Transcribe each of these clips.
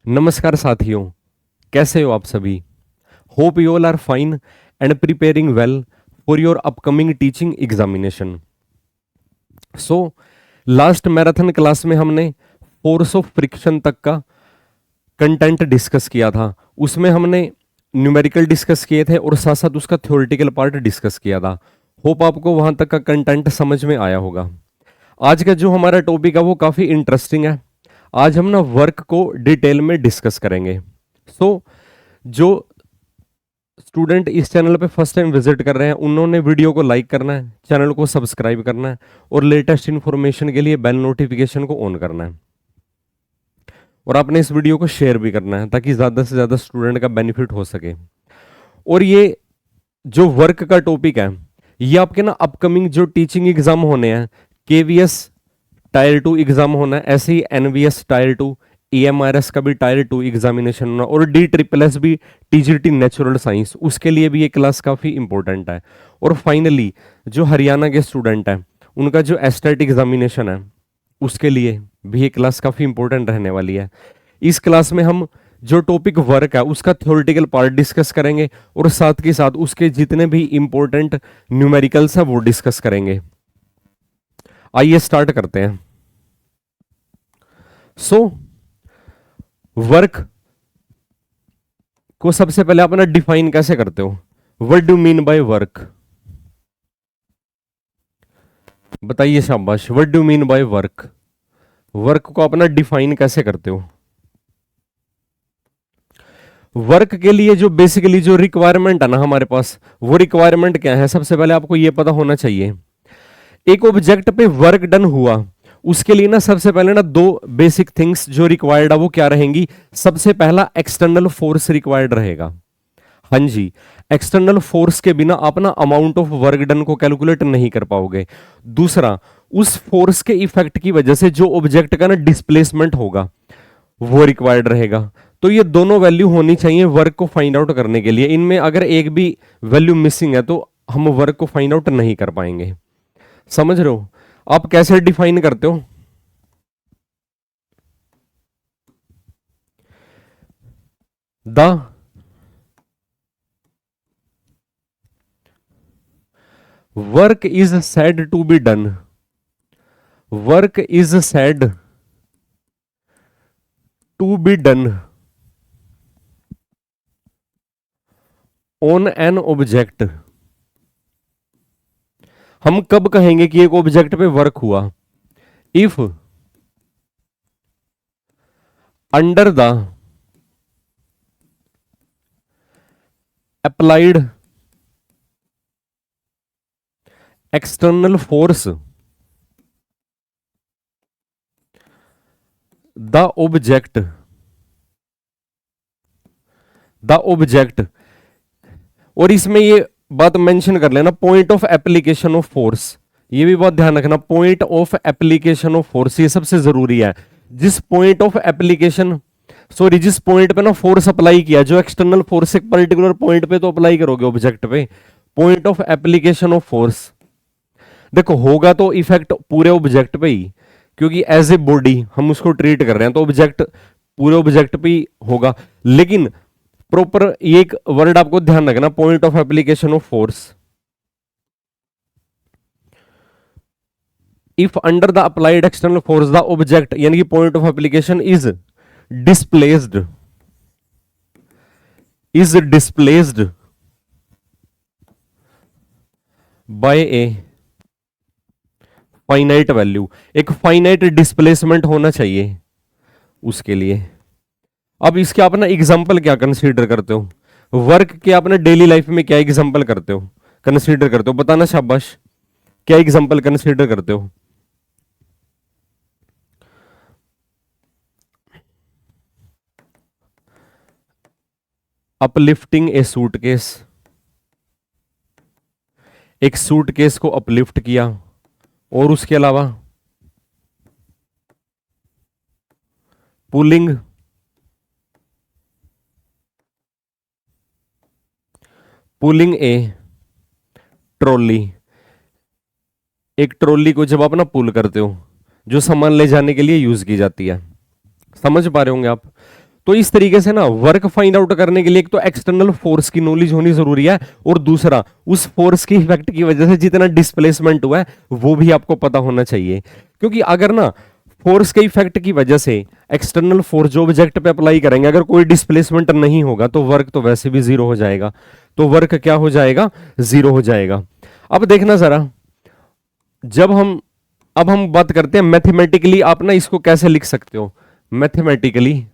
नमस्कार साथियों, कैसे हो आप सभी। Hope you all are fine and preparing well for your upcoming teaching examination. So last marathon class में हमने फोर्स ऑफ फ्रिक्शन तक का कंटेंट डिस्कस किया था। उसमें हमने न्यूमेरिकल डिस्कस किए थे और साथ साथ उसका थ्योरेटिकल पार्ट डिस्कस किया था। होप आपको वहां तक का कंटेंट समझ में आया होगा। आज का जो हमारा टॉपिक है वो काफी इंटरेस्टिंग है। आज हम ना वर्क को डिटेल में डिस्कस करेंगे। सो जो स्टूडेंट इस चैनल पे फर्स्ट टाइम विजिट कर रहे हैं उन्होंने वीडियो को लाइक करना है, चैनल को सब्सक्राइब करना है और लेटेस्ट इंफॉर्मेशन के लिए बेल नोटिफिकेशन को ऑन करना है। और आपने इस वीडियो को शेयर भी करना है ताकि ज्यादा से ज्यादा स्टूडेंट का बेनिफिट हो सके। और ये जो वर्क का टॉपिक है ये आपके ना अपकमिंग जो टीचिंग एग्जाम होने हैं, केवीएस टायर 2 एग्जाम होना है, ऐसे ही एनवीएस टायर 2, EMRS का भी टायर 2 एग्जामिनेशन होना और DSSS भी, टीजीटी नेचुरल साइंस, उसके लिए भी ये क्लास काफी इंपॉर्टेंट है। और फाइनली जो हरियाणा के स्टूडेंट हैं उनका जो एस्टेट एग्जामिनेशन है उसके लिए भी ये क्लास काफी इंपॉर्टेंट रहने वाली है। इस क्लास में हम जो टॉपिक वर्क है उसका थ्योरेटिकल पार्ट डिस्कस करेंगे और साथ के साथ उसके जितने भी इंपॉर्टेंट न्यूमेरिकल्स है वो डिस्कस करेंगे। आइए स्टार्ट करते हैं। सो वर्क को सबसे पहले आप ना डिफाइन कैसे करते हो? What do mean by work? बताइए शाबाश। What do mean by work? Work को अपना डिफाइन कैसे करते हो? वर्क के लिए जो बेसिकली जो रिक्वायरमेंट है ना हमारे पास, वो रिक्वायरमेंट क्या है? सबसे पहले आपको यह पता होना चाहिए एक ऑब्जेक्ट पे वर्क डन हुआ उसके लिए ना सबसे पहले ना दो बेसिक थिंग्स जो रिक्वायर्ड है वो क्या रहेंगी? सबसे पहला एक्सटर्नल फोर्स रिक्वायर्ड रहेगा। हाँ जी, एक्सटर्नल फोर्स के बिना आप ना अमाउंट ऑफ वर्क डन को कैलकुलेट नहीं कर पाओगे। दूसरा, उस फोर्स के इफेक्ट की वजह से जो ऑब्जेक्ट का ना डिस्प्लेसमेंट होगा वो रिक्वायर्ड रहेगा। तो ये दोनों वैल्यू होनी चाहिए वर्क को फाइंड आउट करने के लिए। इनमें अगर एक भी वैल्यू मिसिंग है तो हम वर्क को फाइंड आउट नहीं कर पाएंगे। समझ रहे हो? आप कैसे डिफाइन करते हो? The work is said to be done. Work is said to be done on an object. हम कब कहेंगे कि एक ऑब्जेक्ट पे वर्क हुआ? If under the applied external force the object और इसमें ये बात मेंशन कर लेना, point of application of force. ये भी बात ध्यान रखना, point of application of force ये सबसे जरूरी है। जिस पॉइंट ऑफ एप्लीकेशन, सॉरी, जिस पॉइंट पे ना फोर्स अप्लाई किया, जो एक्सटर्नल फोर्स एक पर्टिकुलर पॉइंट पे तो अप्लाई करोगे ऑब्जेक्ट पे, point of application of force. देखो होगा तो इफेक्ट पूरे ऑब्जेक्ट पे ही, क्योंकि एज ए बॉडी हम उसको ट्रीट कर रहे हैं तो ऑब्जेक्ट पूरे ऑब्जेक्ट पे ही होगा। लेकिन प्रॉपर ये एक वर्ड आपको ध्यान रखना, point of application of force. If under the applied external force the object, यानी कि point of application is displaced, by a finite value. एक फाइनाइट डिस्प्लेसमेंट होना चाहिए उसके लिए। अब इसके आप ना एग्जाम्पल क्या कंसीडर करते हो? वर्क के अपने डेली लाइफ में क्या एग्जाम्पल करते हो, कंसीडर करते हो? बताना शाबाश, क्या एग्जाम्पल कंसीडर करते हो? अपलिफ्टिंग ए सूटकेस, एक सूटकेस को अपलिफ्ट किया, और उसके अलावा पुलिंग ए ट्रॉली। एक ट्रॉली को जब आप ना पुल करते हो, जो सामान ले जाने के लिए यूज की जाती है, समझ पा रहे होंगे आप? तो इस तरीके से ना वर्क फाइंड आउट करने के लिए एक तो एक्सटर्नल फोर्स की नॉलेज होनी जरूरी है, और दूसरा उस फोर्स की इफेक्ट की वजह से जितना डिस्प्लेसमेंट हुआ है वो भी आपको पता होना चाहिए। क्योंकि अगर ना फोर्स के इफेक्ट की वजह से एक्सटर्नल फोर्स जो ऑब्जेक्ट पे अप्लाई करेंगे अगर कोई डिस्प्लेसमेंट नहीं होगा तो वर्क तो वैसे भी जीरो हो जाएगा, तो वर्क क्या हो जाएगा, जीरो हो जाएगा। अब देखना जरा, जब हम अब हम बात करते हैं मैथमेटिकली, आप ना इसको कैसे लिख सकते हो मैथमेटिकली।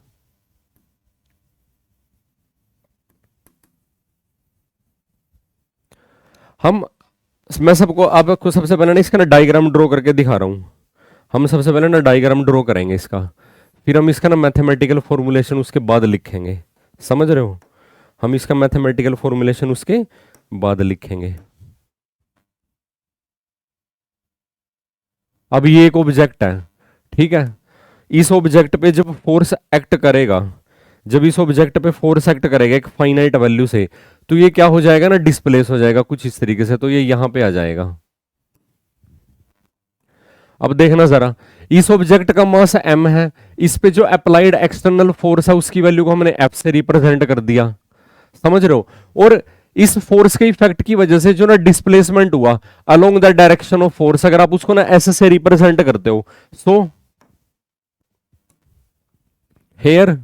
हम मैं सबको आपको सबसे पहले ना इसका ना डायग्राम ड्रॉ करके दिखा रहा हूं। हम सबसे पहले ना डायग्राम ड्रॉ करेंगे इसका, फिर हम इसका ना मैथमेटिकल फॉर्मूलेशन उसके बाद लिखेंगे, समझ रहे हो। हम इसका मैथमेटिकल फॉर्मूलेशन उसके बाद लिखेंगे। अब ये एक ऑब्जेक्ट है, ठीक है। इस ऑब्जेक्ट पे जब फोर्स एक्ट करेगा, जब इस ऑब्जेक्ट पे फोर्स एक्ट करेगा एक फाइनाइट वैल्यू से, तो ये क्या हो जाएगा ना, डिस्प्लेस हो जाएगा कुछ इस तरीके से, तो ये यहां पे आ जाएगा। अब देखना जरा, इस ऑब्जेक्ट का मास m है, इस पे जो अप्लाइड एक्सटर्नल फोर्स है उसकी वैल्यू को हमने f से रिप्रेजेंट कर दिया, समझ रहे हो। और इस फोर्स के इफेक्ट की वजह से जो ना डिस्प्लेसमेंट हुआ along the direction of force, अगर आप उसको ना s से रिप्रेजेंट करते हो, सो हेयर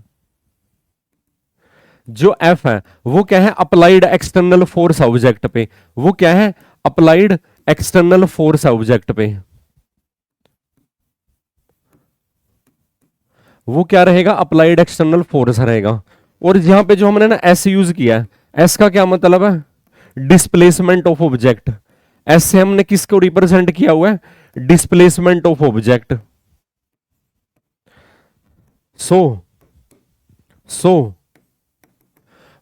जो F है वो क्या है, अप्लाइड एक्सटर्नल फोर्स ऑब्जेक्ट पे, वो क्या है, अप्लाइड एक्सटर्नल फोर्स ऑब्जेक्ट पे, वो क्या रहेगा, अप्लाइड एक्सटर्नल फोर्स रहेगा। और यहां पे जो हमने ना एस यूज किया है, एस का क्या मतलब है, डिस्प्लेसमेंट ऑफ ऑब्जेक्ट। एस से हमने किसको रिप्रेजेंट किया हुआ है, displacement of object. So so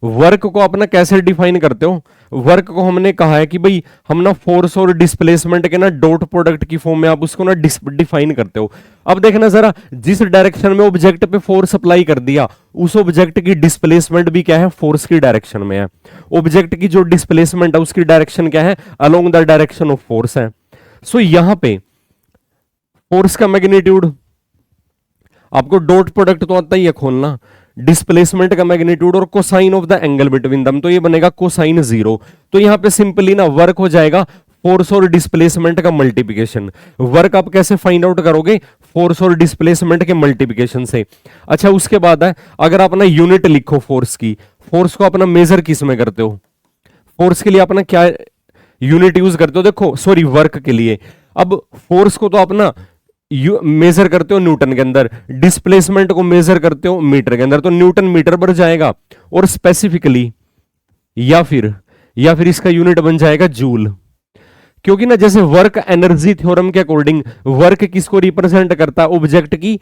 work को अपना कैसे डिफाइन करते हो, वर्क को हमने कहा है कि भाई हम ना फोर्स और डिस्प्लेसमेंट के ना डॉट प्रोडक्ट की फॉर्म में आप उसको ना डिफाइन करते हो। अब देखना जरा, जिस डायरेक्शन में ऑब्जेक्ट पे फोर्स अप्लाई कर दिया उस ऑब्जेक्ट की डिस्प्लेसमेंट भी क्या है, फोर्स की डायरेक्शन में है। ऑब्जेक्ट की जो डिस्प्लेसमेंट है उसकी डायरेक्शन क्या है, along the direction of force है। सो यहां पे फोर्स का मैग्नीट्यूड, आपको डॉट प्रोडक्ट तो आता ही है खोलना, डिस्प्लेसमेंट का मैग्नीट्यूड और cosine of the angle between them, तो ये बनेगा कोसाइन जीरो। तो यहां पे सिंपली ना वर्क हो जाएगा फोर्स और डिस्प्लेसमेंट का मल्टीप्लिकेशन। वर्क आप कैसे फाइंड आउट करोगे, फोर्स और डिस्प्लेसमेंट के मल्टीप्लिकेशन से। अच्छा उसके बाद है, अगर आप ना यूनिट लिखो फोर्स की, फोर्स को अपना मेजर किस में करते हो, फोर्स के लिए अपना क्या यूनिट यूज करते हो, देखो सॉरी वर्क के लिए। अब फोर्स को तो अपना मेजर करते हो न्यूटन के अंदर, डिस्प्लेसमेंट को मेजर करते हो मीटर के अंदर, तो न्यूटन मीटर पर जाएगा। और स्पेसिफिकली या फिर इसका यूनिट बन जाएगा जूल। क्योंकि ना जैसे वर्क एनर्जी थ्योरम के अकॉर्डिंग वर्क किसको रिप्रेजेंट करता है, ऑब्जेक्ट की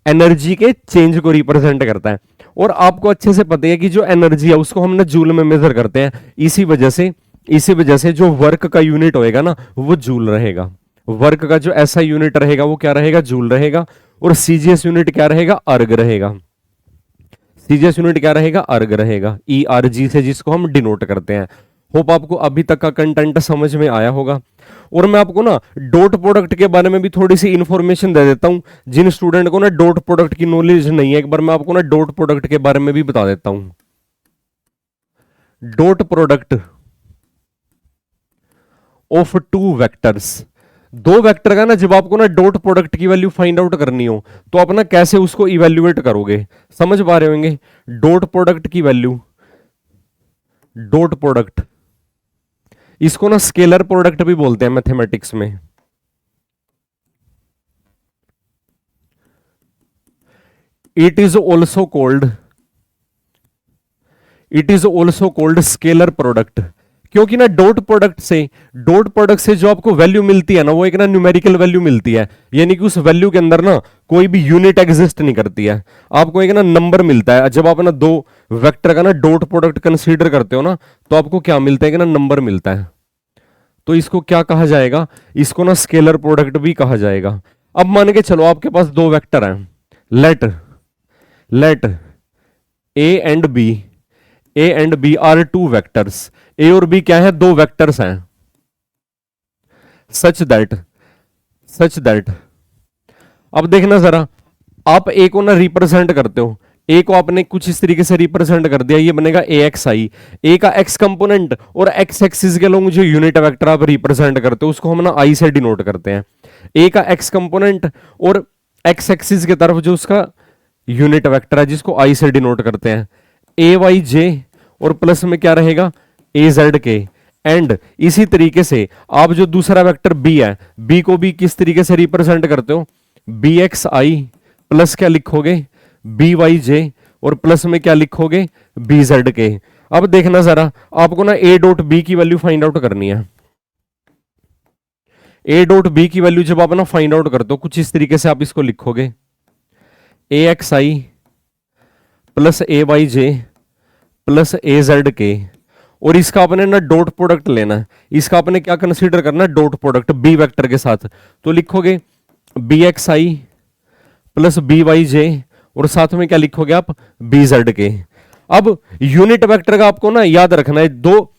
एनर्जी के चेंज को रिप्रेजेंट करता है। और आपको अच्छे से पता है कि जो एनर्जी है उसको हम ना जूल में मेजर करते हैं, इसी वजह से जो वर्क का यूनिट होएगा ना वो जूल रहेगा। वर्क का जो ऐसा यूनिट रहेगा वो क्या रहेगा, जूल रहेगा। और सीजीएस यूनिट क्या रहेगा, अर्ग रहेगा। सीजीएस यूनिट क्या रहेगा, अर्ग रहेगा, ERG से जिसको हम डिनोट करते हैं। होप आपको अभी तक का कंटेंट समझ में आया होगा। और मैं आपको ना डॉट प्रोडक्ट के बारे में भी थोड़ी सी इंफॉर्मेशन दे देता हूं, जिन स्टूडेंट को ना डॉट प्रोडक्ट की नॉलेज नहीं है, एक बार मैं आपको ना डॉट प्रोडक्ट के बारे में भी बता देता हूं। Dot product of two vectors, दो वेक्टर का ना जब आपको ना डॉट प्रोडक्ट की वैल्यू फाइंड आउट करनी हो तो आप ना कैसे उसको इवेल्युएट करोगे, समझ पा रहे होंगे। डॉट प्रोडक्ट की वैल्यू, डॉट प्रोडक्ट, इसको ना स्केलर प्रोडक्ट भी बोलते हैं मैथमेटिक्स में। It is also called scalar product. क्योंकि ना डॉट प्रोडक्ट से जो आपको वैल्यू मिलती है ना वो एक ना न्यूमेरिकल वैल्यू मिलती है, यानी कि उस वैल्यू के अंदर ना कोई भी यूनिट एग्जिस्ट नहीं करती है, आपको एक ना नंबर मिलता है। जब आप ना दो वेक्टर का ना डॉट प्रोडक्ट कंसीडर करते हो ना तो आपको क्या मिलता है कि ना नंबर मिलता है। तो इसको क्या कहा जाएगा, इसको ना स्केलर प्रोडक्ट भी कहा जाएगा। अब मान के चलो आपके पास दो वेक्टर हैं, let A and B are two vectors, A और बी क्या है, दो वेक्टर्स हैं। सच दैट अब देखना जरा, आप ए को ना रिप्रेजेंट करते हो, ए को आपने कुछ इस तरीके से रिप्रेजेंट कर दिया, ये बनेगा ए एक्स आई। ए का एक्स कंपोनेंट और एक्स एक्सिस के लोग जो यूनिट वेक्टर आप रिप्रेजेंट करते हो उसको हम ना आई से डिनोट करते हैं। ए का एक्स कंपोनेंट और एक्स एक्सिस की तरफ जो उसका यूनिट वेक्टर है जिसको आई से डिनोट करते हैं, ए वाई जे, और प्लस में क्या रहेगा ए जेड के। एंड इसी तरीके से आप जो दूसरा वेक्टर बी है, बी को भी किस तरीके से रिप्रेजेंट करते हो, बी एक्स आई प्लस क्या लिखोगे बी वाई जे, और प्लस में क्या लिखोगे बी जेड के। अब देखना जरा, आपको ना ए डॉट बी की वैल्यू फाइंड आउट करनी है। ए डॉट बी की वैल्यू जब आप ना फाइंड आउट करते हो कुछ इस तरीके से आप इसको लिखोगे, ए एक्स आई प्लस ए वाई जे प्लस ए जेड के, और इसका आपने ना डॉट प्रोडक्ट लेना है। इसका आपने क्या कंसीडर करना है, डॉट प्रोडक्ट बी वेक्टर के साथ। तो लिखोगे बी एक्स आई प्लस बी वाई जे, और साथ में क्या लिखोगे आप बी जेड के। अब यूनिट वेक्टर का आपको ना याद रखना है, दो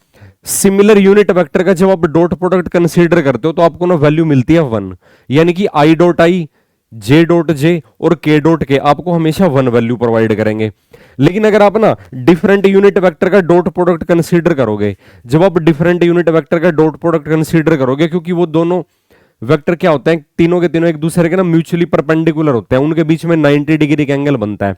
सिमिलर यूनिट वेक्टर का जब आप डॉट प्रोडक्ट कंसीडर करते हो तो आपको ना वैल्यू मिलती है 1, यानी कि I dot I, J dot J और के डॉट के आपको हमेशा 1 वैल्यू प्रोवाइड करेंगे। लेकिन अगर आप ना डिफरेंट यूनिट वेक्टर का डॉट प्रोडक्ट कंसीडर करोगे, जब आप डिफरेंट यूनिट वेक्टर का डॉट प्रोडक्ट कंसीडर करोगे, क्योंकि वो दोनों वेक्टर क्या होते हैं, तीनों के तीनों एक दूसरे के ना म्यूचुअली परपेंडिकुलर होते हैं, उनके बीच में 90 डिग्री का एंगल बनता है।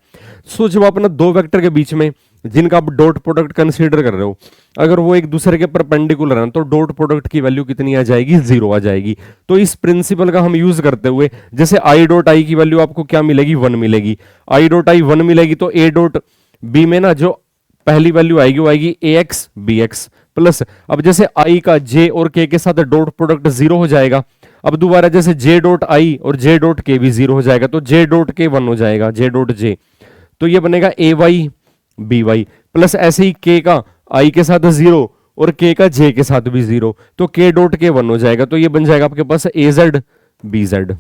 सो जब आप ना दो वेक्टर के बीच में जिनका आप डॉट प्रोडक्ट कंसीडर कर रहे हो, अगर वो एक दूसरे के परपेंडिकुलर हैं तो डॉट प्रोडक्ट की वैल्यू कितनी आ जाएगी, 0 आ जाएगी। तो इस प्रिंसिपल का हम यूज करते हुए जैसे आई डॉट आई की वैल्यू आपको क्या मिलेगी, 1 मिलेगी। आई डॉट आई 1 मिलेगी तो ए डॉट बी में ना जो पहली वैल्यू आएगी वो आएगी ए एक्स बी एक्स प्लस, अब जैसे आई का जे और के साथ डॉट प्रोडक्ट 0 हो जाएगा। अब दोबारा जैसे जे डॉट आई और जे डॉट के भी 0 हो जाएगा, तो जे डॉट के 1 हो जाएगा, जे डॉट जे, तो ये बनेगा ए वाई बी वाई प्लस, ऐसे ही के का आई के साथ 0 और के का जे के साथ भी 0, तो के डॉट के 1 हो जाएगा, तो ये बन जाएगा आपके पास ए जेड बी जेड।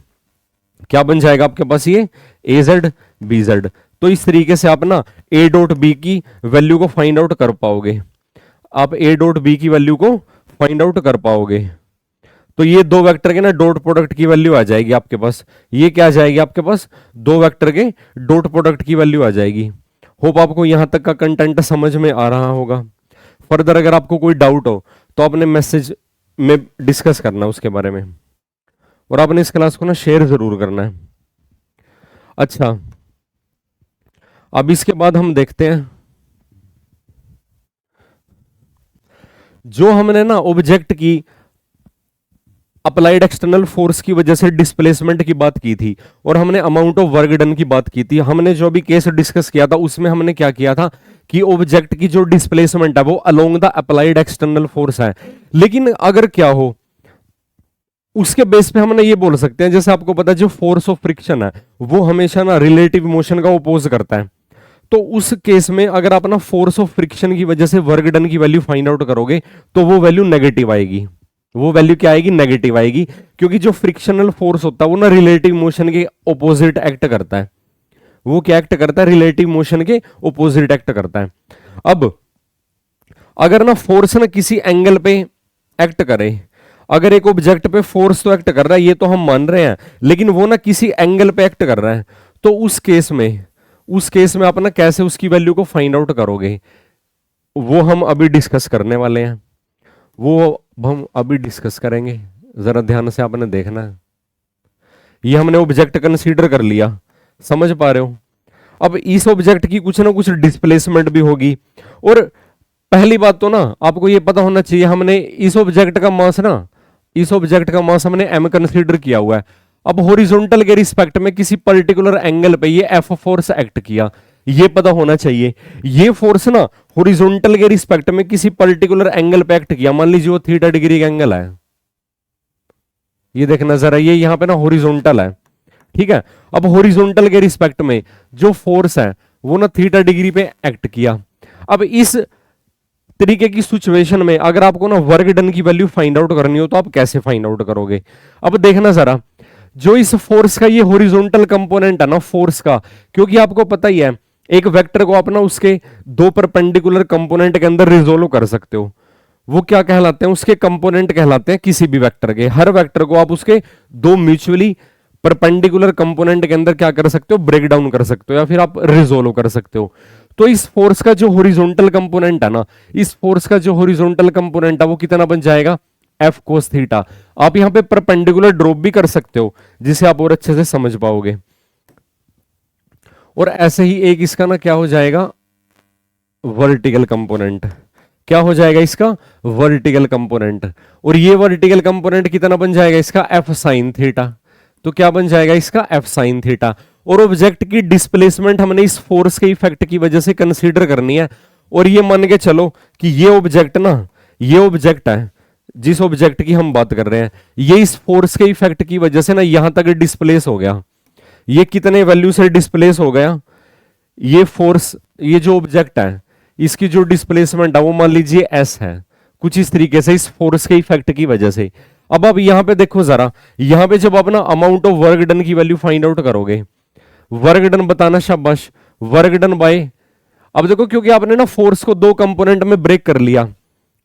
क्या बन जाएगा आपके पास, ये ए जेड बी जेड। तो इस तरीके से आप ना ए डॉट बी की वैल्यू को फाइंड आउट कर पाओगे, आप ए डॉट बी की वैल्यू को फाइंड आउट कर पाओगे। तो ये दो वेक्टर के ना डॉट प्रोडक्ट की वैल्यू आ जाएगी आपके पास, ये क्या आ जाएगी आपके पास, दो वेक्टर के डॉट प्रोडक्ट की वैल्यू आ जाएगी। होप आपको यहां तक का कंटेंट समझ में आ रहा होगा। फर्दर अगर आपको कोई डाउट हो तो अपने मैसेज में डिस्कस करना उसके बारे में, और आपने इस क्लास को ना शेयर जरूर करना है। अच्छा, अब इसके बाद हम देखते हैं जो हमने ना ऑब्जेक्ट की अप्लाइड एक्सटर्नल फोर्स की वजह से डिस्प्लेसमेंट की बात की थी, और हमने अमाउंट ऑफ वर्क डन की बात की थी। हमने जो भी केस डिस्कस किया था उसमें हमने क्या किया था कि ऑब्जेक्ट की जो डिस्प्लेसमेंट है वो along the applied external force है। लेकिन अगर क्या हो उसके बेस पे हमने ये बोल सकते हैं, जैसे आपको पता है जो फोर्स ऑफ फ्रिक्शन है वो हमेशा ना रिलेटिव मोशन का अपोज करता है। तो उस केस में अगर आप ना फोर्स ऑफ फ्रिक्शन की वजह से वर्क डन की वैल्यू फाइंड आउट करोगे तो वो वैल्यू नेगेटिव आएगी। वो वैल्यू क्या आएगी, नेगेटिव आएगी, क्योंकि जो फ्रिक्शनल फोर्स होता है वो ना रिलेटिव मोशन के ऑपोजिट एक्ट करता है। वो क्या एक्ट करता है, रिलेटिव मोशन के ऑपोजिट एक्ट करता है। अब अगर ना फोर्स ना किसी एंगल पे एक्ट करे, अगर एक ऑब्जेक्ट पे फोर्स तो एक्ट कर रहा है ये तो हम मान रहे हैं, लेकिन वो ना किसी एंगल पे एक्ट कर रहा है, तो उस केस में आप ना कैसे उसकी वैल्यू को फाइंड आउट करोगे वो हम अभी डिस्कस करने वाले हैं। वो हम अभी डिस्कस करेंगे, जरा ध्यान से आपने देखना है। ये हमने ऑब्जेक्ट कंसीडर कर लिया, समझ पा रहे हो। अब इस ऑब्जेक्ट की कुछ ना कुछ डिस्प्लेसमेंट भी होगी, और पहली बात तो ना आपको ये पता होना चाहिए हमने इस ऑब्जेक्ट का मास हमने m कंसीडर किया हुआ है। अब हॉरिजॉन्टल के रिस्पेक्ट में किसी पर्टिकुलर एंगल पे ये F फोर्स एक्ट किया, ये पता होना चाहिए। ये फोर्स ना हॉरिजॉन्टल के रिस्पेक्ट में किसी पर्टिकुलर एंगल पे एक्ट किया, मान लीजिए वो थीटा डिग्री का एंगल है, ये देखना जरा, ये यहां पे ना हॉरिजॉन्टल है, ठीक है। अब हॉरिजॉन्टल के रिस्पेक्ट में जो फोर्स है वो ना थीटा डिग्री पे एक्ट किया। अब इस तरीके की सिचुएशन में अगर आपको ना वर्क डन की वैल्यू फाइंड आउट करनी हो तो आप कैसे फाइंड आउट करोगे। अब देखना जरा, जो इस फोर्स का ये हॉरिजॉन्टल कंपोनेंट है ना फोर्स का, क्योंकि आपको पता ही है एक वेक्टर को आप ना उसके दो परपेंडिकुलर कंपोनेंट के अंदर रिजोल्व कर सकते हो, वो क्या कहलाते हैं, उसके कंपोनेंट कहलाते हैं किसी भी वेक्टर के। हर वेक्टर को आप उसके दो म्यूचुअली परपेंडिकुलर कंपोनेंट के अंदर क्या कर सकते हो, ब्रेक डाउन कर सकते हो या फिर आप रिजोल्व कर सकते हो। तो इस फोर्स का जो हॉरिजॉन्टल कंपोनेंट है ना, इस फोर्स का जो हॉरिजॉन्टल कंपोनेंट है वो कितना बन जाएगा, एफ कोस थीटा। आप यहां पे परपेंडिकुलर ड्रॉप भी कर सकते हो जिसे आप और अच्छे से समझ पाओगे। और ऐसे ही एक इसका ना क्या हो जाएगा, वर्टिकल कंपोनेंट। क्या हो जाएगा इसका, वर्टिकल कंपोनेंट। और ये वर्टिकल कंपोनेंट कितना बन जाएगा इसका, एफ साइन थीटा। तो क्या बन जाएगा इसका, एफ साइन थीटा। और ऑब्जेक्ट की डिस्प्लेसमेंट हमने इस फोर्स के इफेक्ट की वजह से कंसीडर करनी है। और ये मान के चलो कि ये ऑब्जेक्ट ना, ये ऑब्जेक्ट है जिस ऑब्जेक्ट की हम बात कर रहे हैं, ये इस फोर्स के इफेक्ट की वजह से ना यहां तक डिस्प्लेस हो गया। ये कितने वैल्यू से डिस्प्लेस हो गया, ये फोर्स, ये जो ऑब्जेक्ट है इसकी जो डिस्प्लेसमेंट है वो मान लीजिए एस है, कुछ इस तरीके से इस फोर्स के इफेक्ट की वजह से। अब आप यहां पे देखो जरा, यहां पे जब आप ना अमाउंट ऑफ वर्क डन की वैल्यू फाइंड आउट करोगे, वर्क डन बताना, शाबाश, वर्क डन बाय, अब देखो क्योंकि आपने ना फोर्स को दो कंपोनेंट में ब्रेक कर लिया,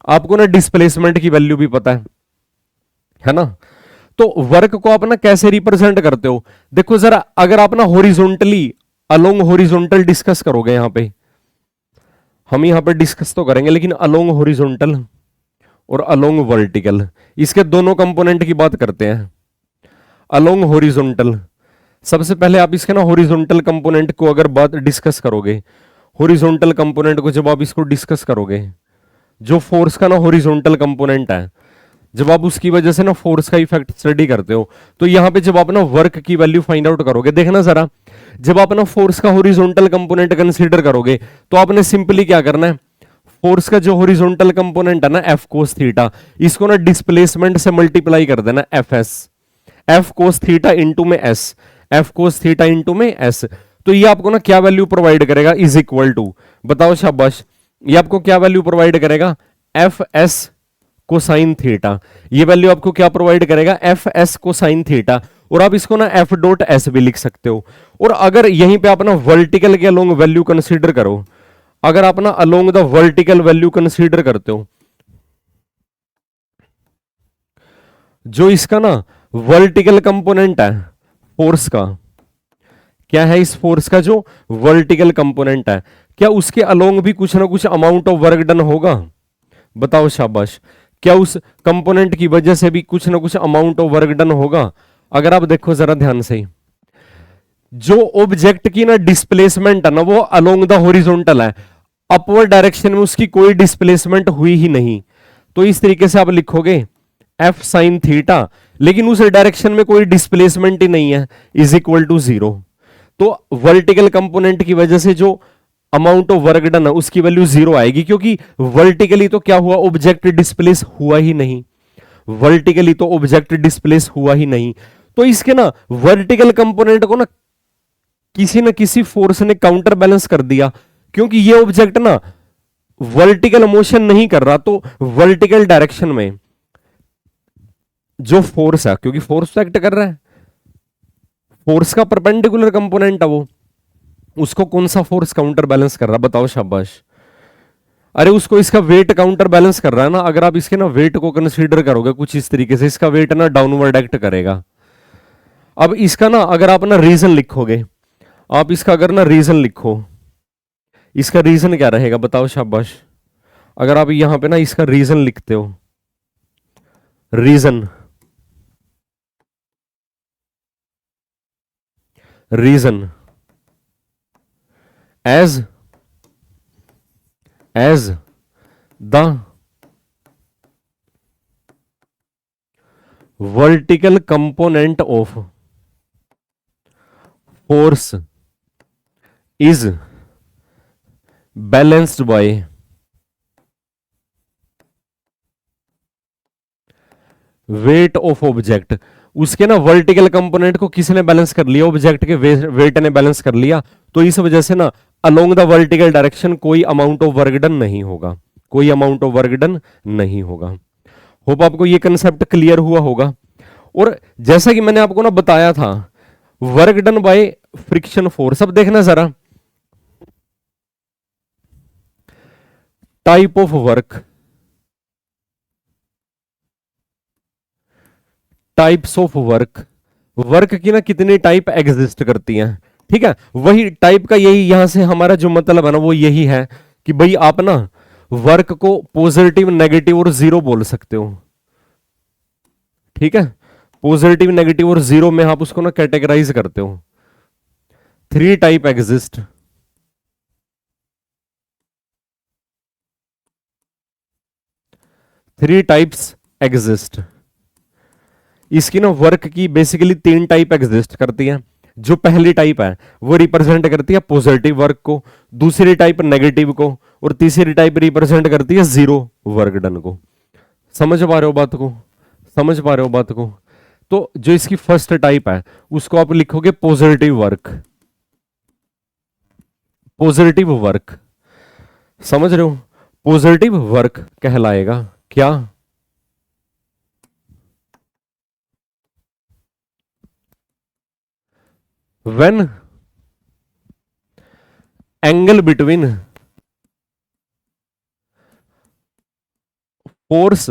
आपको ना डिस्प्लेसमेंट की वैल्यू भी पता है ना। तो वर्क को आप ना कैसे रिप्रेजेंट करते हो, देखो जरा, अगर आप ना हॉरिजॉन्टली अलोंग हॉरिजॉन्टल डिस्कस करोगे, यहां पे हम यहां पे डिस्कस तो करेंगे, लेकिन अलोंग हॉरिजॉन्टल और अलोंग वर्टिकल, इसके दोनों कंपोनेंट की बात करते हैं। अलोंग हॉरिजॉन्टल, सबसे पहले आप इसके ना हॉरिजॉन्टल कंपोनेंट को अगर बात डिस्कस करोगे, हॉरिजॉन्टल कंपोनेंट को जब आप इसको डिस्कस करोगे, जो फोर्स का ना हॉरिजॉन्टल कंपोनेंट है, जब आप उसकी वजह से ना फोर्स का इफेक्ट स्टडी करते हो, तो यहां पे जब आप ना वर्क की वैल्यू फाइंड आउट करोगे, देखना जरा, जब आप ना फोर्स का हॉरिजॉन्टल कंपोनेंट कंसीडर करोगे तो आपने सिंपली क्या करना है, फोर्स का जो हॉरिजॉन्टल कंपोनेंट है ना एफ कोस थीटा, इसको ना डिस्प्लेसमेंट से मल्टीप्लाई कर देना, F S, F cos theta into में S, F cos theta into में एस। तो ये आपको ना क्या वैल्यू प्रोवाइड करेगा, इज इक्वल टू, बताओ शाबाश, ये आपको क्या वैल्यू प्रोवाइड करेगा, एफ एस कोसाइन थीटा। ये वैल्यू आपको क्या प्रोवाइड करेगा, एफ एस कोसाइन थीटा। और आप इसको ना एफ डॉट एस भी लिख सकते हो। और अगर यहीं पे आप ना वर्टिकल के अलोंग वैल्यू कंसीडर करो, अगर आप ना along the vertical value consider करते हो, जो इसका ना वर्टिकल कंपोनेंट है फोर्स का, क्या है इस फोर्स का जो वर्टिकल कंपोनेंट है, क्या उसके अलोंग भी कुछ ना कुछ अमाउंट ऑफ वर्क डन होगा, बताओ शाबाश, क्या उस कंपोनेंट की वजह से भी कुछ ना कुछ अमाउंट ऑफ वर्क डन होगा। अगर आप देखो जरा ध्यान से, जो ऑब्जेक्ट की ना डिस्प्लेसमेंट है ना वो अलोंग द हॉरिजॉन्टल है, अपवर्ड डायरेक्शन में उसकी कोई डिस्प्लेसमेंट हुई ही नहीं। तो इस तरीके से आप लिखोगे एफ साइन थीटा, लेकिन उस डायरेक्शन में कोई डिस्प्लेसमेंट ही नहीं है, इज इक्वल टू जीरो। तो वर्टिकल कंपोनेंट की वजह से जो अमाउंट ऑफ वर्क डन है उसकी वैल्यू जीरो आएगी, क्योंकि वर्टिकली तो क्या हुआ, ऑब्जेक्ट डिस्प्लेस हुआ ही नहीं, वर्टिकली तो ऑब्जेक्ट डिस्प्लेस हुआ ही नहीं। तो इसके ना वर्टिकल कंपोनेंट को ना किसी फोर्स ने काउंटर बैलेंस कर दिया, क्योंकि ये ऑब्जेक्ट ना वर्टिकल मोशन नहीं कर रहा, तो वर्टिकल डायरेक्शन में जो फोर्स है, क्योंकि फोर्स तो एक्ट कर रहा है, फोर्स का परपेंडिकुलर कंपोनेंट है वो, उसको कौन सा फोर्स काउंटर बैलेंस कर रहा है, बताओ शाबाश, अरे उसको इसका वेट काउंटर बैलेंस कर रहा है ना। अगर आप इसके ना वेट को कंसीडर करोगे कुछ इस तरीके से, इसका वेट ना डाउनवर्ड एक्ट करेगा। अब इसका ना अगर आप ना रीजन लिखोगे, आप इसका अगर ना रीजन लिखो, इसका रीजन क्या रहेगा, बताओ शाबाश, अगर आप यहां पे ना इसका रीजन लिखते हो, reason, reason as the vertical component of force is balanced by weight of object. उसके ना वर्टिकल कंपोनेंट को किसने बैलेंस कर लिया, ऑब्जेक्ट के वेट ने बैलेंस कर लिया। तो इस वजह से ना अलोंग द वर्टिकल डायरेक्शन कोई अमाउंट ऑफ वर्क डन नहीं होगा, कोई अमाउंट ऑफ वर्क डन नहीं होगा। होप आपको ये कंसेप्ट क्लियर हुआ होगा। और जैसा कि मैंने आपको ना बताया था, work done by friction force. अब देखना जरा, type of work, types of work work की ना कितनी टाइप एग्जिस्ट करती हैं, ठीक है। वही टाइप का यही यहां से हमारा जो मतलब है ना वो यही है कि भाई आप ना वर्क को पॉजिटिव नेगेटिव और जीरो बोल सकते हो, ठीक है। पॉजिटिव नेगेटिव और जीरो में आप उसको ना कैटेगराइज करते हो। Three type exist, three types exist. इसकी ना वर्क की बेसिकली तीन टाइप एग्जिस्ट करती है। जो पहली टाइप है वो रिप्रेजेंट करती है पॉजिटिव वर्क को, दूसरी टाइप नेगेटिव को, और तीसरी टाइप रिप्रेजेंट करती है जीरो वर्क डन को। समझ पा रहे हो बात को, समझ पा रहे हो बात को। तो जो इसकी फर्स्ट टाइप है उसको आप लिखोगे पॉजिटिव वर्क, पॉजिटिव वर्क, समझ रहे हो, पॉजिटिव वर्क कहलाएगा क्या। When angle between force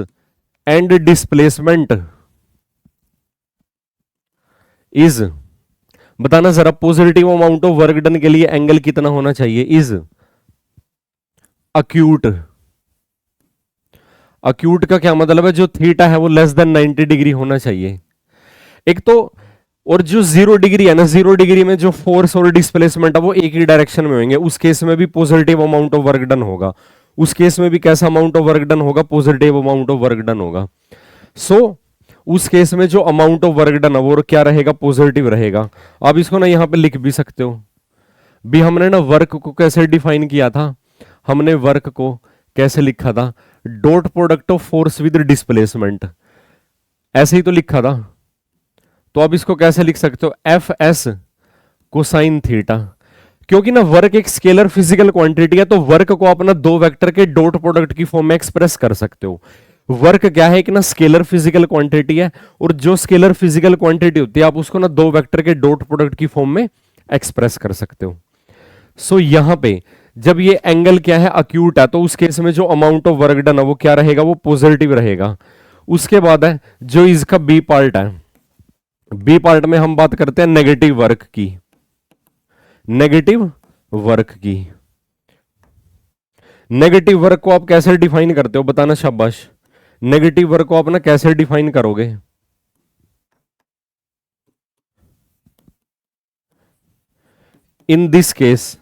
and displacement is, बताना जरा positive amount of work done के लिए एंगल कितना होना चाहिए, इज अक्यूट। अक्यूट का क्या मतलब है, जो थीटा है वो लेस देन 90 डिग्री होना चाहिए एक तो। और जो 0 डिग्री है ना, 0 डिग्री में जो फोर्स और डिस्प्लेसमेंट है वो एक ही डायरेक्शन में होंगे, उस केस में भी positive amount of work done होगा। उस केस में भी कैसा अमाउंट ऑफ वर्क डन होगा, positive amount of work done होगा। सो उस केस में जो अमाउंट ऑफ वर्क डन है वो क्या रहेगा, पॉजिटिव रहेगा। आप इसको ना यहां पे लिख भी सकते हो। भी हमने ना वर्क को कैसे डिफाइन किया था, हमने वर्क को कैसे लिखा था, dot product of force with displacement, ऐसे ही तो लिखा था। तो अब इसको कैसे लिख सकते हो, एफ एस कोसाइन थीटा। क्योंकि ना वर्क एक स्केलर फिजिकल क्वांटिटी है, तो वर्क को अपना दो वेक्टर के डॉट प्रोडक्ट की फॉर्म में एक्सप्रेस कर सकते हो। वर्क क्या है कि ना स्केलर फिजिकल क्वांटिटी है, और जो स्केलर फिजिकल क्वांटिटी होती है आप उसको ना दो वेक्टर के डॉट प्रोडक्ट की फॉर्म में एक्सप्रेस कर सकते हो। सो यहां पे जब ये एंगल क्या है, अक्यूट है, तो उस केस में जो अमाउंट ऑफ वर्क डन है वो क्या रहेगा, वो पॉजिटिव रहेगा। उसके बाद है जो इसका बी पार्ट है, बी पार्ट में हम बात करते हैं नेगेटिव वर्क की, नेगेटिव वर्क की। नेगेटिव वर्क को आप कैसे डिफाइन करते हो, बताना शाबाश। नेगेटिव वर्क को आप ना कैसे डिफाइन करोगे, in this case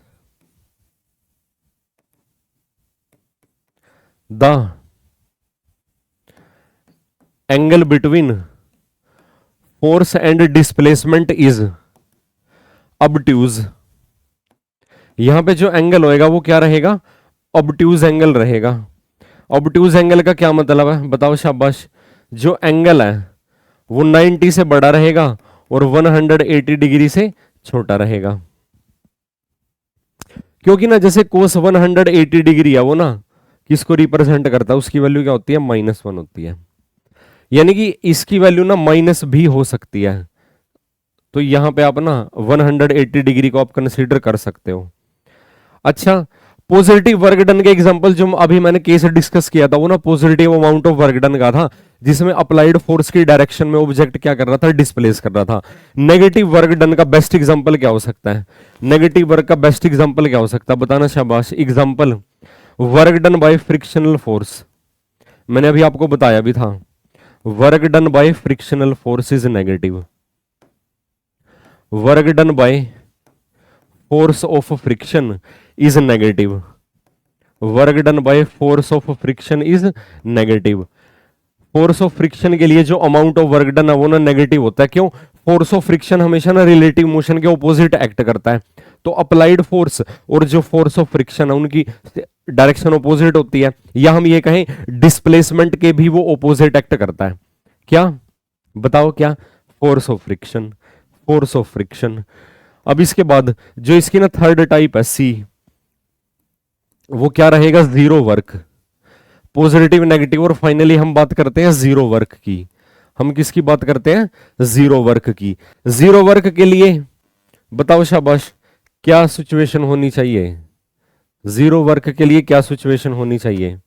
the angle between force and displacement is obtuse. यहां पे जो एंगल होएगा वो क्या रहेगा, ऑब्ट्यूज एंगल रहेगा। ऑब्ट्यूज एंगल का क्या मतलब है, बताओ शाबाश। जो एंगल है वो 90 से बड़ा रहेगा और 180 डिग्री से छोटा रहेगा। क्योंकि ना जैसे कोस 180 डिग्री है वो ना किसको रिप्रेजेंट करता है, उसकी वैल्यू क्या होती है, -1 होती है। यानी कि इसकी वैल्यू ना माइनस भी हो सकती है। तो यहां पे आप ना 180 डिग्री को आप कंसीडर कर सकते हो। अच्छा, पॉजिटिव वर्क डन के एग्जांपल जो अभी मैंने केस डिस्कस किया था वो ना positive amount of work done का था, जिसमें अप्लाइड फोर्स की डायरेक्शन में ऑब्जेक्ट क्या कर रहा था, डिस्प्लेस कर रहा था। नेगेटिव वर्क डन का बेस्ट एग्जांपल क्या हो सकता है, नेगेटिव वर्क का बेस्ट एग्जांपल क्या हो सकता है, बताना शाबाश। Example, work done bye frictional force, मैंने अभी आपको बताया भी था। Work done bye frictional force is negative, work done by force of friction is negative, work done by force of friction is negative. Force of friction के लिए जो amount of work done है वो ना नेगेटिव होता है। क्यों, force of friction हमेशा ना रिलेटिव मोशन के ऑपोजिट एक्ट करता है। तो अप्लाइड फोर्स और जो फोर्स ऑफ फ्रिक्शन है उनकी डायरेक्शन ऑपोजिट होती है, या हम ये कहें डिस्प्लेसमेंट के भी वो ऑपोजिट एक्ट करता है। क्या, बताओ क्या, force of friction, force of friction. अब इसके बाद जो इसकी ना थर्ड टाइप है सी, वो क्या रहेगा, जीरो वर्क। पॉजिटिव नेगेटिव और फाइनली हम बात करते हैं जीरो वर्क की। हम किसकी बात करते हैं, जीरो वर्क की। जीरो वर्क के लिए बताओ शाबाश क्या सिचुएशन होनी चाहिए, जीरो वर्क के लिए क्या सिचुएशन होनी चाहिए।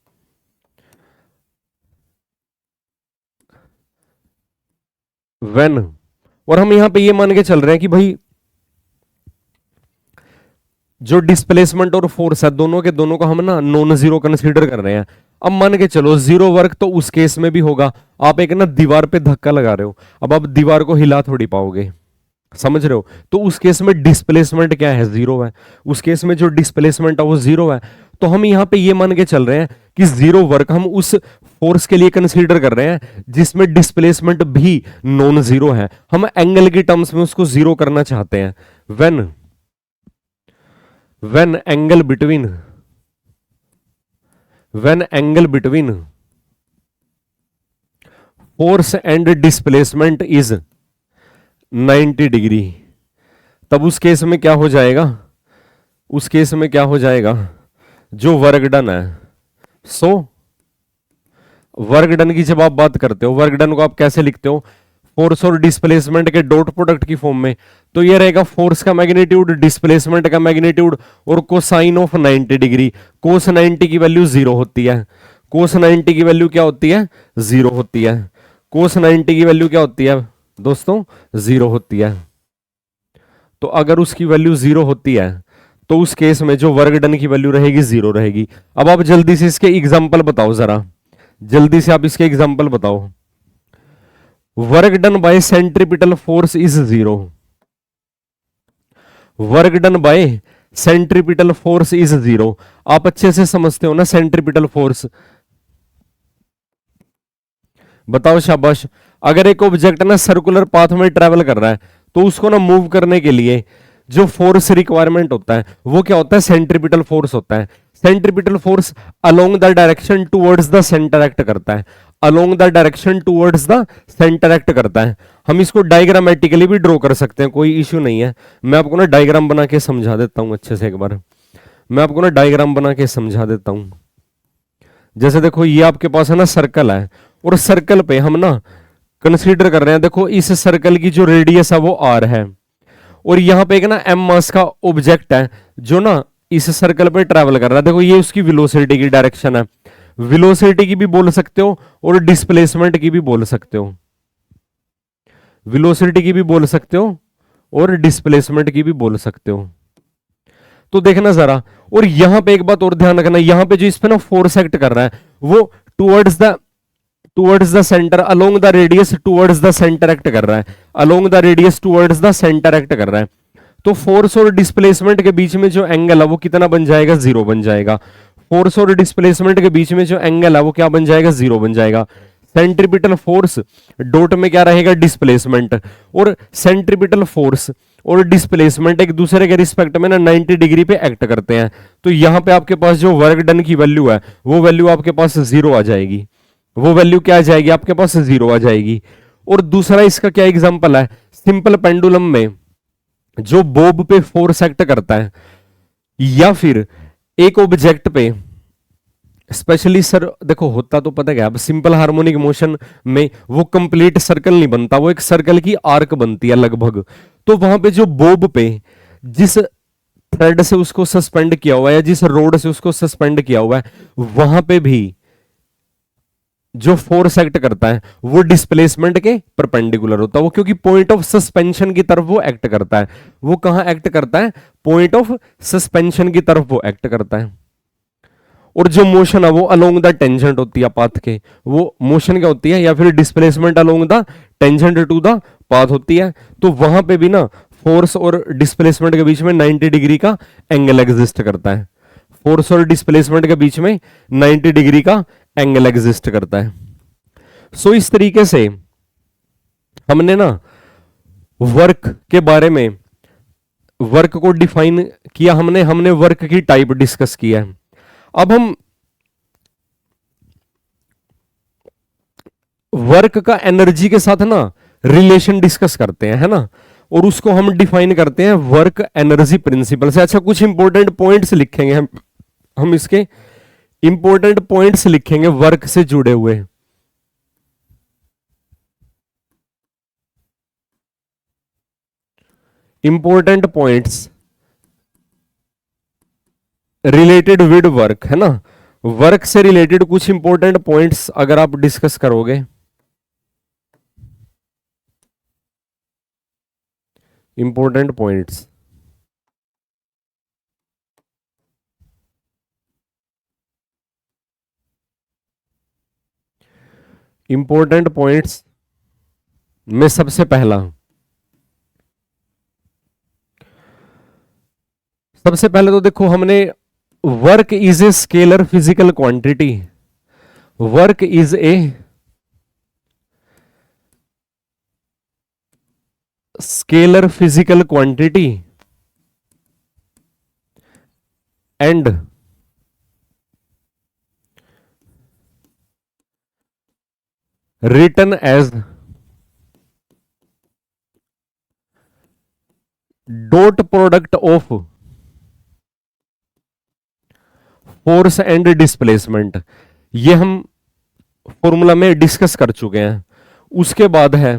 व्हेन और हम यहां पे ये मान के चल रहे हैं कि भाई जो डिस्प्लेसमेंट और फोर्स है दोनों के दोनों को हम ना नॉन जीरो कंसीडर कर रहे हैं। अब मान के चलो जीरो वर्क तो उस केस में भी होगा, आप एक ना दीवार पे धक्का लगा रहे हो, अब आप दीवार को हिला थोड़ी पाओगे, समझ रहे हो? तो उस केस में डिस्प्लेसमेंट क्या है, जीरो है। उस केस में जो डिस्प्लेसमेंट है वो जीरो है। तो हम यहां पे ये मान के चल रहे हैं कि जीरो वर्क हम उस फोर्स के लिए कंसीडर कर रहे हैं जिसमें डिस्प्लेसमेंट भी नॉन जीरो है। हम एंगल की टर्म्स में उसको जीरो करना चाहते हैं। when angle between force and displacement is 90 degree, तब उस केस में क्या हो जाएगा, उस केस में क्या हो जाएगा, जो वर्क डन है, सो वर्क डन की जब आप बात करते हो, वर्क डन को आप कैसे लिखते हो, फोर्स और डिस्प्लेसमेंट के डॉट प्रोडक्ट की फॉर्म में। तो ये रहेगा फोर्स का मैग्नीट्यूड, डिस्प्लेसमेंट का मैग्नीट्यूड और कोसाइन ऑफ 90 डिग्री। कोस 90 की वैल्यू जीरो होती है, कोस 90 की वैल्यू क्या होती है, जीरो होती है। कोस 90 की वैल्यू क्या होती है दोस्तों, जीरो होती है। तो अगर उसकी वैल्यू जीरो होती है तो उस केस में जो वर्क डन की वैल्यू रहेगी जीरो रहेगी। अब आप जल्दी से इसके एग्जांपल बताओ, जरा जल्दी से आप इसके एग्जांपल बताओ। Work done bye centripetal force is zero, work done bye centripetal force is zero. आप अच्छे से समझते हो ना सेंट्रीपिटल फोर्स, बताओ शाबाश। अगर एक ऑब्जेक्ट ना सर्कुलर पाथ में ट्रेवल कर रहा है तो उसको ना मूव करने के लिए जो फोर्स रिक्वायरमेंट होता है वो क्या होता है, सेंट्रीपिटल फोर्स होता है। Centripetal force along the direction towards the centre act करता है, along the direction towards the centre act करता है। हम इसको डायग्रामेटिकली भी ड्रॉ कर सकते हैं, कोई इश्यू नहीं है। मैं आपको ना डायग्राम बना के समझा देता हूं अच्छे से, एक बार मैं आपको ना डायग्राम बना के समझा देता हूं। जैसे देखो ये आपके पास है ना सर्कल है, और सर्कल पे हम ना कंसीडर कर रहे हैं, देखो इस सर्कल की जो रेडियस है वो आर है, और यहां पे एक ना एम मास का ऑब्जेक्ट है जो ना इस सर्कल पे ट्रैवल कर रहा है। देखो ये उसकी वेलोसिटी की डायरेक्शन है, वेलोसिटी की भी बोल सकते हो और डिस्प्लेसमेंट की भी बोल सकते हो, वेलोसिटी की भी बोल सकते हो और डिस्प्लेसमेंट की भी बोल सकते हो। तो देखना जरा, और यहां पे एक बात और ध्यान रखना, यहां पे जो इस पे ना फोर्स एक्ट कर रहा है वो towards the centre along the radius towards the centre act कर रहा है, along the radius towards the centre act कर रहा है। तो फोर्स और डिस्प्लेसमेंट के बीच में जो एंगल है वो कितना बन जाएगा, जीरो बन जाएगा। फोर्स और डिस्प्लेसमेंट के बीच में जो एंगल है वो क्या बन जाएगा, जीरो बन जाएगा। सेंट्रीपिटल फोर्स डॉट में क्या रहेगा, डिस्प्लेसमेंट, और सेंट्रीपिटल फोर्स और डिस्प्लेसमेंट एक दूसरे के रिस्पेक्ट में ना 90 डिग्री पे एक्ट करते हैं। तो यहां पे आपके पास जो वर्क डन की वैल्यू है वो वैल्यू आपके पास जीरो आ जाएगी, वो वैल्यू क्या आ जाएगी आपके पास, जीरो आ जाएगी। और दूसरा इसका क्या एग्जांपल है, सिंपल पेंडुलम में जो बॉब पे फोर्स एक्ट करता है, या फिर एक ऑब्जेक्ट पे स्पेशली सर देखो होता तो पता क्या, अब सिंपल हार्मोनिक मोशन में वो कंप्लीट सर्कल नहीं बनता, वो एक सर्कल की आर्क बनती है लगभग। तो वहां पे जो बॉब पे जिस थ्रेड से उसको सस्पेंड किया हुआ है या जिस रोड से उसको सस्पेंड किया हुआ है वहां पे भी जो फोर्स एक्ट करता है वो डिस्प्लेसमेंट के परपेंडिकुलर होता है, वो क्योंकि पॉइंट ऑफ सस्पेंशन की तरफ वो एक्ट करता है। वो कहां एक्ट करता है, पॉइंट ऑफ सस्पेंशन की तरफ वो एक्ट करता है। और जो मोशन है वो अलोंग द टेंजेंट होती है पाथ के, वो मोशन क्या होती है, या फिर displacement along the tangent to the path होती है। तो वहां पे भी ना फोर्स और डिस्प्लेसमेंट के बीच में 90 डिग्री का एंगल एग्जिस्ट करता है, फोर्स और डिस्प्लेसमेंट के बीच में 90 डिग्री का एंगल एग्जिस्ट करता है। सो इस तरीके से हमने ना वर्क के बारे में, वर्क को डिफाइन किया, हमने वर्क की टाइप डिस्कस किया है। अब हम वर्क का एनर्जी के साथ ना रिलेशन डिस्कस करते हैं, है ना, और उसको हम डिफाइन करते हैं वर्क एनर्जी प्रिंसिपल से। अच्छा कुछ इंपॉर्टेंट पॉइंट्स लिखेंगे हम इसके इंपॉर्टेंट पॉइंट्स लिखेंगे वर्क से जुड़े हुए। Important points related with work, है ना, वर्क से रिलेटेड कुछ इंपॉर्टेंट पॉइंट्स अगर आप डिस्कस करोगे इंपॉर्टेंट पॉइंट्स, इंपॉर्टेंट पॉइंट्स में सबसे पहले तो देखो हमने work is a scalar physical quantity, work is a scalar physical quantity and written as dot product of force and displacement, ये हम फॉर्मूला में डिस्कस कर चुके हैं। उसके बाद है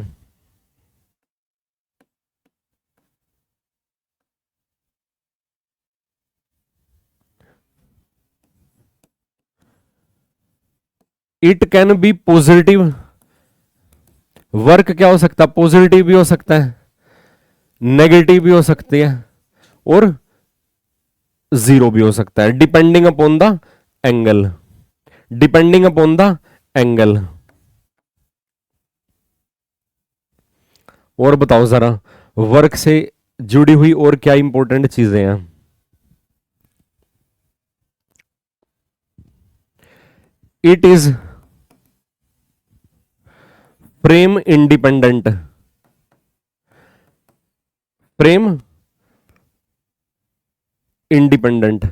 it can be positive, work क्या हो सकता है, पॉजिटिव भी हो सकता है, नेगेटिव भी हो सकती है और जीरो भी हो सकता है, depending upon the angle, depending upon the angle. और बताओ जरा वर्क से जुड़ी हुई और क्या इंपॉर्टेंट चीजें हैं। It is frame independent, frame independent.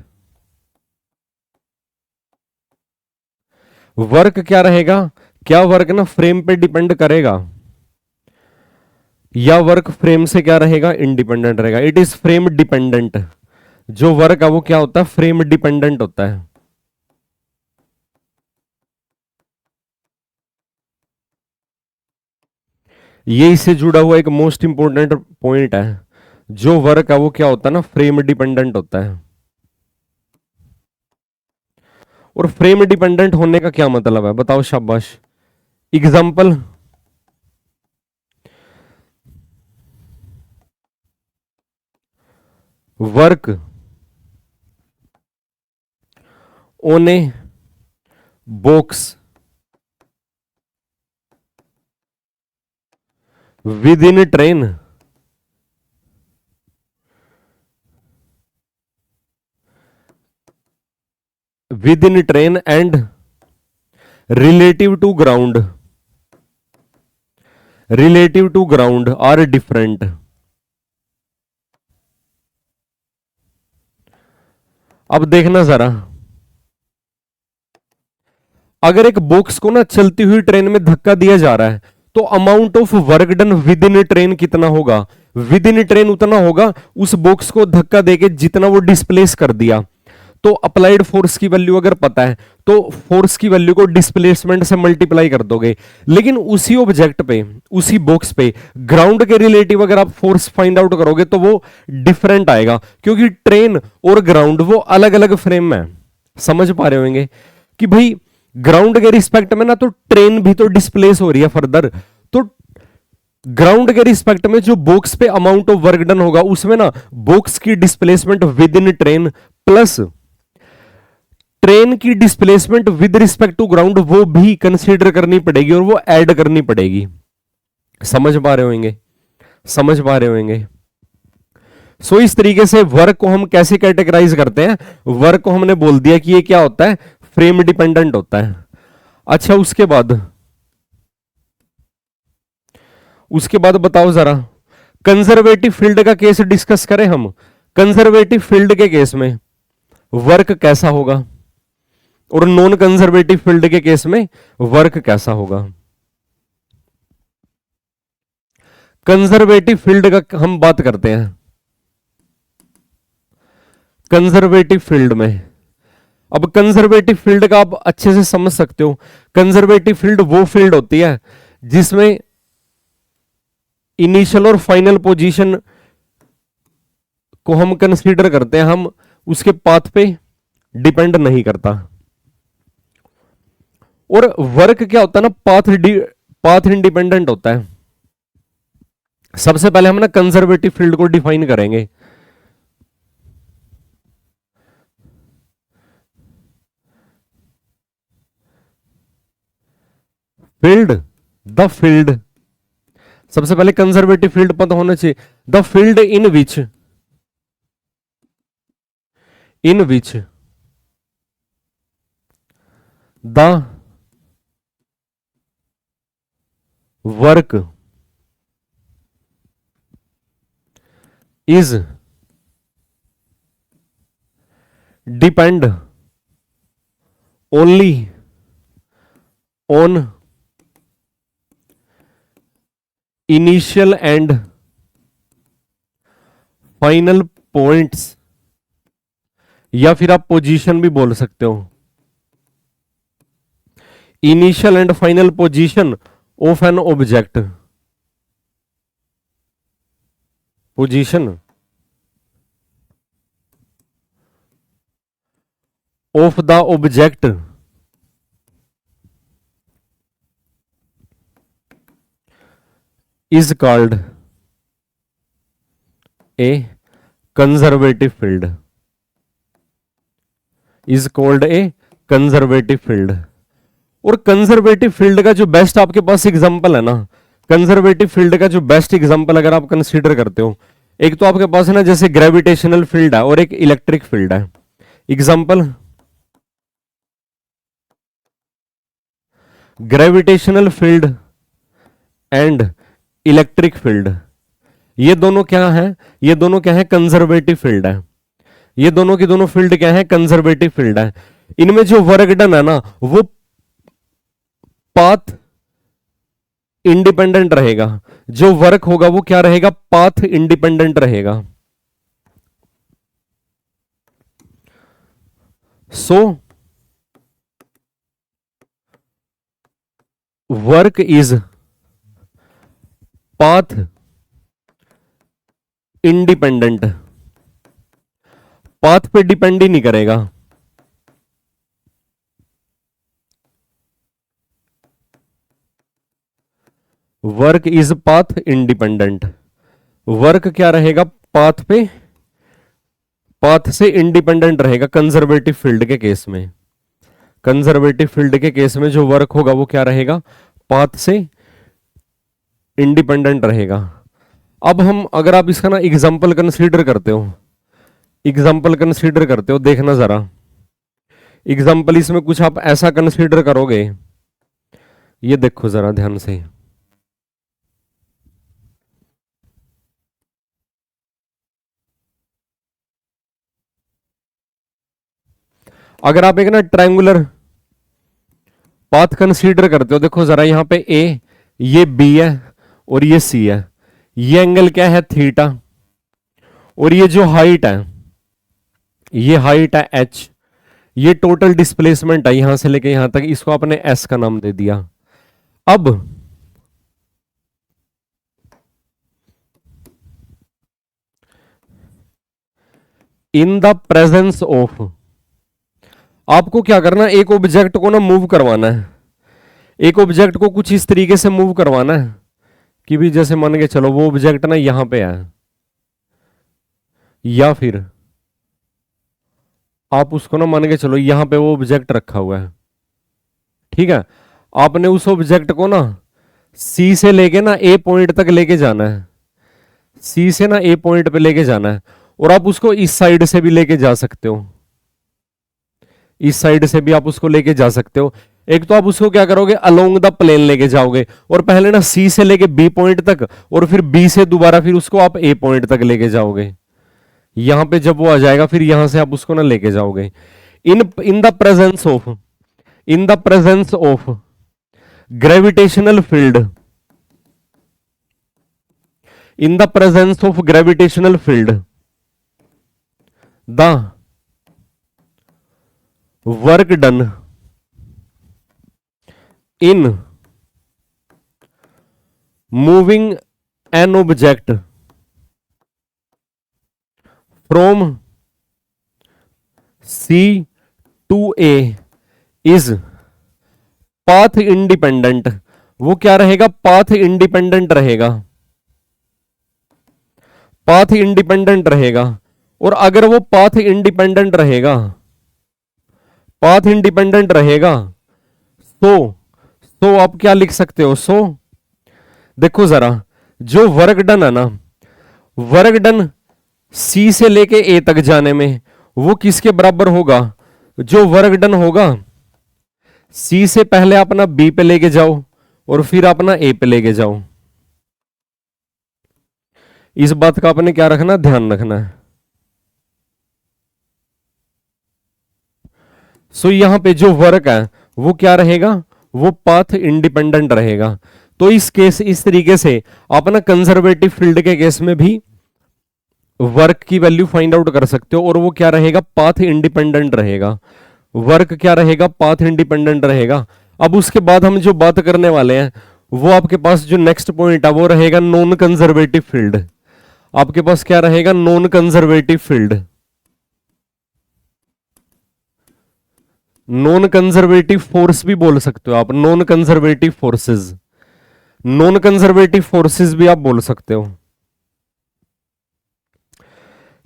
Work क्या रहेगा, क्या वर्क ना फ्रेम पे डिपेंड करेगा या वर्क फ्रेम से क्या रहेगा, इंडिपेंडेंट रहेगा। इट इज फ्रेम डिपेंडेंट, जो वर्क है वो क्या होता है, फ्रेम डिपेंडेंट होता है। ये इससे जुड़ा हुआ एक मोस्ट इंपॉर्टेंट पॉइंट है, जो वर्क है वो क्या होता है ना, फ्रेम डिपेंडेंट होता है। और फ्रेम डिपेंडेंट होने का क्या मतलब है, बताओ शाबाश। Example, work on a box with in train and relative to ground are different. अब देखना जरा, अगर एक बॉक्स को ना चलती हुई ट्रेन में धक्का दिया जा रहा है तो amount of work done with in train कितना होगा, विद इन ट्रेन उतना होगा उस बॉक्स को धक्का देके जितना वो डिस्प्लेस कर दिया। तो अप्लाइड फोर्स की वैल्यू अगर पता है तो फोर्स की वैल्यू को डिस्प्लेसमेंट से मल्टीप्लाई कर दोगे। लेकिन उसी ऑब्जेक्ट पे, उसी बॉक्स पे ग्राउंड के रिलेटिव अगर आप फोर्स फाइंड आउट करोगे तो वो डिफरेंट आएगा, क्योंकि ट्रेन और ग्राउंड वो अलग अलग फ्रेम में है। समझ पा रहे होंगे कि भाई ग्राउंड के रिस्पेक्ट में ना तो ट्रेन भी तो डिस्प्लेस हो रही है फर्दर, तो ग्राउंड के रिस्पेक्ट में जो बॉक्स पे अमाउंट ऑफ वर्क डन होगा उसमें ना बॉक्स की displacement with in train plus train की displacement with respect to ground वो भी कंसीडर करनी पड़ेगी और वो ऐड करनी पड़ेगी। समझ पा रहे होंगे, समझ पा रहे होंगे। सो इस तरीके से वर्क को हम कैसे कैटेगराइज करते हैं, वर्क को हमने बोल दिया कि ये क्या होता है, फ्रेम डिपेंडेंट होता है। अच्छा उसके बाद बताओ जरा, कंजर्वेटिव फील्ड का केस डिस्कस करें हम। कंजर्वेटिव फील्ड के केस में वर्क कैसा होगा और नॉन कंजर्वेटिव फील्ड के केस में वर्क कैसा होगा। कंजर्वेटिव फील्ड का हम बात करते हैं। कंजर्वेटिव फील्ड में, अब कंजर्वेटिव फील्ड का आप अच्छे से समझ सकते हो। कंजर्वेटिव फील्ड वो फील्ड होती है जिसमें इनिशियल और फाइनल पोजीशन को हम कंसीडर करते हैं, हम उसके पाथ पे डिपेंड नहीं करता। और वर्क क्या होता है ना, पाथ इंडिपेंडेंट होता है। सबसे पहले हम ना कंजर्वेटिव फील्ड को डिफाइन करेंगे। फील्ड, द फील्ड, सबसे पहले कंजर्वेटिव फील्ड पता होना चाहिए। The field in which the work is depend only on initial and final points, या फिर आप पोजीशन भी बोल सकते हो। Initial and final position of an object, position of the object is called a conservative field, is called a conservative field। और conservative field का जो बेस्ट आपके पास एग्जांपल है ना, कंजर्वेटिव फील्ड का जो बेस्ट एग्जांपल अगर आप कंसीडर करते हो, एक तो आपके पास है ना जैसे ग्रेविटेशनल फील्ड है और एक इलेक्ट्रिक फील्ड है। Example, gravitational field and electric field, ये दोनों क्या है, ये दोनों क्या है, कंजर्वेटिव फील्ड है। ये दोनों की दोनों फील्ड क्या है, कंजर्वेटिव फील्ड है। इनमें जो वर्क डन है ना वो पाथ इंडिपेंडेंट रहेगा, जो वर्क होगा वो क्या रहेगा, पाथ इंडिपेंडेंट रहेगा। So work is path independent, path पे डिपेंड ही नहीं करेगा। Work is path independent, work क्या रहेगा, पाथ पे, पाथ से इंडिपेंडेंट रहेगा कंजर्वेटिव फील्ड के केस में। कंजर्वेटिव फील्ड के केस में जो वर्क होगा वो क्या रहेगा, पाथ से इंडिपेंडेंट रहेगा। अब हम अगर आप इसका ना एग्जांपल कंसीडर करते हो, एग्जांपल कंसीडर करते हो, देखना जरा एग्जांपल इसमें कुछ आप ऐसा कंसीडर करोगे, ये देखो जरा ध्यान से। अगर आप एक ना ट्रायंगुलर पाथ कंसीडर करते हो, देखो जरा यहां पे ए, ये बी है और ये सी है, ये एंगल क्या है, थीटा, और ये जो हाइट है, ये हाइट है एच, ये टोटल डिस्प्लेसमेंट है यहां से लेके यहां तक, इसको आपने एस का नाम दे दिया। अब इन द प्रेजेंस ऑफ, आपको क्या करना है, एक ऑब्जेक्ट को ना मूव करवाना है, एक ऑब्जेक्ट को कुछ इस तरीके से मूव करवाना है कि भी जैसे मान के चलो वो ऑब्जेक्ट ना यहां पे है, या फिर आप उसको ना मान के चलो यहां पे वो ऑब्जेक्ट रखा हुआ है, ठीक है। आपने उस ऑब्जेक्ट को ना सी से लेके ना ए पॉइंट तक लेके जाना है, सी से ना ए पॉइंट पे लेके जाना है, और आप उसको इस साइड से भी लेके जा सकते हो, इस साइड से भी आप उसको लेके जा सकते हो। एक तो आप उसको क्या करोगे, अलोंग द प्लेन लेके जाओगे, और पहले ना सी से लेके बी पॉइंट तक, और फिर बी से दोबारा फिर उसको आप ए पॉइंट तक लेके जाओगे। यहां पे जब वो आ जाएगा फिर यहां से आप उसको ना लेके जाओगे। In in the presence of, in the presence of gravitational field, in the presence of gravitational field, the work done in moving an object from C to A is path independent, वो क्या रहेगा, path independent रहेगा। Path independent रहेगा, और अगर वो path independent रहेगा, path independent रहेगा, तो आप क्या लिख सकते हो? सो देखो जरा, जो वर्क डन है ना, वर्क डन सी से लेके ए तक जाने में वो किसके बराबर होगा? जो वर्क डन होगा सी से पहले अपना बी पे लेके जाओ और फिर अपना ए पे लेके जाओ। इस बात का आपने क्या रखना, ध्यान रखना है। सो यहां पे जो वर्क है वो क्या रहेगा? वो पाथ इंडिपेंडेंट रहेगा। तो इस तरीके से अपना कंजर्वेटिव फील्ड के केस में भी वर्क की वैल्यू फाइंड आउट कर सकते हो, और वो क्या रहेगा? पाथ इंडिपेंडेंट रहेगा। वर्क क्या रहेगा? पाथ इंडिपेंडेंट रहेगा। अब उसके बाद हम जो बात करने वाले हैं वो आपके पास जो नेक्स्ट पॉइंट है वो रहेगा नॉन कंजर्वेटिव फील्ड। आपके पास क्या रहेगा? Non conservative field. Non conservative force भी बोल सकते हो आप, non conservative forces, non conservative forces भी आप बोल सकते हो।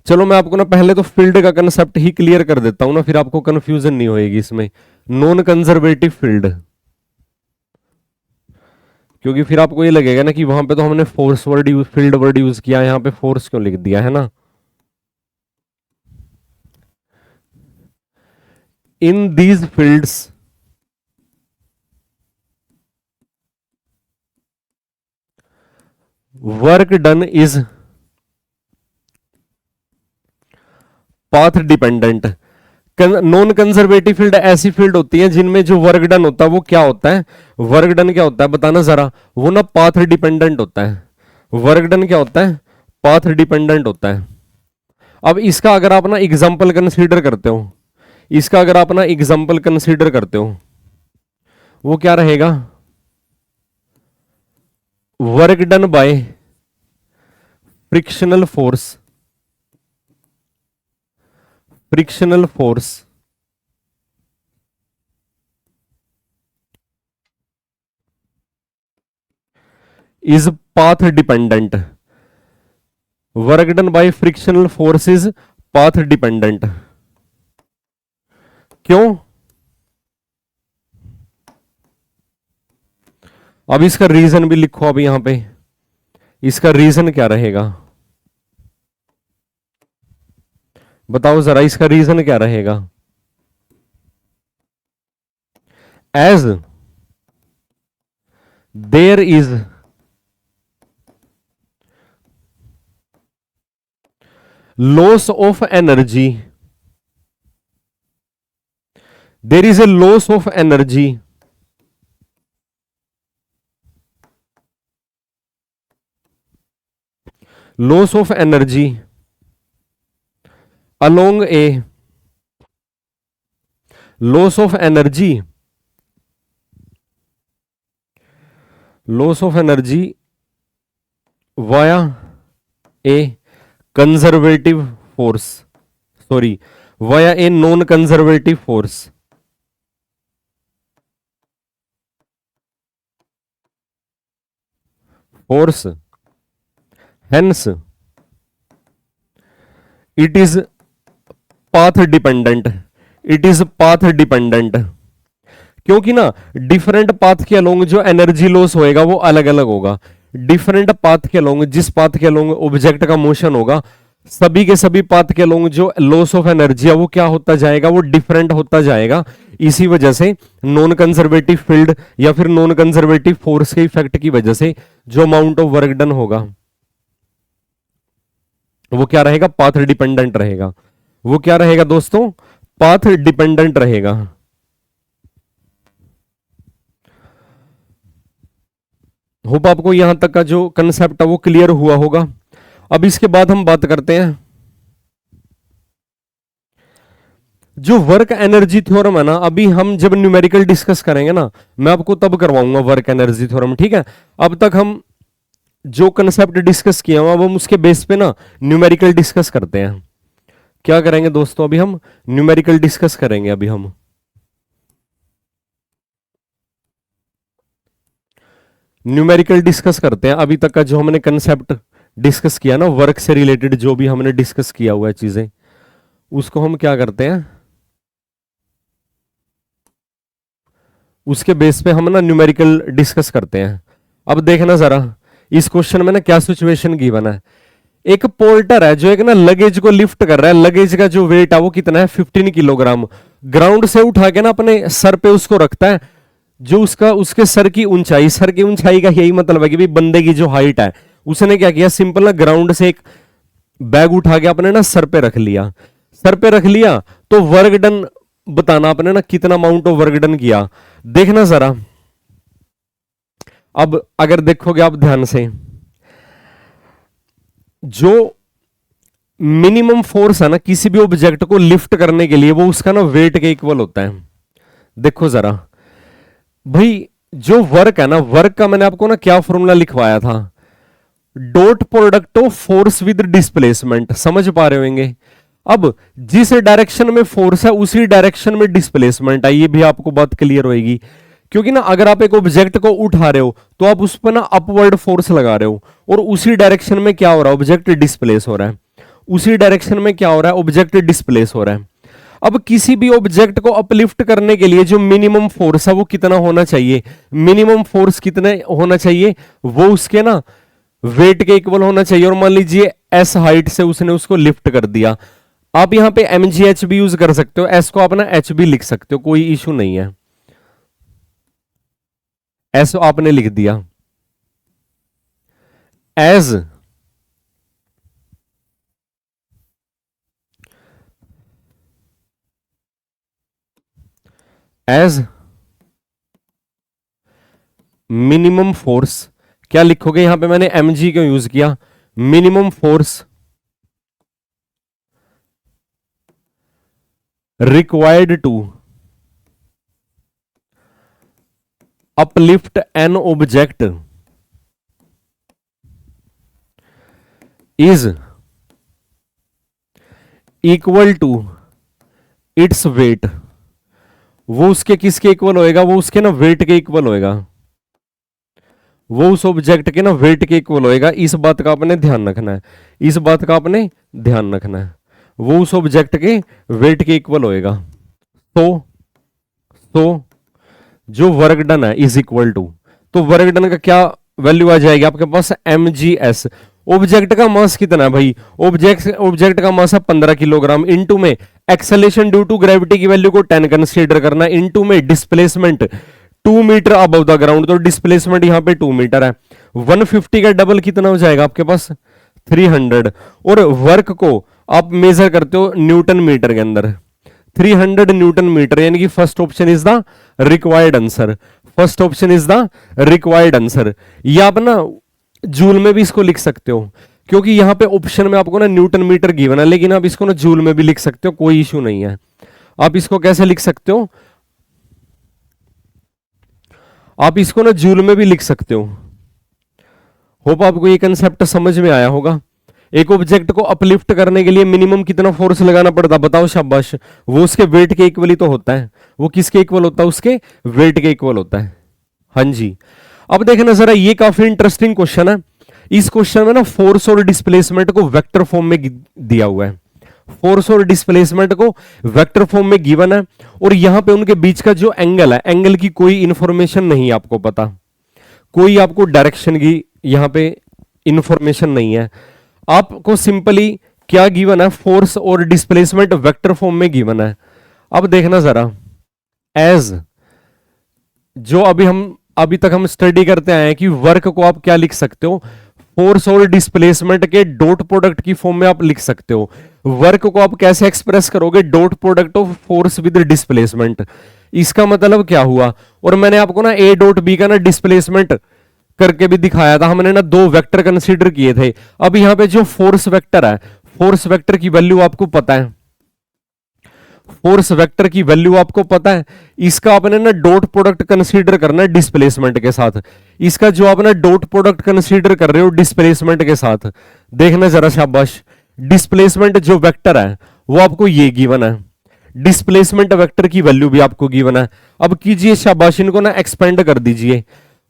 चलो मैं आपको ना पहले तो फील्ड का कंसेप्ट ही क्लियर कर देता हूं ना, फिर आपको कंफ्यूजन नहीं होएगी इसमें। नॉन कंजर्वेटिव फील्ड, क्योंकि फिर आपको ये लगेगा ना कि वहां पे तो हमने force word use, field word use किया, यहां पे फोर्स क्यों लिख दिया है ना। In these fields work done is path dependent. Non conservative field ऐसी फील्ड होती है जिनमें जो वर्क डन होता है वो क्या होता है? वर्क डन क्या होता है बताना जरा? वो ना पाथ डिपेंडेंट होता है। वर्क डन क्या होता है? पाथ डिपेंडेंट होता है। अब इसका अगर आप ना एग्जाम्पल कंसीडर करते हो, इसका अगर आप ना एग्जाम्पल कंसीडर करते हो, वो क्या रहेगा? Work done bye frictional force, frictional force is path dependent. Work done bye frictional force is path dependent. क्यों? अब इसका रीजन भी लिखो। अब यहां पे इसका रीजन क्या रहेगा? बताओ जरा, इसका रीजन क्या रहेगा? As there is loss of energy, there is a loss of energy loss of energy along a loss of energy via a conservative force, sorry, via a non conservative force, hence it is path dependent, it is path dependent। क्योंकि ना different path के along जो energy loss होएगा वो अलग अलग होगा। Different path के अलोंग, जिस पाथ के अलोंग ऑब्जेक्ट का मोशन होगा, सभी के सभी पाथ के अलोंग जो लॉस ऑफ एनर्जी है वो क्या होता जाएगा? वो डिफरेंट होता जाएगा। इसी वजह से नॉन कंजर्वेटिव फील्ड या फिर नॉन कंजर्वेटिव फोर्स के इफेक्ट की वजह से जो अमाउंट ऑफ वर्क डन होगा वो क्या रहेगा? पाथ डिपेंडेंट रहेगा। वो क्या रहेगा दोस्तों? पाथ डिपेंडेंट रहेगा। होप आपको यहां तक का जो कंसेप्ट है वो क्लियर हुआ होगा। अब इसके बाद हम बात करते हैं जो वर्क एनर्जी थ्योरम है ना। अभी हम जब न्यूमेरिकल डिस्कस करेंगे ना, मैं आपको तब करवाऊंगा वर्क एनर्जी थ्योरम, ठीक है? अब तक हम जो कंसेप्ट डिस्कस किया हुआ हम उसके बेस पे ना न्यूमेरिकल डिस्कस करते हैं। क्या करेंगे दोस्तों? अभी हम न्यूमेरिकल डिस्कस करेंगे। अभी हम न्यूमेरिकल डिस्कस करते हैं। अभी तक का जो हमने कंसेप्ट डिस्कस किया ना, वर्क से रिलेटेड जो भी हमने डिस्कस किया हुआ है चीजें, उसको हम क्या करते हैं, उसके बेस पे हम ना न्यूमेरिकल डिस्कस करते हैं। अब देखना जरा इस क्वेश्चन में ना क्या सिचुएशन गिवन है। एक पोर्टर है जो एक ना लगेज को लिफ्ट कर रहा है, लगेज का जो वेट है वो कितना है 15 किलोग्राम, ग्राउंड से उठा के ना अपने सर पे उसको रखता है। जो उसका उसके सर की ऊंचाई, सर की ऊंचाई का यही मतलब है कि भाई बंदे की जो हाइट है, उसने क्या किया, सिंपल ना ग्राउंड से एक बैग उठा के अपने ना सर पे रख लिया। सर पे रख लिया तो वर्क डन बताना आपने ना कितना अमाउंट ऑफ वर्क डन किया। देखना जरा, अब अगर देखोगे आप ध्यान से, जो मिनिमम फोर्स है ना किसी भी ऑब्जेक्ट को लिफ्ट करने के लिए, वो उसका ना वेट के इक्वल होता है। देखो जरा भाई, जो वर्क है ना, वर्क का मैंने आपको ना क्या फॉर्मूला लिखवाया था, dot product of force with displacement, समझ पा रहे होंगे। अब जिस डायरेक्शन में फोर्स है उसी डायरेक्शन में डिस्प्लेसमेंट है, ये भी आपको बात क्लियर होगी। क्योंकि ना अगर आप एक ऑब्जेक्ट को उठा रहे हो तो आप उस पर ना अपवर्ड फोर्स लगा रहे हो, और उसी डायरेक्शन में क्या हो रहा है, ऑब्जेक्ट डिस्प्लेस हो रहा है। उसी डायरेक्शन में क्या हो रहा है, ऑब्जेक्ट डिस्प्लेस हो रहा है। अब किसी भी ऑब्जेक्ट को अपलिफ्ट करने के लिए जो मिनिमम फोर्स है वो कितना होना चाहिए, मिनिमम फोर्स कितने होना चाहिए, वो उसके ना वेट के इक्वल होना चाहिए। और मान लीजिए एस हाइट से उसने उसको लिफ्ट कर दिया, आप यहां पे mgh भी यूज कर सकते हो, एस को आप ना एच भी लिख सकते हो, कोई इशू नहीं है। एस आपने लिख दिया, एज एज मिनिमम फोर्स, क्या लिखोगे यहां पे, मैंने mg क्यों यूज किया, minimum force required to uplift an object is equal to its weight। वो उसके किसके इक्वल होएगा, वो उसके ना वेट के इक्वल होएगा, वो उस ऑब्जेक्ट के ना वेट के इक्वल होएगा। इस बात का आपने ध्यान रखना है, इस बात का आपने ध्यान रखना है, वो उस ऑब्जेक्ट के वेट के इक्वल होएगा। तो जो वर्क डन है इज इक्वल टू, तो वर्क डन का क्या वैल्यू आ जाएगी आपके पास, mgs। ऑब्जेक्ट का मास कितना है भाई, ऑब्जेक्ट का मास है 15 किलोग्राम, इनटू में एक्सेलेरेशन ड्यू टू ग्रेविटी की वैल्यू को 10 कंसीडर करना, इनटू में displacement 2 metre above the ground, तो डिस्प्लेसमेंट यहां पे 2 मीटर है। 150 का डबल कितना हो जाएगा आपके पास 300, और वर्क को आप मेजर करते हो न्यूटन मीटर के अंदर, 300 न्यूटन मीटर, यानी कि first option is the required answer, first option is the required answer. ये आप ना जूल में भी इसको लिख सकते हो, क्योंकि यहां पे ऑप्शन में आपको ना न्यूटन मीटर गिवन है, लेकिन आप इसको ना जूल में भी लिख सकते हो, कोई इशू नहीं है। आप इसको कैसे लिख सकते हो, आप इसको ना जूल में भी लिख सकते हो। होप आपको ये कंसेप्ट समझ में आया होगा। एक ऑब्जेक्ट को अपलिफ्ट करने के लिए मिनिमम कितना फोर्स लगाना पड़ता, बताओ शाबाश, वो उसके वेट के इक्वल ही तो होता है। वो किसके इक्वल होता है, उसके वेट के इक्वल होता है। हाँ जी, अब देखना जरा, ये काफी इंटरेस्टिंग क्वेश्चन है। इस क्वेश्चन में ना फोर्स और डिस्प्लेसमेंट को वेक्टर फॉर्म में दिया हुआ है, फोर्स और डिस्प्लेसमेंट को वेक्टर फॉर्म में गिवन है, और यहां पे उनके बीच का जो एंगल है, एंगल की कोई इंफॉर्मेशन नहीं आपको पता, कोई आपको डायरेक्शन की यहां पे इंफॉर्मेशन नहीं है। आपको सिंपली क्या गिवन है, फोर्स और डिस्प्लेसमेंट वेक्टर फॉर्म में गिवन है। अब देखना जरा, एज जो अभी तक हम स्टडी करते आए हैं कि वर्क को आप क्या लिख सकते हो, फोर्स और डिस्प्लेसमेंट के डॉट प्रोडक्ट की फॉर्म में आप लिख सकते हो। वर्क को आप कैसे एक्सप्रेस करोगे, dot product of force with displacement. इसका मतलब क्या हुआ, और मैंने आपको ना ए डॉट बी का ना डिस्प्लेसमेंट करके भी दिखाया था, हमने ना 2 वेक्टर कंसीडर किए थे। अब यहां पे जो फोर्स वेक्टर है, फोर्स वेक्टर की वैल्यू आपको पता है, फोर्स वेक्टर की वैल्यू आपको पता है, इसका आपने ना डॉट प्रोडक्ट कंसीडर करना है डिस्प्लेसमेंट के साथ। इसका जो आप ना डॉट प्रोडक्ट कंसीडर कर रहे हो डिस्प्लेसमेंट के साथ, देखना जरा शाबाश, डिस्प्लेसमेंट जो वेक्टर है वो आपको ये गिवन है, डिस्प्लेसमेंट वेक्टर की वैल्यू भी आपको गिवन है। अब कीजिए शाबाश, इनको ना एक्सपेंड कर दीजिए,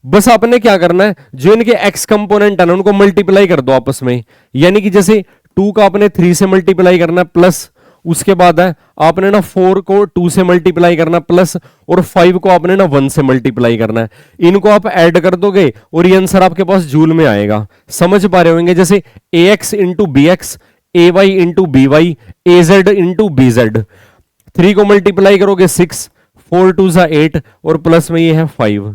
बस आपने क्या करना है, जो इनके एक्स कंपोनेंट है ना उनको मल्टीप्लाई कर दो आपस में, यानी कि जैसे 2 का आपने 3 से मल्टीप्लाई करना प्लस, उसके बाद है आपने ना 4 को 2 से मल्टीप्लाई करना प्लस, और 5 को आपने ना 1 से मल्टीप्लाई करना है। इनको आप ऐड कर दोगे और ये आंसर आपके पास जूल में आएगा। समझ पा रहे होंगे, जैसे ए एक्स इंटू बी एक्स, ए वाई इंटू बी वाई, ए जेड इंटू बी जेड। 3 को मल्टीप्लाई करोगे 6, 4 2 सा 8, और प्लस में ये है 5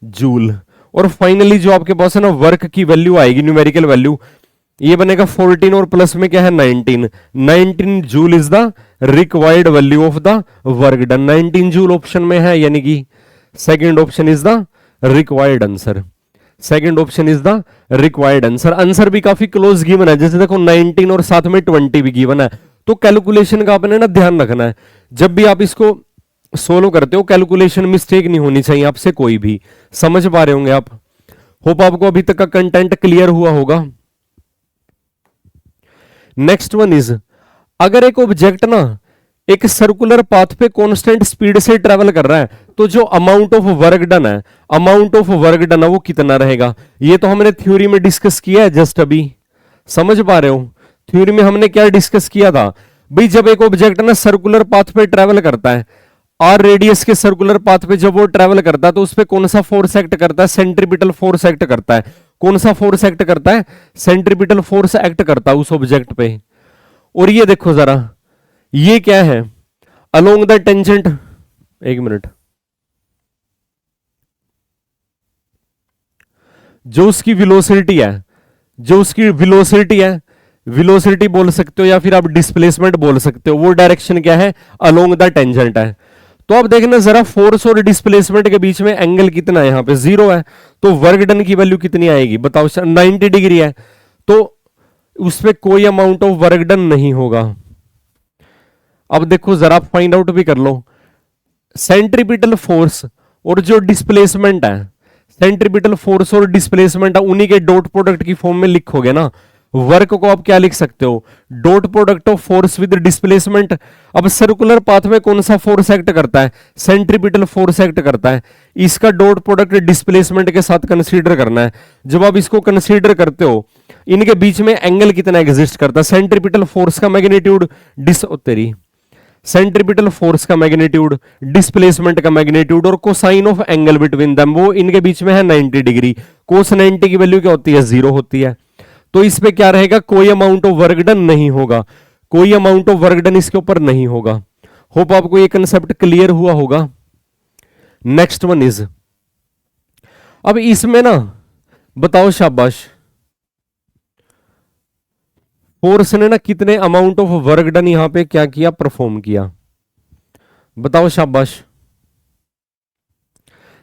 जूल। और फाइनली जो आपके पास है ना वर्क की वैल्यू आएगी, न्यूमेरिकल वैल्यू, ये बनेगा 14 और प्लस में क्या है 19। 19 joule is the required value of the work done. 19 joule option में है, यानी कि second option is the required answer. Second option is the required answer. Answer भी काफी क्लोज गिवन है, जैसे देखो 19 और साथ में 20 भी गिवन है। तो कैलकुलेशन का आपने ना ध्यान रखना है, जब भी आप इसको सोल्व करते हो कैलकुलेशन मिस्टेक नहीं होनी चाहिए आपसे कोई भी। समझ पा रहे होंगे आप। होप आपको अभी तक का कंटेंट क्लियर हुआ होगा। नेक्स्ट वन इज, अगर एक ऑब्जेक्ट ना एक सर्कुलर पाथ पे कांस्टेंट स्पीड से ट्रेवल कर रहा है, तो जो अमाउंट ऑफ वर्क डन है, अमाउंट ऑफ वर्क डन है वो कितना रहेगा? ये तो हमने थ्योरी में डिस्कस किया है जस्ट अभी। समझ पा रहे हो, थ्योरी में हमने क्या डिस्कस किया था भाई, जब एक ऑब्जेक्ट ना सर्कुलर पाथ पे ट्रेवल करता है, आर रेडियस के सर्कुलर पाथ पे जब वो ट्रेवल करता है, तो उस पे कौन सा फोर्स एक्ट करता है? सेंट्रीपिटल फोर्स एक्ट करता है। कौन सा फोर्स एक्ट करता है? सेंट्रीपिटल फोर्स एक्ट करता है उस ऑब्जेक्ट पे। और ये देखो जरा, ये क्या है? अलोंग द टेंजेंट, एक मिनट, जो उसकी वेलोसिटी है, जो उसकी वेलोसिटी है, वेलोसिटी बोल सकते हो या फिर आप डिस्प्लेसमेंट बोल सकते हो, वो डायरेक्शन क्या है? अलोंग द टेंजेंट है। तो आप देखना जरा, फोर्स और डिस्प्लेसमेंट के बीच में एंगल कितना है? यहां पे 0 है, तो वर्क डन की वैल्यू कितनी आएगी बताओ? 90 डिग्री है, तो उस पर कोई अमाउंट ऑफ वर्क डन नहीं होगा। अब देखो जरा, आप फाइंड आउट भी कर लो, सेंट्रीपिटल फोर्स और जो डिस्प्लेसमेंट है, सेंट्रीपिटल फोर्स और डिस्प्लेसमेंट है, उन्हीं के डॉट प्रोडक्ट की फॉर्म में लिखोगे ना। वर्क को आप क्या लिख सकते हो? Dot product of force with displacement. अब सर्कुलर पाथ में कौन सा फोर्स एक्ट करता है? सेंट्रीपिटल फोर्स एक्ट करता है। इसका डॉट प्रोडक्ट डिस्प्लेसमेंट के साथ कंसीडर करना है। जब आप इसको कंसीडर करते हो, इनके बीच में एंगल कितना एग्जिस्ट करता है? सेंट्रीपिटल फोर्स का मैग्नीट्यूड, सेंट्रीपिटल फोर्स का मैग्नीट्यूड, डिस्प्लेसमेंट का मैग्नीट्यूड और cosine of angle between them, वो इनके बीच में है 90 डिग्री। कोस 90 की वैल्यू क्या होती है? 0 होती है। तो इस पे क्या रहेगा? कोई अमाउंट ऑफ वर्क डन नहीं होगा, कोई अमाउंट ऑफ वर्क डन इसके ऊपर नहीं होगा। होप आपको ये कंसेप्ट क्लियर हुआ होगा। नेक्स्ट वन इज, अब इसमें ना बताओ, शाबाश, फोर्स ने ना कितने अमाउंट ऑफ वर्क डन यहां पे क्या किया? परफॉर्म किया। बताओ शाबाश।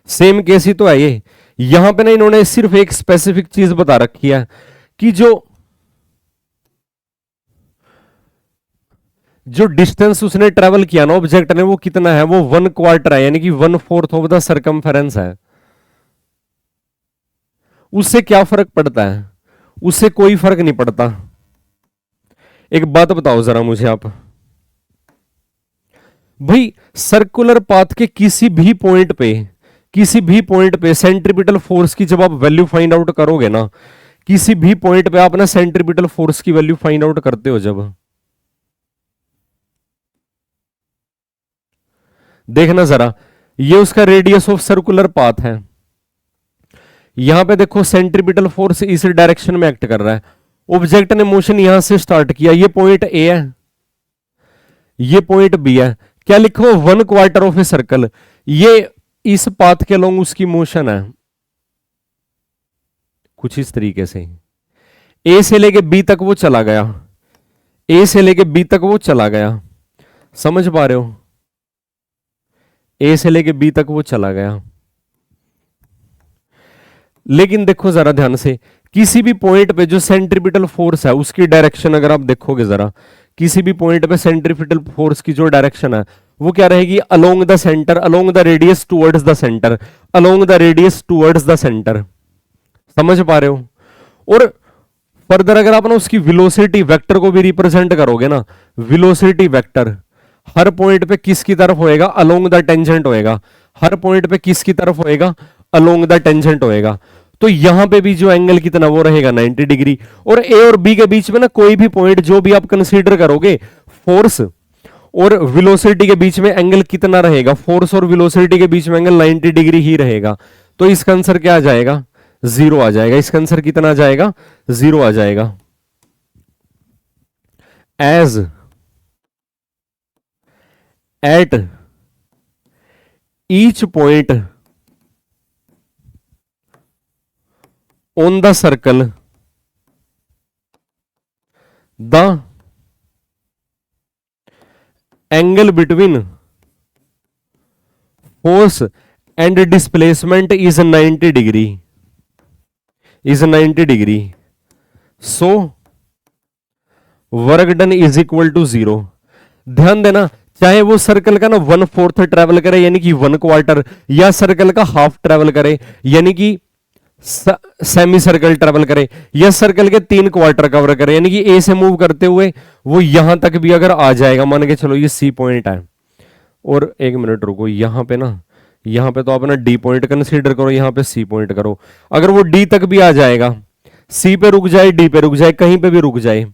सेम केस ही तो है ये। यहां पे ना इन्होंने सिर्फ एक स्पेसिफिक चीज बता रखी है कि जो डिस्टेंस उसने ट्रेवल किया ना ऑब्जेक्ट ने, वो कितना है? वो 1/4 है, यानी कि 1/4 ऑफ द सर्कमफेरेंस है। उससे क्या फर्क पड़ता है? उससे कोई फर्क नहीं पड़ता। एक बात बताओ जरा मुझे आप भाई, सर्कुलर पाथ के किसी भी पॉइंट पे सेंट्रीपिटल फोर्स की जब आप वैल्यू फाइंड आउट करोगे ना, किसी भी पॉइंट पे आप ना सेंट्रीपिटल फोर्स की वैल्यू फाइंड आउट करते हो, जब देखना जरा, ये उसका रेडियस ऑफ सर्कुलर पाथ है। यहां पे देखो सेंट्रीपिटल फोर्स इस डायरेक्शन में एक्ट कर रहा है। ऑब्जेक्ट ने मोशन यहां से स्टार्ट किया, ये पॉइंट ए है, ये पॉइंट बी है। क्या लिखो? 1/4 ऑफ ए सर्कल। ये इस पाथ के अलोंग उसकी मोशन है, कुछ इस तरीके से। ए से लेके बी तक वो चला गया, ए से लेके बी तक वो चला गया। समझ पा रहे हो? ए से लेके बी तक वो चला गया। लेकिन देखो जरा ध्यान से, किसी भी पॉइंट पे जो सेंट्रीपिटल फोर्स है उसकी डायरेक्शन अगर आप देखोगे जरा, किसी भी पॉइंट पे सेंट्रीपिटल फोर्स की जो डायरेक्शन है वो क्या रहेगी? Along the centre, along the radius towards the centre, along the radius towards the centre. समझ पा रहे हो? और फर्दर अगर आप ना उसकी वेलोसिटी वेक्टर को भी रिप्रेजेंट करोगे ना, वेलोसिटी वेक्टर हर पॉइंट पे किसकी तरफ होएगा? अलोंग द टेंजेंट होएगा। हर पॉइंट पे किसकी तरफ होएगा? अलोंग द टेंजेंट होएगा। तो यहां पे भी जो एंगल कितना वो रहेगा 90 डिग्री। और ए और बी के बीच में ना कोई भी पॉइंट जो भी आप कंसीडर करोगे, फोर्स और वेलोसिटी के बीच में एंगल कितना रहेगा, फोर्स और वेलोसिटी के बीच में एंगल 90 डिग्री ही रहेगा। तो इसका आंसर क्या आ जाएगा, जीरो आ जाएगा। इसका आंसर कितना आ जाएगा, जीरो आ जाएगा। As at each point on the circle the angle between force and displacement is 90 degree, is 90 degree. So work done is equal to zero. ध्यान देना, चाहे वो सर्कल का ना 1/4 ट्रेवल करे यानी कि 1/4, या सर्कल का हाफ ट्रेवल करे यानी कि सेमी सर्कल ट्रेवल करे, या सर्कल के 3/4 कवर करे यानी कि ए से मूव करते हुए वो यहां तक भी अगर आ जाएगा, मान के चलो ये सी पॉइंट है, और एक मिनट रुको, यहां पे ना, यहां पे तो आप ना डी पॉइंट कंसीडर करो, यहां पे सी पॉइंट करो। अगर वो डी तक भी आ जाएगा, सी पे रुक जाए, डी पे रुक जाए, कहीं पे भी रुक जाए,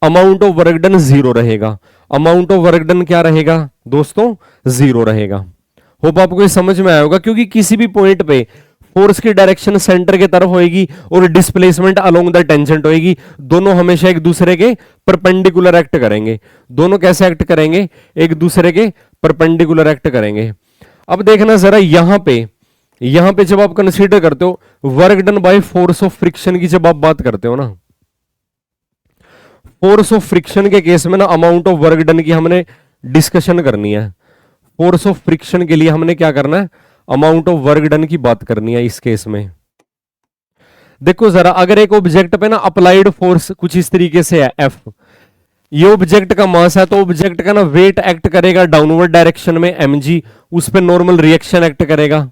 amount of work done zero रहेगा। अमाउंट ऑफ वर्क डन क्या रहेगा दोस्तों, जीरो रहेगा। होप आपको ये समझ में आया होगा, क्योंकि किसी भी पॉइंट पे फोर्स की डायरेक्शन सेंटर की तरफ होएगी और डिस्प्लेसमेंट अलोंग द टेंजेंट होएगी। दोनों हमेशा एक दूसरे के परपेंडिकुलर एक्ट करेंगे। दोनों कैसे एक्ट करेंगे, एक दूसरे के परपेंडिकुलर एक्ट करेंगे। अब देखना जरा यहां पे जब आप कंसीडर करते हो work done by force of friction की, जब आप बात करते हो ना, फोर्स ऑफ फ्रिक्शन के केस में ना अमाउंट ऑफ वर्क डन की हमने डिस्कशन करनी है। फोर्स ऑफ फ्रिक्शन के लिए हमने क्या करना है, अमाउंट ऑफ वर्क डन की बात करनी है। इस केस में देखो जरा, अगर एक ऑब्जेक्ट पे ना अप्लाइड फोर्स कुछ इस तरीके से है एफ, ये ऑब्जेक्ट का मास है, तो ऑब्जेक्ट का ना वेट एक्ट करेगा डाउनवर्ड डायरेक्शन में mg, उस पर नॉर्मल रिएक्शन एक्ट करेगा।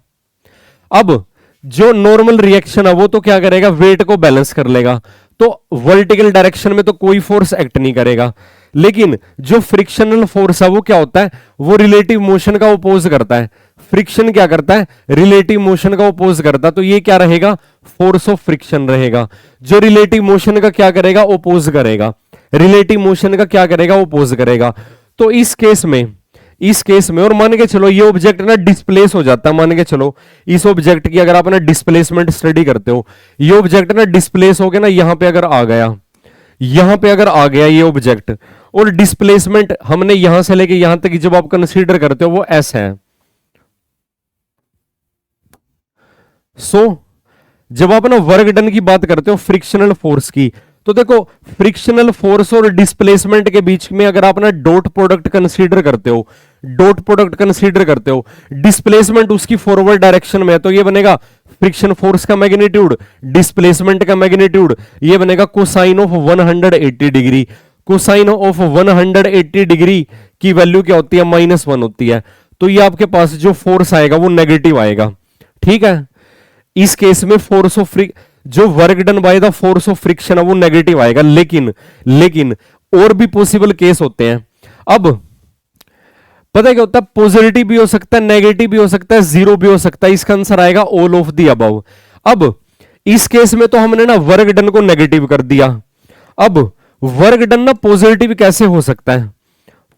अब जो नॉर्मल रिएक्शन है वो तो क्या करेगा, वेट को बैलेंस कर लेगा, तो वर्टिकल डायरेक्शन में तो कोई फोर्स एक्ट नहीं करेगा। लेकिन जो फ्रिक्शनल फोर्स है वो क्या होता है, वो रिलेटिव मोशन का अपोज करता है। फ्रिक्शन क्या करता है, रिलेटिव मोशन का अपोज करता है, तो ये क्या रहेगा, फोर्स ऑफ फ्रिक्शन रहेगा। जो रिलेटिव मोशन का क्या करेगा, अपोज करेगा। रिलेटिव मोशन का क्या करेगा, अपोज करेगा। तो इस केस में और मान के चलो ये ऑब्जेक्ट ना डिस्प्लेस हो जाता है, मान के चलो इस ऑब्जेक्ट की अगर आप ना डिस्प्लेसमेंट स्टडी करते हो, ये ऑब्जेक्ट ना डिस्प्लेस हो गया ना, यहां पे अगर आ गया, यहां पे अगर आ गया ये ऑब्जेक्ट, और डिस्प्लेसमेंट हमने यहां से लेके यहां तक जब आप कंसीडर करते हो वो एस है। सो जब आप ना वर्क डन की बात करते हो फ्रिक्शनल फोर्स की, तो देखो फ्रिक्शनल फोर्स और डिस्प्लेसमेंट के बीच में अगर आप ना डॉट प्रोडक्ट कंसीडर करते हो, डॉट प्रोडक्ट कंसीडर करते हो, डिस्प्लेसमेंट उसकी फॉरवर्ड डायरेक्शन में है, तो ये बनेगा फ्रिक्शन फोर्स का मैग्नीट्यूड, डिस्प्लेसमेंट का मैग्नीट्यूड, ये बनेगा cosine of 180 degree. Cosine of 180 degree की वैल्यू क्या होती है, -1 होती है। तो ये आपके पास जो फोर्स आएगा वो नेगेटिव आएगा। ठीक है, इस केस में फोर्स ऑफ जो work done by the force of friction है वो नेगेटिव आएगा। लेकिन और भी पॉसिबल केस होते हैं। अब पता है क्या होता है, पॉजिटिव भी हो सकता है, नेगेटिव भी हो सकता है, जीरो भी हो सकता है। इसका आंसर आएगा ऑल ऑफ द अबव। अब इस केस में तो हमने ना वर्क डन को नेगेटिव कर दिया। अब वर्क डन ना पॉजिटिव कैसे हो सकता है,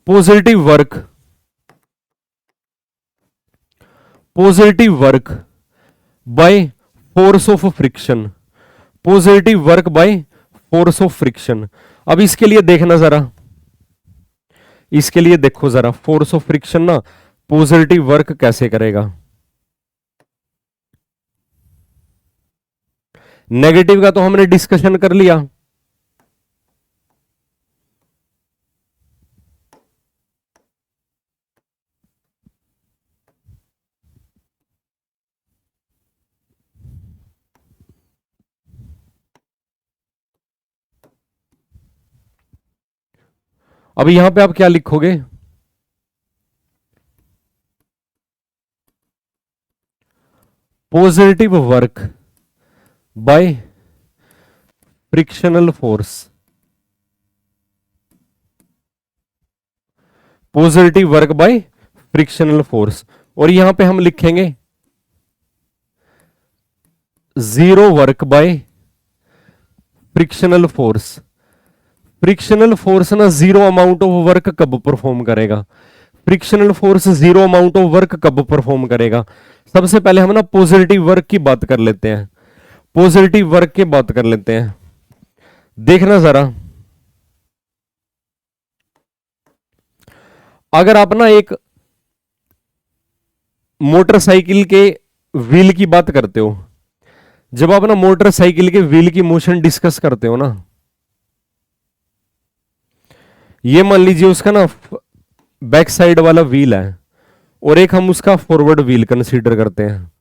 positive work by force of friction, positive work by force of friction. अब इसके लिए देखना जरा, इसके लिए देखो जरा, फोर्स ऑफ फ्रिक्शन ना पॉजिटिव वर्क कैसे करेगा। नेगेटिव का तो हमने डिस्कशन कर लिया। अब यहां पे आप क्या लिखोगे, positive work by frictional force, positive work by frictional force. और यहां पे हम लिखेंगे zero work by frictional force. Frictional force ना जीरो अमाउंट ऑफ वर्क कब परफॉर्म करेगा? Frictional force zero amount of work कब परफॉर्म करेगा? सबसे पहले हम ना पॉजिटिव वर्क की बात कर लेते हैं। पॉजिटिव वर्क की बात कर लेते हैं। देखना जरा, अगर आप ना एक मोटरसाइकिल के व्हील की बात करते हो, जब आप ना मोटरसाइकिल के व्हील की मोशन डिस्कस करते हो ना, ये मान लीजिए उसका ना बैक साइड वाला व्हील है और एक हम उसका फॉरवर्ड व्हील कंसीडर करते हैं।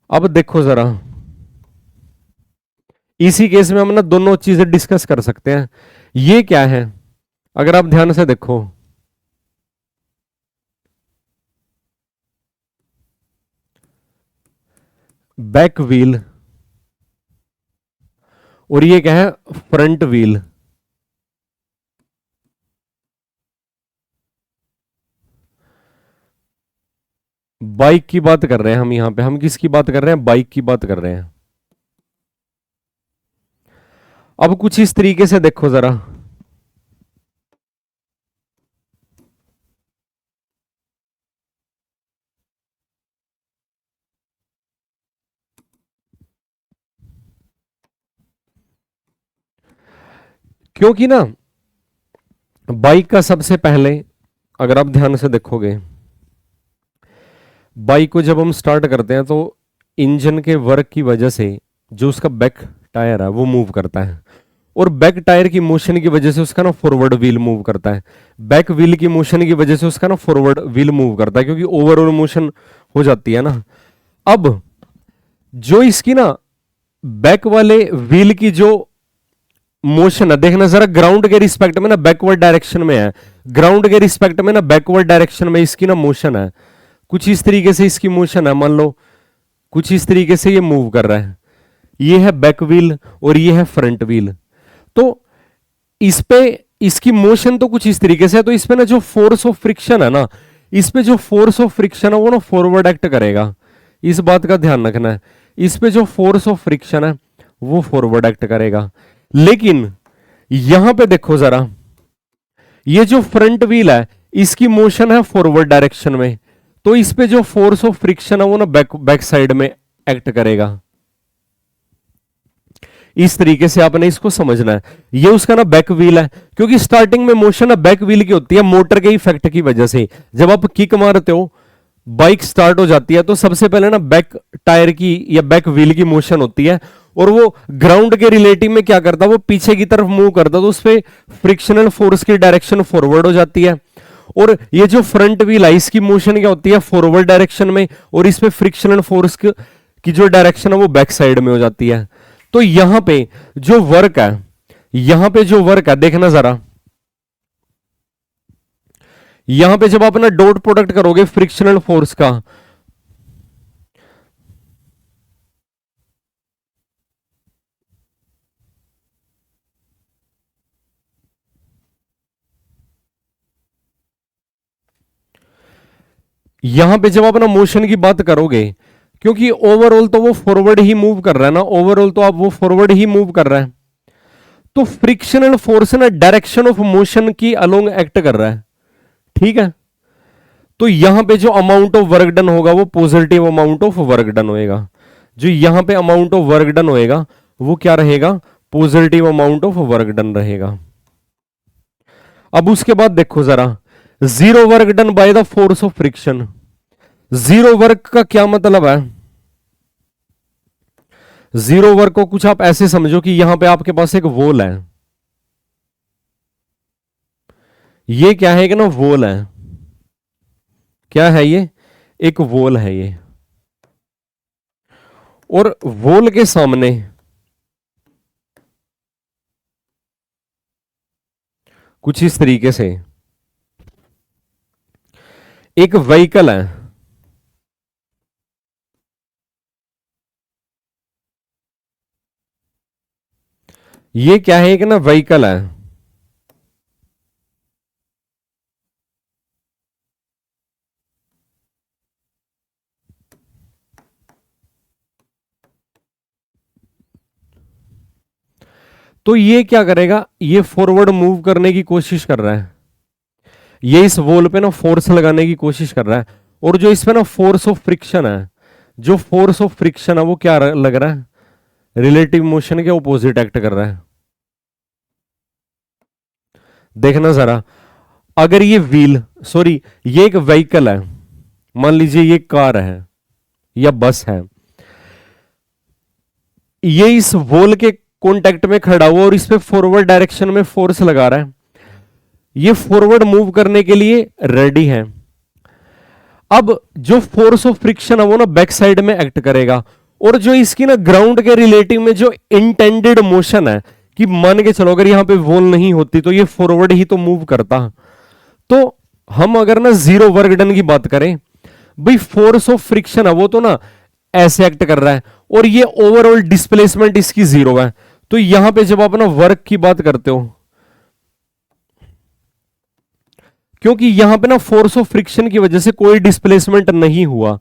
अब देखो जरा, इसी केस में हम ना दोनों चीजें डिस्कस कर सकते हैं। ये क्या है, अगर आप ध्यान से देखो, बैक व्हील और ये क्या है, फ्रंट व्हील। बाइक की बात कर रहे हैं हम यहां पे, हम किसकी बात कर रहे हैं? बाइक की बात कर रहे हैं। अब कुछ इस तरीके से देखो जरा, क्योंकि ना बाइक का सबसे पहले, अगर आप ध्यान से देखोगे, बाइक को जब हम स्टार्ट करते हैं तो इंजन के वर्क की वजह से जो उसका बैक टायर है वो मूव करता है, और बैक टायर की मोशन की वजह से उसका ना फॉरवर्ड व्हील मूव करता है। बैक व्हील की मोशन की वजह से उसका ना फॉरवर्ड व्हील मूव करता है, क्योंकि ओवरऑल मोशन हो जाती है ना। अब जो इसकी ना बैक वाले व्हील की जो मोशन है, देखना जरा, ग्राउंड के रिस्पेक्ट में ना बैकवर्ड डायरेक्शन में है। ग्राउंड के रिस्पेक्ट में ना बैकवर्ड डायरेक्शन में इसकी ना मोशन है, कुछ इस तरीके से इसकी मोशन है। मान लो कुछ इस तरीके से ये मूव कर रहा है, ये है बैक व्हील और ये है फ्रंट व्हील। तो इस पे इसकी मोशन तो कुछ इस तरीके से है, तो इस पे ना जो फोर्स ऑफ फ्रिक्शन है ना, इस पे जो फोर्स ऑफ फ्रिक्शन है वो ना फॉरवर्ड एक्ट करेगा। इस बात का ध्यान रखना है, इस पे जो फोर्स ऑफ फ्रिक्शन है वो फॉरवर्ड एक्ट करेगा। लेकिन यहां पे देखो जरा, ये जो फ्रंट व्हील है इसकी मोशन है फॉरवर्ड डायरेक्शन में, तो इस पे जो फोर्स ऑफ फ्रिक्शन है वो ना बैक साइड में एक्ट करेगा। इस तरीके से आपने इसको समझना है। ये उसका ना बैक व्हील है, क्योंकि स्टार्टिंग में मोशन ना बैक व्हील की होती है मोटर के इफेक्ट की वजह से। जब आप किक मारते हो, बाइक स्टार्ट हो जाती है, तो सबसे पहले ना बैक टायर की या बैक व्हील की मोशन होती है, और वो ग्राउंड के रिलेटिव में क्या करता है, वो पीछे की तरफ मूव करता है, तो उस पर फ्रिक्शनल फोर्स की डायरेक्शन फॉरवर्ड हो जाती है। और ये जो फ्रंट व्हील है इसकी मोशन क्या होती है, फॉरवर्ड डायरेक्शन में, और इस पे फ्रिक्शनल फोर्स की जो डायरेक्शन है वो बैक साइड में हो जाती है। तो यहां पे जो वर्क है, यहां पे जो वर्क है, देखना जरा, यहां पे जब आप ना डॉट प्रोडक्ट करोगे फ्रिक्शनल फोर्स का, यहां पे जब आप ना मोशन की बात करोगे, क्योंकि ओवरऑल तो वो फॉरवर्ड ही मूव कर रहा है ना, ओवरऑल तो आप वो फॉरवर्ड ही मूव कर रहा है, तो फ्रिक्शनल फोर्स ना डायरेक्शन ऑफ मोशन की अलोंग एक्ट कर रहा है। ठीक है, तो यहां पे जो अमाउंट ऑफ वर्क डन होगा वो positive amount of work done होएगा। जो यहां पे अमाउंट ऑफ वर्क डन होएगा वो क्या रहेगा, positive amount of work done रहेगा। अब उसके बाद देखो जरा, zero work done by the force of friction. Zero work का क्या मतलब है? जीरो वर्क को कुछ आप ऐसे समझो कि यहां पे आपके पास एक वॉल है, ये क्या है कि ना वॉल है, क्या है ये, एक वॉल है ये, और वॉल के सामने कुछ इस तरीके से एक व्हीकल है। ये क्या है, एक ना व्हीकल है, तो ये क्या करेगा, ये फॉरवर्ड मूव करने की कोशिश कर रहा है, ये इस वॉल पे ना फोर्स लगाने की कोशिश कर रहा है, और जो इस पे ना फोर्स ऑफ फ्रिक्शन है, जो फोर्स ऑफ फ्रिक्शन है वो क्या लग रहा है, रिलेटिव मोशन के ऑपोजिट एक्ट कर रहा है। देखना जरा, अगर ये व्हील, सॉरी ये एक व्हीकल है, मान लीजिए ये कार है या बस है, ये इस वॉल के कांटेक्ट में खड़ा हुआ और इस पे फॉरवर्ड डायरेक्शन में फोर्स लगा रहा है, ये फॉरवर्ड मूव करने के लिए रेडी है। अब जो फोर्स ऑफ फ्रिक्शन है वो ना बैक साइड में एक्ट करेगा, और जो इसकी ना ग्राउंड के रिलेटिव में जो इंटेंडेड मोशन है, कि मान के चलो अगर यहां पे वॉल नहीं होती तो ये फॉरवर्ड ही तो मूव करता, तो हम अगर ना जीरो वर्क डन की बात करें, भाई फोर्स ऑफ फ्रिक्शन है वो तो ना ऐसे एक्ट कर रहा है, और ये ओवरऑल डिस्प्लेसमेंट इसकी जीरो है, तो यहां पे जब आप ना वर्क की बात करते हो, क्योंकि यहां पे ना फोर्स ऑफ फ्रिक्शन की वजह से कोई डिस्प्लेसमेंट नहीं हुआ,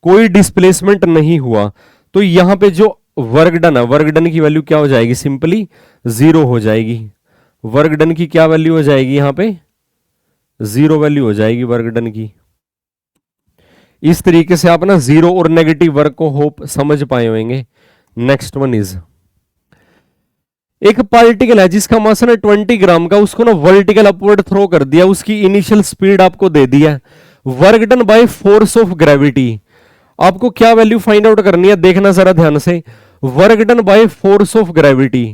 कोई डिस्प्लेसमेंट नहीं हुआ, तो यहां पे जो वर्क डन है, वर्क डन की वैल्यू क्या हो जाएगी, सिंपली जीरो हो जाएगी। वर्क डन की क्या वैल्यू हो जाएगी, यहां पे जीरो वैल्यू हो जाएगी वर्क डन की। इस तरीके से आप ना जीरो और नेगेटिव वर्क को होप समझ पाए होंगे। नेक्स्ट वन इज, एक पार्टिकल है जिसका मास है 20 ग्राम का, उसको ना वर्टिकल अपवर्ड थ्रो कर दिया, उसकी इनिशियल स्पीड आपको दे दिया, work done by force of gravity, आपको क्या वैल्यू फाइंड आउट करनी है, देखना जरा ध्यान से। Work done by force of gravity,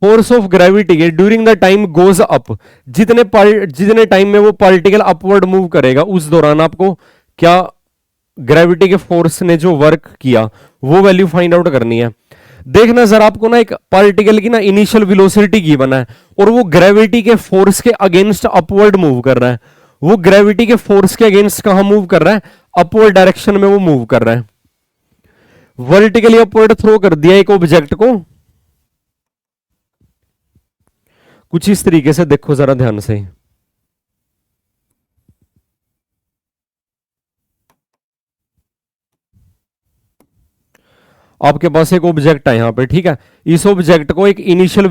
force of gravity है during the time goes up, जितने टाइम में वो पार्टिकल अपवर्ड मूव करेगा उस दौरान आपको क्या ग्रेविटी के फोर्स ने जो वर्क किया वो वैल्यू फाइंड आउट करनी है। देखना सर, आपको ना एक पार्टिकल की ना इनिशियल वेलोसिटी गिवन है, और वो ग्रेविटी के फोर्स के अगेंस्ट अपवर्ड मूव कर रहा है, वो ग्रेविटी के फोर्स के अगेंस्ट कहां मूव कर रहा है, अपवर्ड डायरेक्शन में वो मूव कर रहा है। वर्टिकली अपवर्ड थ्रो कर दिया एक ऑब्जेक्ट को, कुछ इस तरीके से, देखो जरा ध्यान से, आपके पास एक ऑब्जेक्ट है यहां पे, ठीक है, इस ऑब्जेक्ट को एक इनिशियल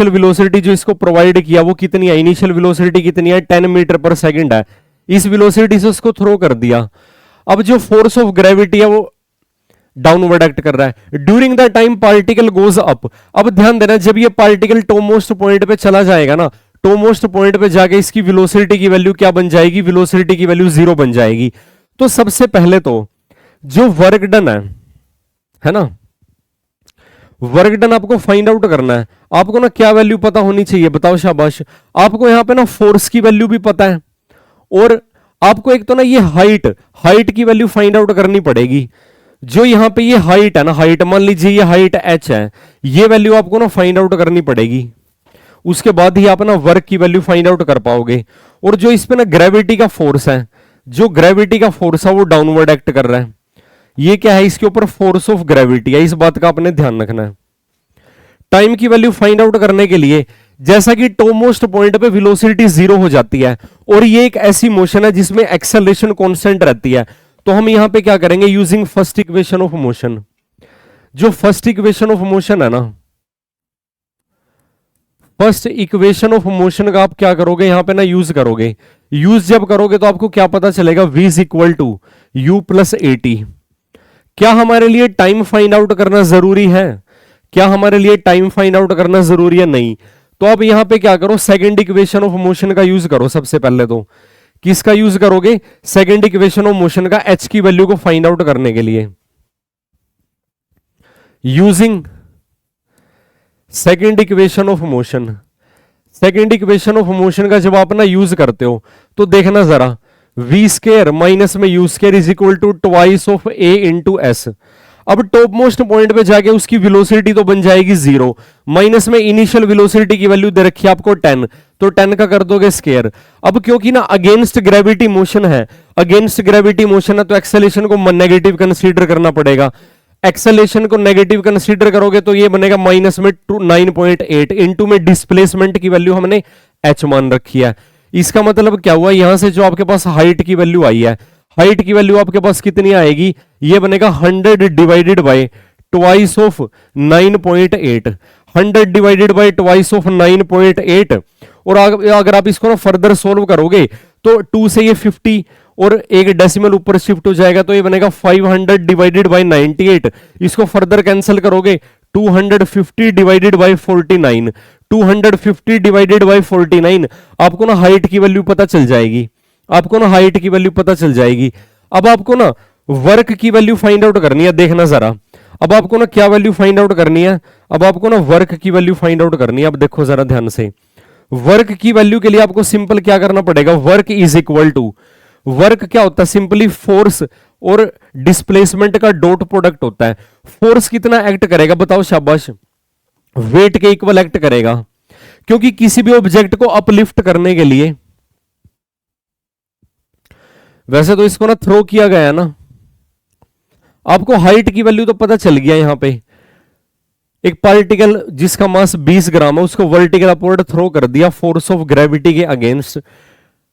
वेलोसिटी जो इसको प्रोवाइड किया वो कितनी है, इनिशियल वेलोसिटी कितनी है, 10 मीटर पर सेकंड है, इस वेलोसिटी से उसको थ्रो कर दिया। अब जो फोर्स ऑफ ग्रेविटी है वो डाउनवर्ड एक्ट कर रहा है during the time particle goes up. अब ध्यान देना, जब ये पार्टिकल टॉपमोस्ट पॉइंट पे चला जाएगा ना, टॉपमोस्ट पॉइंट पे जाके इसकी वेलोसिटी की वैल्यू क्या बन जाएगी, वेलोसिटी की वैल्यू जीरो बन जाएगी। तो सबसे पहले तो जो वर्क डन है ना, वर्क डन आपको फाइंड आउट करना है, आपको ना क्या वैल्यू पता होनी चाहिए, बताओ शाबाश। आपको यहां पे ना फोर्स की वैल्यू भी पता है, और आपको एक तो ना ये हाइट की वैल्यू फाइंड आउट करनी पड़ेगी। जो यहां पे ये हाइट है ना, हाइट मान लीजिए ये हाइट h है, ये वैल्यू आपको ना फाइंड आउट करनी पड़ेगी, उसके बाद ही आप ना वर्क की वैल्यू फाइंड आउट कर पाओगे। और जो इस पे ना ग्रेविटी का फोर्स है, जो ग्रेविटी का फोर्स है वो डाउनवर्ड एक्ट कर रहा है, ये क्या है, इसके ऊपर फोर्स ऑफ ग्रेविटी है, इस बात का आपने ध्यान रखना है। टाइम की वैल्यू फाइंड आउट करने के लिए, जैसा कि टॉपमोस्ट पॉइंट पे वेलोसिटी जीरो हो जाती है, और ये एक ऐसी मोशन है जिसमें एक्सेलरेशन कांस्टेंट रहती है, तो हम यहां पे क्या करेंगे, using first equation of motion. जो फर्स्ट इक्वेशन ऑफ मोशन है ना, फर्स्ट इक्वेशन ऑफ मोशन का आप क्या करोगे, यहां पे ना यूज करोगे। यूज जब करोगे तो आपको क्या पता चलेगा, v is equal to u plus a t. क्या हमारे लिए टाइम फाइंड आउट करना जरूरी है, क्या हमारे लिए टाइम फाइंड आउट करना जरूरी है, नहीं। तो आप यहां पे क्या करो, सेकंड इक्वेशन ऑफ मोशन का यूज करो। सबसे पहले तो किसका यूज करोगे, सेकंड इक्वेशन ऑफ मोशन का, h की वैल्यू को फाइंड आउट करने के लिए, using second equation of motion. Second equation of motion का जब आप ना यूज करते हो तो देखना जरा, v स्केयर माइनस में u square is equal to twice of a into s. अब टॉप मोस्ट पॉइंट पे जाके उसकी वेलोसिटी तो बन जाएगी जीरो, माइनस में इनिशियल वेलोसिटी की वैल्यू दे रखी है आपको 10, तो 10 का कर दोगे स्केयर। अब क्योंकि ना अगेंस्ट ग्रेविटी मोशन है, अगेंस्ट ग्रेविटी मोशन है, तो एक्सेलेरेशन को नेगेटिव कंसीडर करना पड़ेगा। एक्सेलेरेशन को नेगेटिव कंसीडर करोगे तो ये बनेगा माइनस में 9.8 इंटू में डिस्प्लेसमेंट की वैल्यू हमने h मान रखी है। इसका मतलब क्या हुआ, यहां से जो आपके पास हाइट की वैल्यू आई है, हाइट की वैल्यू आपके पास कितनी आएगी, ये बनेगा 100 divided by twice of 9.8, 100 divided by twice of 9.8। और अगर आप इसको ना फर्दर सोल्व करोगे तो 2 से ये 50 और एक डेसिमल ऊपर शिफ्ट हो जाएगा तो ये बनेगा 500 डिवाइडेड बाय 98। इसको फर्दर कैंसिल करोगे 250 डिवाइडेड बाय 49, 250 डिवाइडेड बाय 49, आपको ना हाइट की वैल्यू पता चल जाएगी, आपको ना हाइट की वैल्यू पता चल जाएगी। अब आपको ना वर्क की वैल्यू फाइंड आउट करनी है, देखना जरा। अब आपको ना क्या वैल्यू फाइंड आउट करनी है, अब आपको ना वर्क की वैल्यू फाइंड आउट करनी है। अब देखो जरा ध्यान से, वर्क की वैल्यू के लिए आपको सिंपल क्या करना पड़ेगा, work is equal to, work क्या होता है, सिंपली फोर्स और डिस्प्लेसमेंट का डॉट प्रोडक्ट होता है। फोर्स कितना एक्ट करेगा बताओ, शाबाश, वेट के इक्वल एक्ट करेगा, क्योंकि किसी भी ऑब्जेक्ट को अपलिफ्ट करने के लिए, वैसे तो इसको ना थ्रो किया गया है ना, आपको हाइट की वैल्यू तो पता चल गया। यहां पे एक पार्टिकल जिसका मास 20 ग्राम है उसको वर्टिकल अपवर्ड थ्रो कर दिया फोर्स ऑफ ग्रेविटी के against,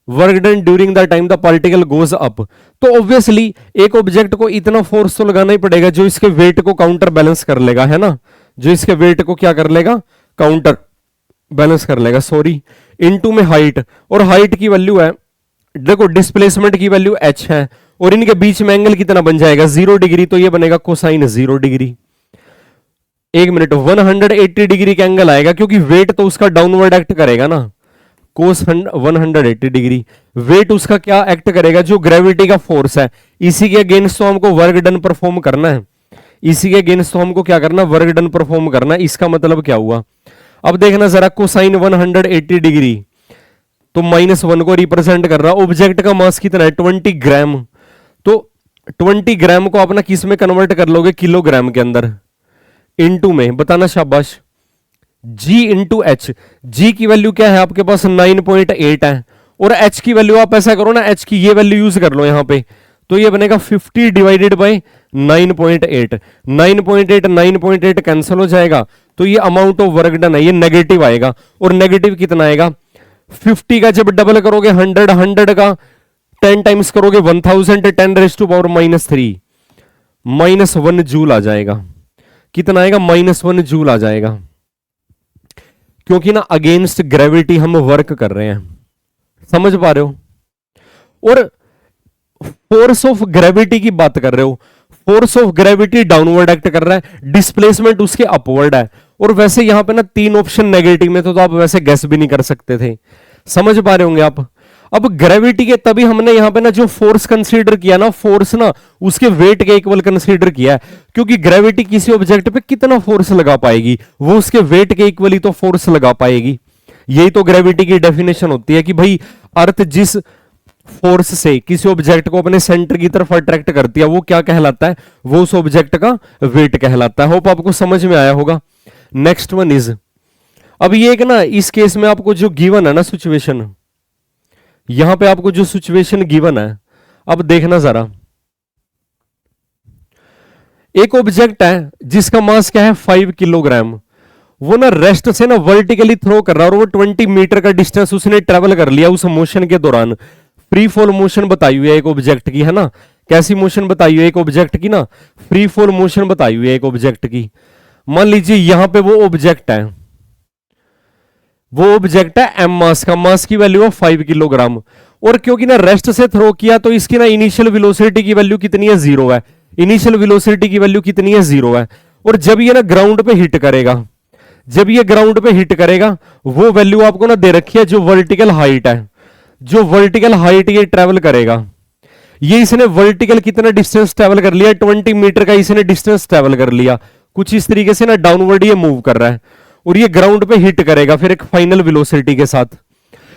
work done during the time the particle goes up. तो ऑब्वियसली एक ऑब्जेक्ट को इतना फोर्स तो लगाना ही पड़ेगा जो इसके वेट को काउंटर बैलेंस कर लेगा, है ना, जो इसके वेट को क्या कर लेगा, काउंटर बैलेंस कर लेगा, सॉरी, इनटू में हाइट, और हाइट की वैल्यू है, देखो डिस्प्लेसमेंट की वैल्यू h है, और इनके बीच में एंगल कितना बन जाएगा 0 डिग्री, तो ये बनेगा कोसाइन 0 डिग्री। एक मिनट, 180 डिग्री का एंगल आएगा क्योंकि वेट तो उसका डाउनवर्ड एक्ट करेगा ना, कोस 180 डिग्री, वेट उसका क्या एक्ट करेगा, जो ग्रेविटी का फोर्स है, इसी के अगेंस्ट तो हमको वर्क डन परफॉर्म करना है, इसी के अगेंस्ट तो हमको क्या करना, वर्क डन परफॉर्म करना है। इसका मतलब क्या हुआ, अब देखना जरा, कोसाइन 180 डिग्री तो -1 को रिप्रेजेंट कर रहा, ऑब्जेक्ट का मास कितना है 20 ग्राम, तो 20 ग्राम को आप ना किस में कन्वर्ट कर लोगे, किलोग्राम के अंदर, इनटू में, बताना शाबाश, g इंटू एच, जी की वैल्यू क्या है आपके पास 9.8 है, और h की वैल्यू आप ऐसा करो ना, h की ये वैल्यू यूज कर लो यहां पे, तो ये बनेगा 50 डिवाइडेड बाय 9.8, 9.8 कैंसिल हो जाएगा, तो ये अमाउंट ऑफ वर्क डन है, ये नेगेटिव आएगा, और नेगेटिव कितना आएगा, 50 का जब डबल करोगे 100, 100 का 10 टाइम्स करोगे 1000, 10⁻³ -1 जूल आ जाएगा, कितना आएगा, -1 जूल आ जाएगा, क्योंकि ना अगेंस्ट ग्रेविटी हम वर्क कर रहे हैं, समझ पा रहे हो। और फोर्स ऑफ ग्रेविटी की बात कर रहे हो, force of gravity downward act कर रहा है, डिस्प्लेसमेंट उसके अपवर्ड है, और वैसे यहां पे ना 3 ऑप्शन नेगेटिव में, तो आप वैसे गेस भी नहीं कर सकते थे, समझ पा रहे होंगे आप। अब ग्रेविटी के तभी हमने यहां पे ना जो फोर्स कंसीडर किया ना, फोर्स ना उसके वेट के इक्वल कंसीडर किया है, क्योंकि ग्रेविटी किसी ऑब्जेक्ट पे कितना फोर्स लगा पाएगी, वो उसके वेट के इक्वल ही तो फोर्स लगा पाएगी। यही तो ग्रेविटी की डेफिनेशन होती है कि भाई अर्थ जिस फोर्स से किसी ऑब्जेक्ट को अपने सेंटर की तरफ अट्रैक्ट करती है वो क्या कहलाता है, वो उस ऑब्जेक्ट का वेट कहलाता है। होप आपको समझ में आया होगा। नेक्स्ट वन इज, अब ये एक ना इस केस में आपको जो गिवन है ना सिचुएशन, यहां पे आपको जो सिचुएशन गिवन है, अब देखना जरा, एक ऑब्जेक्ट है जिसका मास क्या है 5 किलोग्राम, वो ना रेस्ट से ना वर्टिकली थ्रो कर रहा है, और वो 20 मीटर का डिस्टेंस उसने ट्रेवल कर लिया उस मोशन के दौरान। फ्री फॉल मोशन बताई हुई है एक ऑब्जेक्ट की, है ना, कैसी मोशन बताई हुई है एक ऑब्जेक्ट की ना, फ्री फॉल मोशन बताई हुई है एक ऑब्जेक्ट की। मान लीजिए यहां पे वो ऑब्जेक्ट है, वो ऑब्जेक्ट है एम मास का, मास की वैल्यू है 5 किलोग्राम, और क्योंकि ना रेस्ट से थ्रो किया तो इसकी ना इनिशियल वेलोसिटी की वैल्यू कितनी है 0 है, इनिशियल वेलोसिटी की वैल्यू कितनी है 0 है, और जब ये ना ग्राउंड पे हिट करेगा, जब ये ग्राउंड पे हिट करेगा वो वैल्यू आपको ना दे रखी है जो वर्टिकल हाइट है, जो वर्टिकल हाइट ये ट्रेवल करेगा। ये इसने वर्टिकल कितना डिस्टेंस ट्रेवल कर लिया, 20 मीटर का इसने डिस्टेंस ट्रेवल कर लिया, कुछ इस तरीके से ना डाउनवर्ड ये मूव कर रहा है, और ये ग्राउंड पे हिट करेगा फिर एक फाइनल वेलोसिटी के साथ,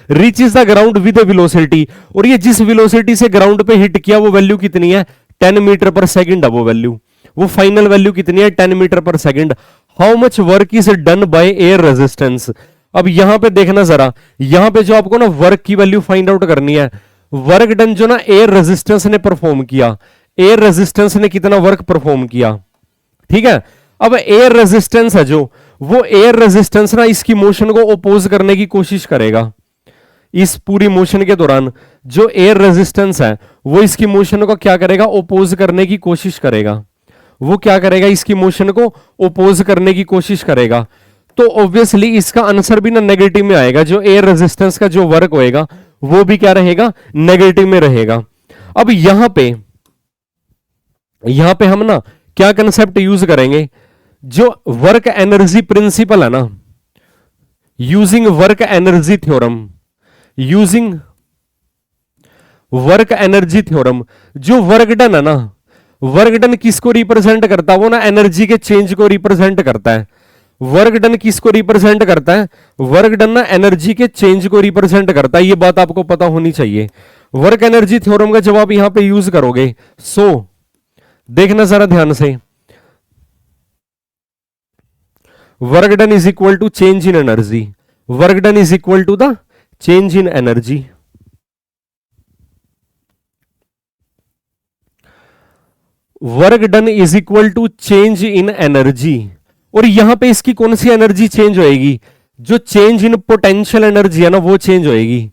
reaches the ground with velocity, और ये जिस वेलोसिटी से ग्राउंड पे हिट किया वो वैल्यू कितनी है 10 मीटर पर सेकंड है, वो वैल्यू, वो फाइनल वैल्यू कितनी है 10 मीटर पर second. How much work is done by air resistance. अब यहां पे देखना जरा, यहां पे जो आपको ना वर्क की वैल्यू फाइंड आउट करनी है, वर्क डन जो ना एयर रेजिस्टेंस ने परफॉर्म किया, एयर रेजिस्टेंस ने कितना वर्क परफॉर्म किया, ठीक है। अब एयर रेजिस्टेंस है जो, वो एयर रेजिस्टेंस ना इसकी मोशन को ओपोज करने की कोशिश करेगा। इस पूरी मोशन के दौरान जो एयर रेजिस्टेंस है वो इसकी मोशन को क्या करेगा, ओपोज करने की कोशिश करेगा। वो क्या करेगा, इसकी मोशन को ओपोज करने की कोशिश करेगा। तो ऑब्वियसली इसका आंसर भी ना नेगेटिव में आएगा। जो एयर रेजिस्टेंस का जो वर्क होएगा वो भी क्या रहेगा, नेगेटिव में रहेगा। अब यहां पे हम ना क्या कंसेप्ट यूज करेंगे, जो वर्क एनर्जी प्रिंसिपल है ना, using work energy theorem, using work energy theorem, जो वर्क डन है ना, वर्क डन किसको रिप्रेजेंट करता है, वो ना एनर्जी के चेंज को रिप्रेजेंट करता है। वर्क डन किसको रिप्रेजेंट करता है, वर्क डन ना एनर्जी के चेंज को रिप्रेजेंट करता है। ये बात आपको पता होनी चाहिए। वर्क एनर्जी थ्योरम का जवाब यहां पे यूज करोगे। सो देखना जरा ध्यान से, work done is equal to change in energy, work done is equal to the change in energy. Work done is equal to change in energy. और यहां पे इसकी कौन सी एनर्जी चेंज होएगी, जो चेंज इन पोटेंशियल एनर्जी है ना वो चेंज होएगी।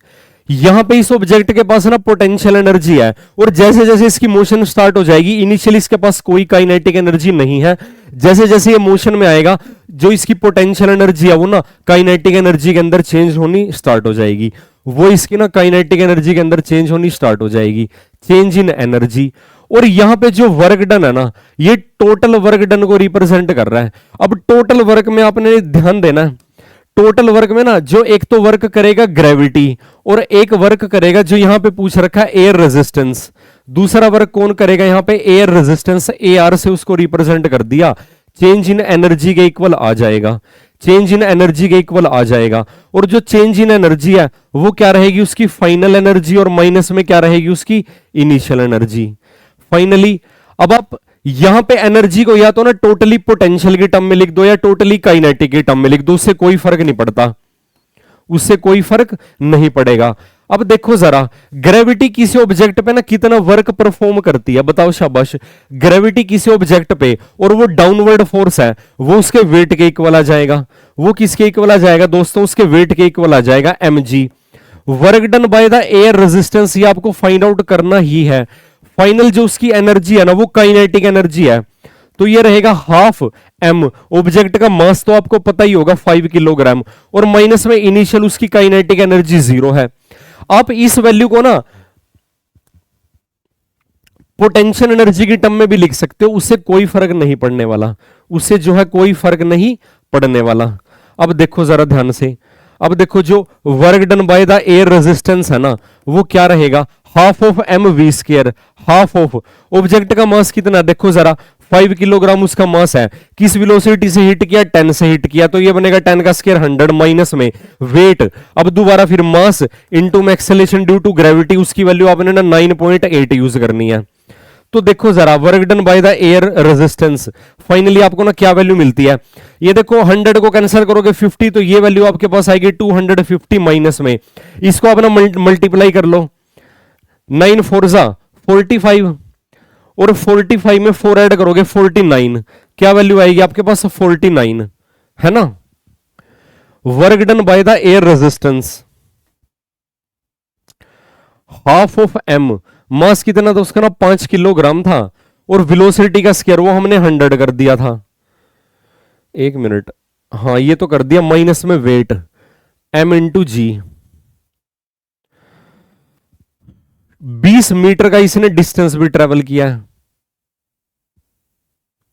यहां पे इस ऑब्जेक्ट के पास ना पोटेंशियल एनर्जी है, और जैसे जैसे इसकी मोशन स्टार्ट हो जाएगी, इनिशियली इसके पास कोई काइनेटिक एनर्जी नहीं है। जैसे जैसे ये मोशन में आएगा, जो इसकी पोटेंशियल एनर्जी है वो ना काइनेटिक एनर्जी के अंदर चेंज होनी स्टार्ट हो जाएगी। वो इसकी ना काइनेटिक एनर्जी के अंदर चेंज होनी स्टार्ट हो जाएगी, चेंज इन एनर्जी। और यहां पे जो वर्क डन है ना, ये टोटल वर्क डन को रिप्रेजेंट कर रहा है। अब टोटल वर्क में आपने ध्यान देना है, टोटल वर्क में ना जो एक तो वर्क करेगा ग्रेविटी, और एक वर्क करेगा जो यहां पे पूछ रखा है एयर रेजिस्टेंस। दूसरा वर्क कौन करेगा, यहां पे एयर रेजिस्टेंस, AR से उसको रिप्रेजेंट कर दिया, चेंज इन एनर्जी के इक्वल आ जाएगा, चेंज इन एनर्जी के इक्वल आ जाएगा। और जो चेंज इन एनर्जी है वो क्या रहेगी, उसकी फाइनल एनर्जी, और माइनस में क्या रहेगी, उसकी इनिशियल एनर्जी। फाइनली अब आप यहां पे एनर्जी को या तो ना टोटली पोटेंशियल की टर्म में लिख दो या टोटली काइनेटिक की टर्म में लिख दो, उससे कोई फर्क नहीं पड़ता, उससे कोई फर्क नहीं पड़ेगा। अब देखो जरा, ग्रेविटी किसी ऑब्जेक्ट पे ना कितना वर्क परफॉर्म करती है, बताओ शाबाश। ग्रेविटी किसी ऑब्जेक्ट पे, और वो डाउनवर्ड फोर्स है, वो उसके वेट के इक्वल आ जाएगा। वो किसके इक्वल आ जाएगा दोस्तों, उसके वेट के इक्वल आ जाएगा, mg। Work done by the air resistance, ये आपको फाइंड आउट करना ही है। फाइनल जो उसकी एनर्जी है ना वो काइनेटिक एनर्जी है, तो ये रहेगा हाफ m। ऑब्जेक्ट का मास तो आपको पता ही होगा 5 किलोग्राम, और माइनस में इनिशियल उसकी काइनेटिक एनर्जी 0 है। आप इस वैल्यू को ना पोटेंशियल एनर्जी की टर्म में भी लिख सकते हो, उससे कोई फर्क नहीं पड़ने वाला, उससे जो है कोई फर्क नहीं पड़ने वाला। अब देखो जरा ध्यान से, अब देखो जो work done by the air resistance है ना वो क्या रहेगा, half of mv², half of object का मास कितना, देखो जरा 5 किलोग्राम उसका मास है, किस वेलोसिटी से हिट किया, 10 से हिट किया, तो ये बनेगा 10 का स्क्वायर 100 माइनस में वेट। अब दोबारा फिर मास इनटू में एक्सेलरेशन ड्यू टू ग्रेविटी, उसकी वैल्यू आपने ना 9.8 यूज करनी है। तो देखो जरा work done by the air resistance, finally आपको ना क्या वैल्यू मिलती है, ये देखो 100 को कैंसिल करोगे 50, तो ये वैल्यू आपके पास आएगी 250 माइनस में, इसको आप ना मल्टीप्लाई कर लो, 9 4 जा 45, और 45 में 4 ऐड करोगे 49, क्या वैल्यू आएगी आपके पास 49, है ना। Work done by the air resistance, half of m, मास कितना था उसका ना 5 किलोग्राम था, और वेलोसिटी का स्क्वायर वो हमने 100 कर दिया था। एक मिनट, हाँ ये तो कर दिया, माइनस में वेट m इंटू जी। 20 मीटर का इसने डिस्टेंस भी ट्रेवल किया है,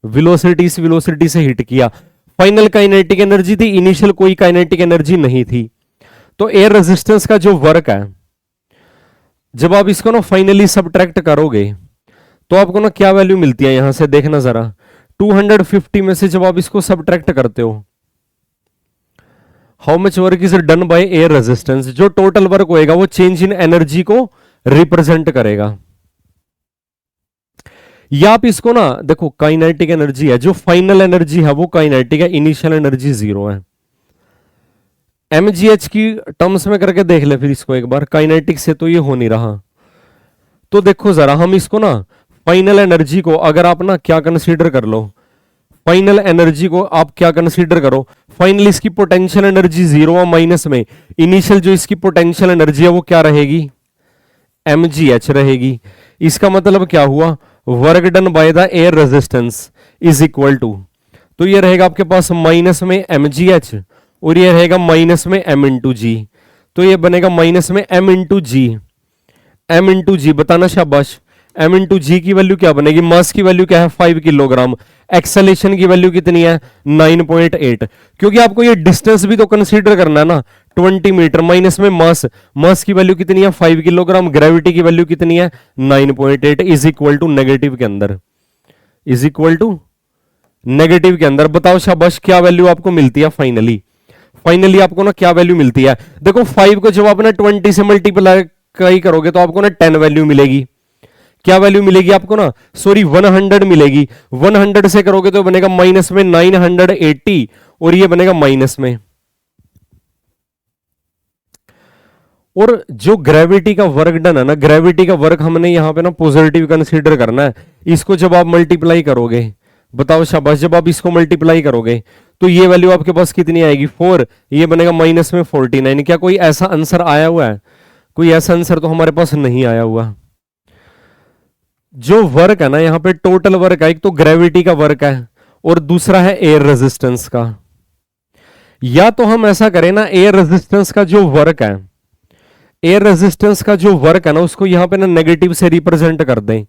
वेलोसिटी इस वेलोसिटी से हिट किया। फाइनल काइनेटिक एनर्जी थी, इनिशियल कोई काइनेटिक एनर्जी नहीं थी। तो एयर रेजिस्टेंस का जो वर्क है, जब आप इसको ना फाइनली सब्ट्रैक्ट करोगे तो आपको ना क्या वैल्यू मिलती है, यहां से देखना जरा, 250 में से जब आप इसको सब्ट्रैक्ट करते हो, how much work is done by air resistance, जो टोटल वर्क होएगा वो चेंज इन एनर्जी को रिप्रेजेंट करेगा। या आप इसको ना देखो, काइनेटिक एनर्जी है, जो फाइनल एनर्जी है वो काइनेटिक है, इनिशियल एनर्जी 0 है। mgh की टर्म्स में करके देख ले फिर इसको एक बार, काइनेटिक से तो ये हो नहीं रहा। तो देखो जरा, हम इसको ना फाइनल एनर्जी को अगर आप ना क्या कंसीडर कर लो, फाइनल एनर्जी को आप क्या कंसीडर करो, फाइनल इसकी पोटेंशियल एनर्जी जीरो है माइनस में, इनिशियल जो इसकी पोटेंशियल एनर्जी है वो क्या रहेगी, mgh रहेगी। इसका मतलब क्या हुआ, work done by the air resistance is equal to, तो ये रहेगा आपके पास माइनस में mgh और ये रहेगा माइनस में m इंटू जी, तो ये बनेगा माइनस में m इंटू जी, m इंटू जी बताना शाबाश। m इंटू जी की वैल्यू क्या बनेगी, मास की वैल्यू क्या है 5 किलोग्राम, एक्सेलेरेशन की वैल्यू कितनी है 9.8, क्योंकि आपको ये डिस्टेंस भी तो कंसीडर करना है ना, 20 मीटर माइनस में मास, मास की वैल्यू कितनी है 5 किलोग्राम, ग्रेविटी की वैल्यू कितनी है 9.8 इज इक्वल टू नेगेटिव के अंदर, इज इक्वल टू नेगेटिव के अंदर। बताओ शाबाश क्या वैल्यू आपको मिलती है फाइनली, फाइनली आपको ना क्या वैल्यू मिलती है, देखो 5 को जब आप ना 20 से मल्टीप्लाई करोगे तो आपको ना 10 वैल्यू मिलेगी, क्या वैल्यू मिलेगी आपको ना, सॉरी 100 मिलेगी, 100 से करोगे तो बनेगा माइनस में 980 और ये बनेगा माइनस में। और जो ग्रेविटी का वर्क डन है ना, ग्रेविटी का वर्क हमने यहां पे ना पॉजिटिव कंसीडर करना है, इसको जब आप मल्टीप्लाई करोगे, बताओ शाबाश, जब आप इसको मल्टीप्लाई करोगे तो ये वैल्यू आपके पास कितनी आएगी 4, ये बनेगा माइनस में 49। क्या कोई ऐसा आंसर आया हुआ है, कोई ऐसा आंसर तो हमारे पास नहीं आया हुआ। जो वर्क है ना यहाँ पे टोटल वर्क है, एक तो ग्रेविटी का वर्क है और दूसरा है एयर रेजिस्टेंस का, या तो हम ऐसा करें ना एयर रेजिस्टेंस का जो वर्क है, एयर रेजिस्टेंस का जो वर्क है ना उसको यहां पे ना नेगेटिव से रिप्रेजेंट कर दें।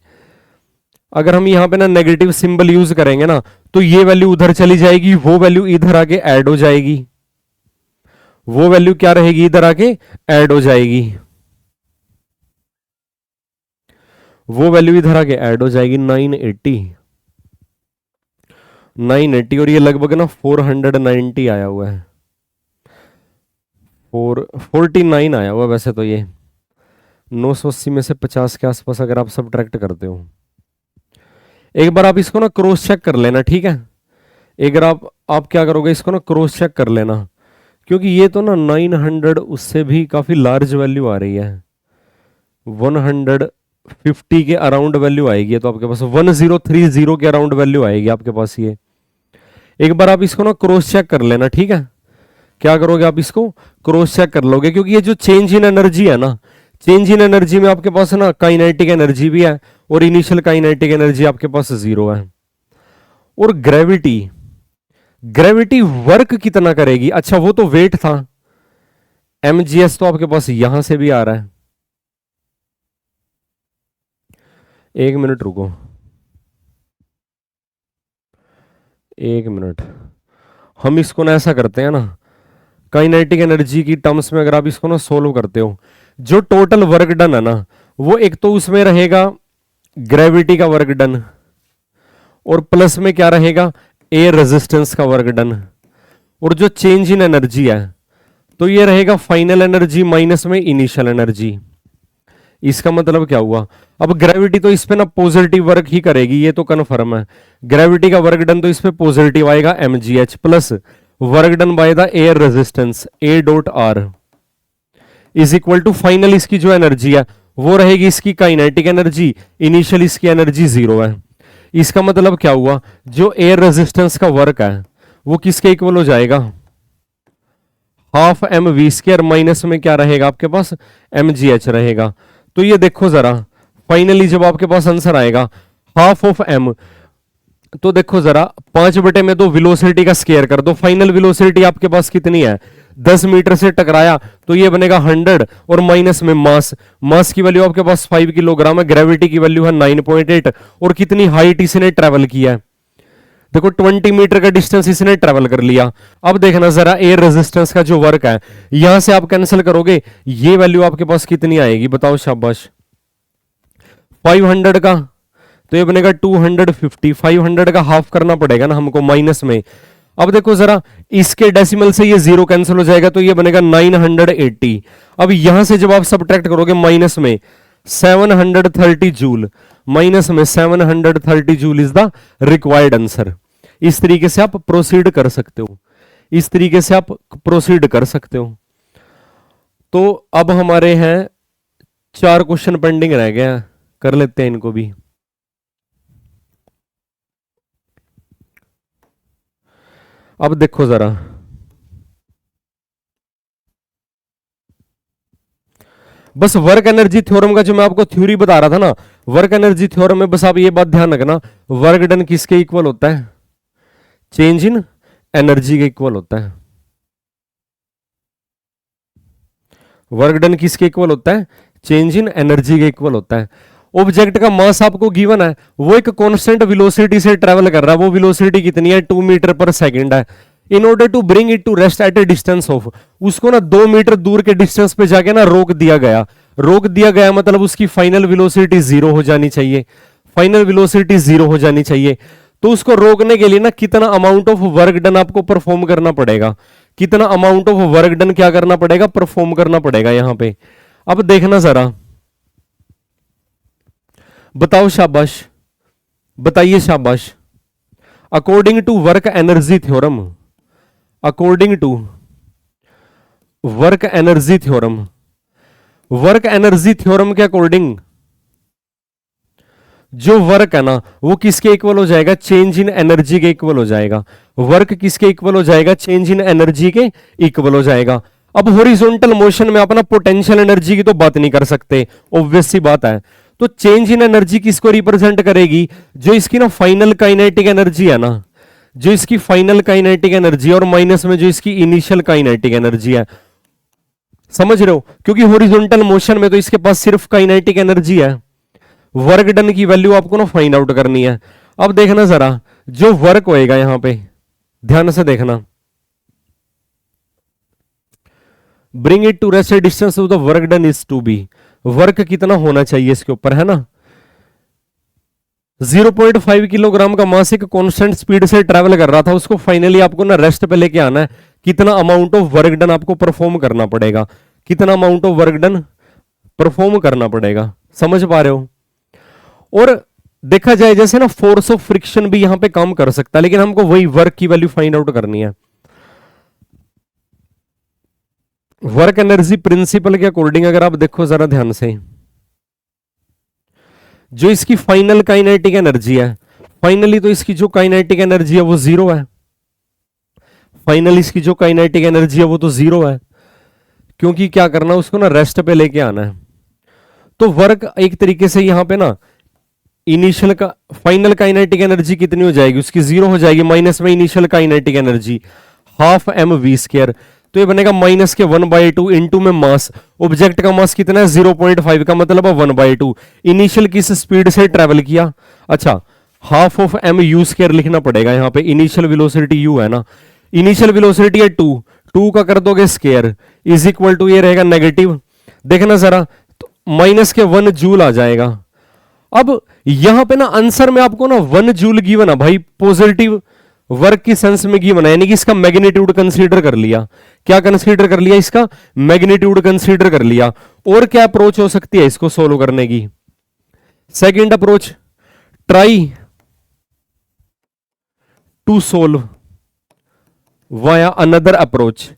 अगर हम यहां पे ना नेगेटिव सिंबल यूज करेंगे ना तो ये वैल्यू उधर चली जाएगी, वो वैल्यू इधर आके ऐड हो जाएगी, वो वैल्यू क्या रहेगी इधर आके ऐड हो जाएगी, वो वैल्यू इधर आके ऐड हो जाएगी 980 और ये लगभग ना 490 आया हुआ है, 449 आया हुआ वैसे तो ये 980 में से 50 के आसपास अगर आप सब्ट्रैक्ट करते हो। एक बार आप इसको ना क्रॉस चेक कर लेना, ठीक है, एक बार आप क्या करोगे इसको ना क्रॉस चेक कर लेना, क्योंकि ये तो ना 900 उससे भी काफी लार्ज वैल्यू आ रही है, 150 के अराउंड वैल्यू आएगी, तो आपके पास 1030 के अराउंड वैल्यू आएगी आपके पास ये। एक बार आप इसको ना क्रॉस चेक कर लेना, ठीक है, क्या करोगे आप इसको क्रॉस चेक कर लोगे, क्योंकि ये जो चेंज इन एनर्जी है ना, चेंज इन एनर्जी में आपके पास ना काइनेटिक एनर्जी भी है और इनिशियल काइनेटिक एनर्जी आपके पास जीरो है। और ग्रेविटी, ग्रेविटी वर्क कितना करेगी, अच्छा वो तो वेट था, mgs तो आपके पास यहां से भी आ रहा है, एक मिनट रुको, एक मिनट, हम इसको ना ऐसा करते हैं ना, काइनेटिक एनर्जी की टर्म्स में अगर आप इसको ना सोल्व करते हो, जो टोटल वर्क डन है ना वो एक तो उसमें रहेगा ग्रेविटी का वर्क डन और प्लस में क्या रहेगा एयर रेजिस्टेंस का वर्क डन, और जो चेंज इन एनर्जी है तो ये रहेगा फाइनल एनर्जी माइनस में इनिशियल एनर्जी। इसका मतलब क्या हुआ, अब ग्रेविटी तो इस पे ना पॉजिटिव वर्क ही करेगी, ये तो कन्फर्म है, ग्रेविटी का वर्क डन तो इस पे पॉजिटिव आएगा mgh plus work done by the air resistance a dot r is equal to final इसकी जो एनर्जी है वो रहेगी इसकी काइनेटिक एनर्जी, इनिशियल इसकी एनर्जी जीरो है। इसका मतलब क्या हुआ, जो एयर रेजिस्टेंस का वर्क है वो किसके इक्वल हो जाएगा, half m v square minus में क्या रहेगा आपके पास mgh रहेगा। तो ये देखो जरा फाइनली जब आपके पास आंसर आएगा हाफ ऑफ एम, तो देखो जरा 5/2 वेलोसिटी का स्क्वायर कर दो, फाइनल वेलोसिटी आपके पास कितनी है 10 मीटर से टकराया तो ये बनेगा 100 और माइनस में मास, मास की वैल्यू आपके पास 5 किलोग्राम है, ग्रेविटी की वैल्यू है 9.8 और कितनी हाइट इसने ट्रेवल किया है, देखो 20 मीटर का डिस्टेंस इसने ट्रेवल कर लिया। अब देखना जरा एयर रेजिस्टेंस का जो वर्क है यहां से आप कैंसिल करोगे, ये वैल्यू आपके पास कितनी आएगी बताओ शाबाश, 500 का तो ये बनेगा 250, 500 का हाफ करना पड़ेगा ना हमको माइनस में। अब देखो जरा इसके डेसिमल से ये जीरो कैंसिल हो जाएगा तो ये बनेगा 980। अब यहां से जब आप सब्ट्रैक्ट करोगे माइनस में 730 जूल, माइनस में 730 joule is the required answer. इस तरीके से आप प्रोसीड कर सकते हो, इस तरीके से आप प्रोसीड कर सकते हो। तो अब हमारे हैं 4 क्वेश्चन पेंडिंग रह गए हैं, कर लेते हैं इनको भी। अब देखो जरा, बस वर्क एनर्जी थ्योरम का जो मैं आपको थ्योरी बता रहा था ना, वर्क एनर्जी थ्योरम में बस आप ये बात ध्यान रखना, वर्क डन किसके इक्वल होता है? चेंज इन एनर्जी के इक्वल होता है। वर्क डन किसके इक्वल होता है? चेंज इन एनर्जी के इक्वल होता है। ऑब्जेक्ट का मास आपको गिवन है, वो एक कांस्टेंट वेलोसिटी से ट्रेवल कर रहा है, वो वेलोसिटी कितनी है? 2 मीटर पर सेकंड है। In order to bring it to rest at a distance of, उसको ना 2 मीटर दूर के डिस्टेंस पे जाके ना रोक दिया गया। रोक दिया गया मतलब उसकी फाइनल वेलोसिटी जीरो हो जानी चाहिए, फाइनल वेलोसिटी जीरो हो जानी चाहिए। तो उसको रोकने के लिए ना कितना अमाउंट ऑफ वर्क डन आपको परफॉर्म करना पड़ेगा, कितना अमाउंट ऑफ वर्क डन क्या करना पड़ेगा? परफॉर्म करना पड़ेगा यहां पे। अब देखना जरा, बताओ शाबाश, बताइए शाबाश। According to work energy theorem, according to work energy theorem, work energy theorem के अकॉर्डिंग जो वर्क है ना वो किसके इक्वल हो जाएगा? चेंज इन एनर्जी के इक्वल हो जाएगा। वर्क किसके इक्वल हो जाएगा? चेंज इन एनर्जी के इक्वल हो जाएगा। अब हॉरिजॉन्टल मोशन में अपना पोटेंशियल एनर्जी की तो बात नहीं कर सकते, ऑब्वियस सी बात है। तो चेंज इन एनर्जी किसको रिप्रेजेंट करेगी? जो इसकी ना फाइनल काइनेटिक एनर्जी है ना, जो इसकी फाइनल काइनेटिक एनर्जी और माइनस में जो इसकी इनिशियल काइनेटिक एनर्जी है, समझ रहे हो? क्योंकि हॉरिजॉन्टल मोशन में तो इसके पास सिर्फ काइनेटिक एनर्जी है, वर्क डन की वैल्यू आपको ना फाइंड आउट करनी है। अब देखना जरा, जो वर्क होएगा यहां पे, ध्यान से देखना, bring it to rest distance of the work done is to be, work कितना होना चाहिए इसके ऊपर, है ना? 0.5 किलोग्राम का मास एक कांस्टेंट स्पीड से ट्रैवल कर रहा था, उसको फाइनली आपको ना रेस्ट पे लेके आना है। कितना अमाउंट ऑफ वर्क डन आपको परफॉर्म करना पड़ेगा, कितना amount of work done perform करना पड़ेगा, समझ पा रहे हो? और देखा जाए जैसे ना फोर्स ऑफ फ्रिक्शन भी यहां पे काम कर सकता है, लेकिन हमको वही वर्क की वैल्यू फाइंड आउट करनी है। वर्क एनर्जी प्रिंसिपल के अकॉर्डिंग अगर आप देखो जरा ध्यान से, जो इसकी फाइनल काइनेटिक एनर्जी है, फाइनली तो इसकी जो काइनेटिक एनर्जी है वो जीरो है, फाइनल इसकी जो काइनेटिक एनर्जी है वो तो जीरो है, क्योंकि क्या करना है उसको ना रेस्ट पे लेके आना है। तो वर्क एक तरीके से यहां पे ना इनिशियल का फाइनल काइनेटिक एनर्जी कितनी हो जाएगी? उसकी जीरो हो जाएगी, माइनस में initial kinetic energy half m v square, तो ये बनेगा -1/2 इंटू में मास, ऑब्जेक्ट का मास कितना है? 0.5 का मतलब है 1/2। इनिशियल किस स्पीड से ट्रेवल किया? अच्छा, half of m u square लिखना पड़ेगा यहाँ पे, इनिशियल वेलोसिटी यू है ना, इनिशियल वेलोसिटी है 2, 2 का कर दोगे स्क्वायर इज इक्वल टू ये रहेगा नेगेटिव, देखना जरा, तो -1 जूल आ जाएगा। अब यहां पे ना आंसर में आपको ना 1 जूल गिवन है भाई, पॉजिटिव वर्क की सेंस में गिवन है, यानी कि इसका मैग्नीट्यूड कंसीडर कर लिया। क्या कंसीडर कर लिया? इसका मैग्नीट्यूड कंसीडर कर लिया। और क्या अप्रोच हो सकती है इसको सोल्व करने की? Second approach, try to solve via another approach,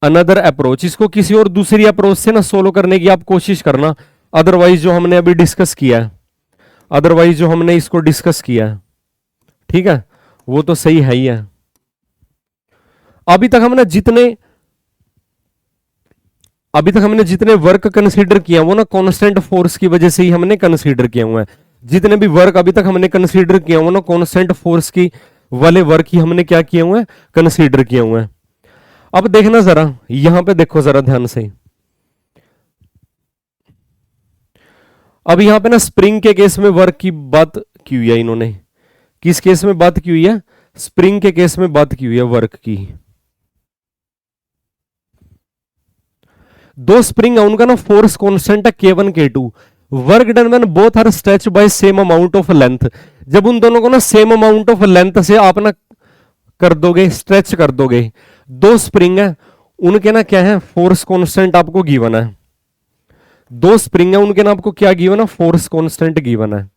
another approach, इसको किसी और दूसरी अप्रोच से ना सोल्व करने की आप कोशिश करना। अदरवाइज जो हमने अभी डिस्कस किया है, अदरवाइज जो हमने इसको डिस्कस किया है, ठीक है, वो तो सही है ही है। अभी तक हमने जितने अभी तक हमने जितने वर्क कंसीडर किया वो ना कांस्टेंट फोर्स की वजह से ही हमने कंसीडर किया हुआ है। जितने भी वर्क अभी तक हमने कंसीडर किया हुआ ना कांस्टेंट फोर्स की वाले वर्क ही हमने क्या किए हुए हैं? कंसीडर किए हुए हैं। अब देखना जरा, यहां पे देखो जरा ध्यान से, अब यहां पे ना स्प्रिंग के केस में वर्क की बात की हुई है इन्होंने। किस केस में बात की हुई है? स्प्रिंग के केस में बात की हुई है वर्क की। दो स्प्रिंग है, उनका ना फोर्स कांस्टेंट है K1 K2, work done when both are stretch by same amount of length, जब उन दोनों को ना सेम अमाउंट ऑफ लेंथ से आप ना कर दोगे, स्ट्रेच कर दोगे, दो स्प्रिंग है, उनके ना क्या है? फोर्स कांस्टेंट आपको गिवन है। दो स्प्रिंग है, उनके ना आपको क्या गिवन है? फोर्स कांस्टेंट गिवन है।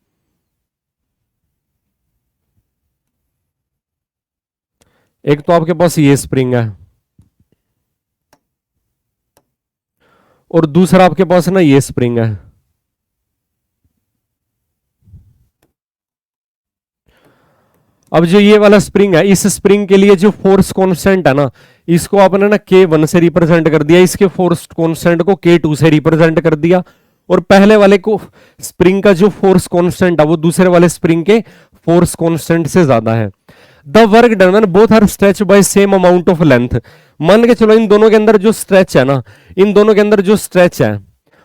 एक तो आपके पास ये स्प्रिंग है और दूसरा आपके पास ना ये स्प्रिंग है। अब जो ये वाला स्प्रिंग है, इस स्प्रिंग के लिए जो फोर्स कांस्टेंट है ना, इसको आपने ना K1 से रिप्रेजेंट कर दिया, इसके फोर्स कांस्टेंट को K2 से रिप्रेजेंट कर दिया, और पहले वाले को स्प्रिंग का जो फोर्स कांस्टेंट है वो दूसरे वाले स्प्रिंग के फोर्स कांस्टेंट से ज्यादा है। The work done when both are stretch by same amount of length. मान के चलो इन दोनों के अंदर जो स्ट्रेच है ना, इन दोनों के अंदर जो स्ट्रेच है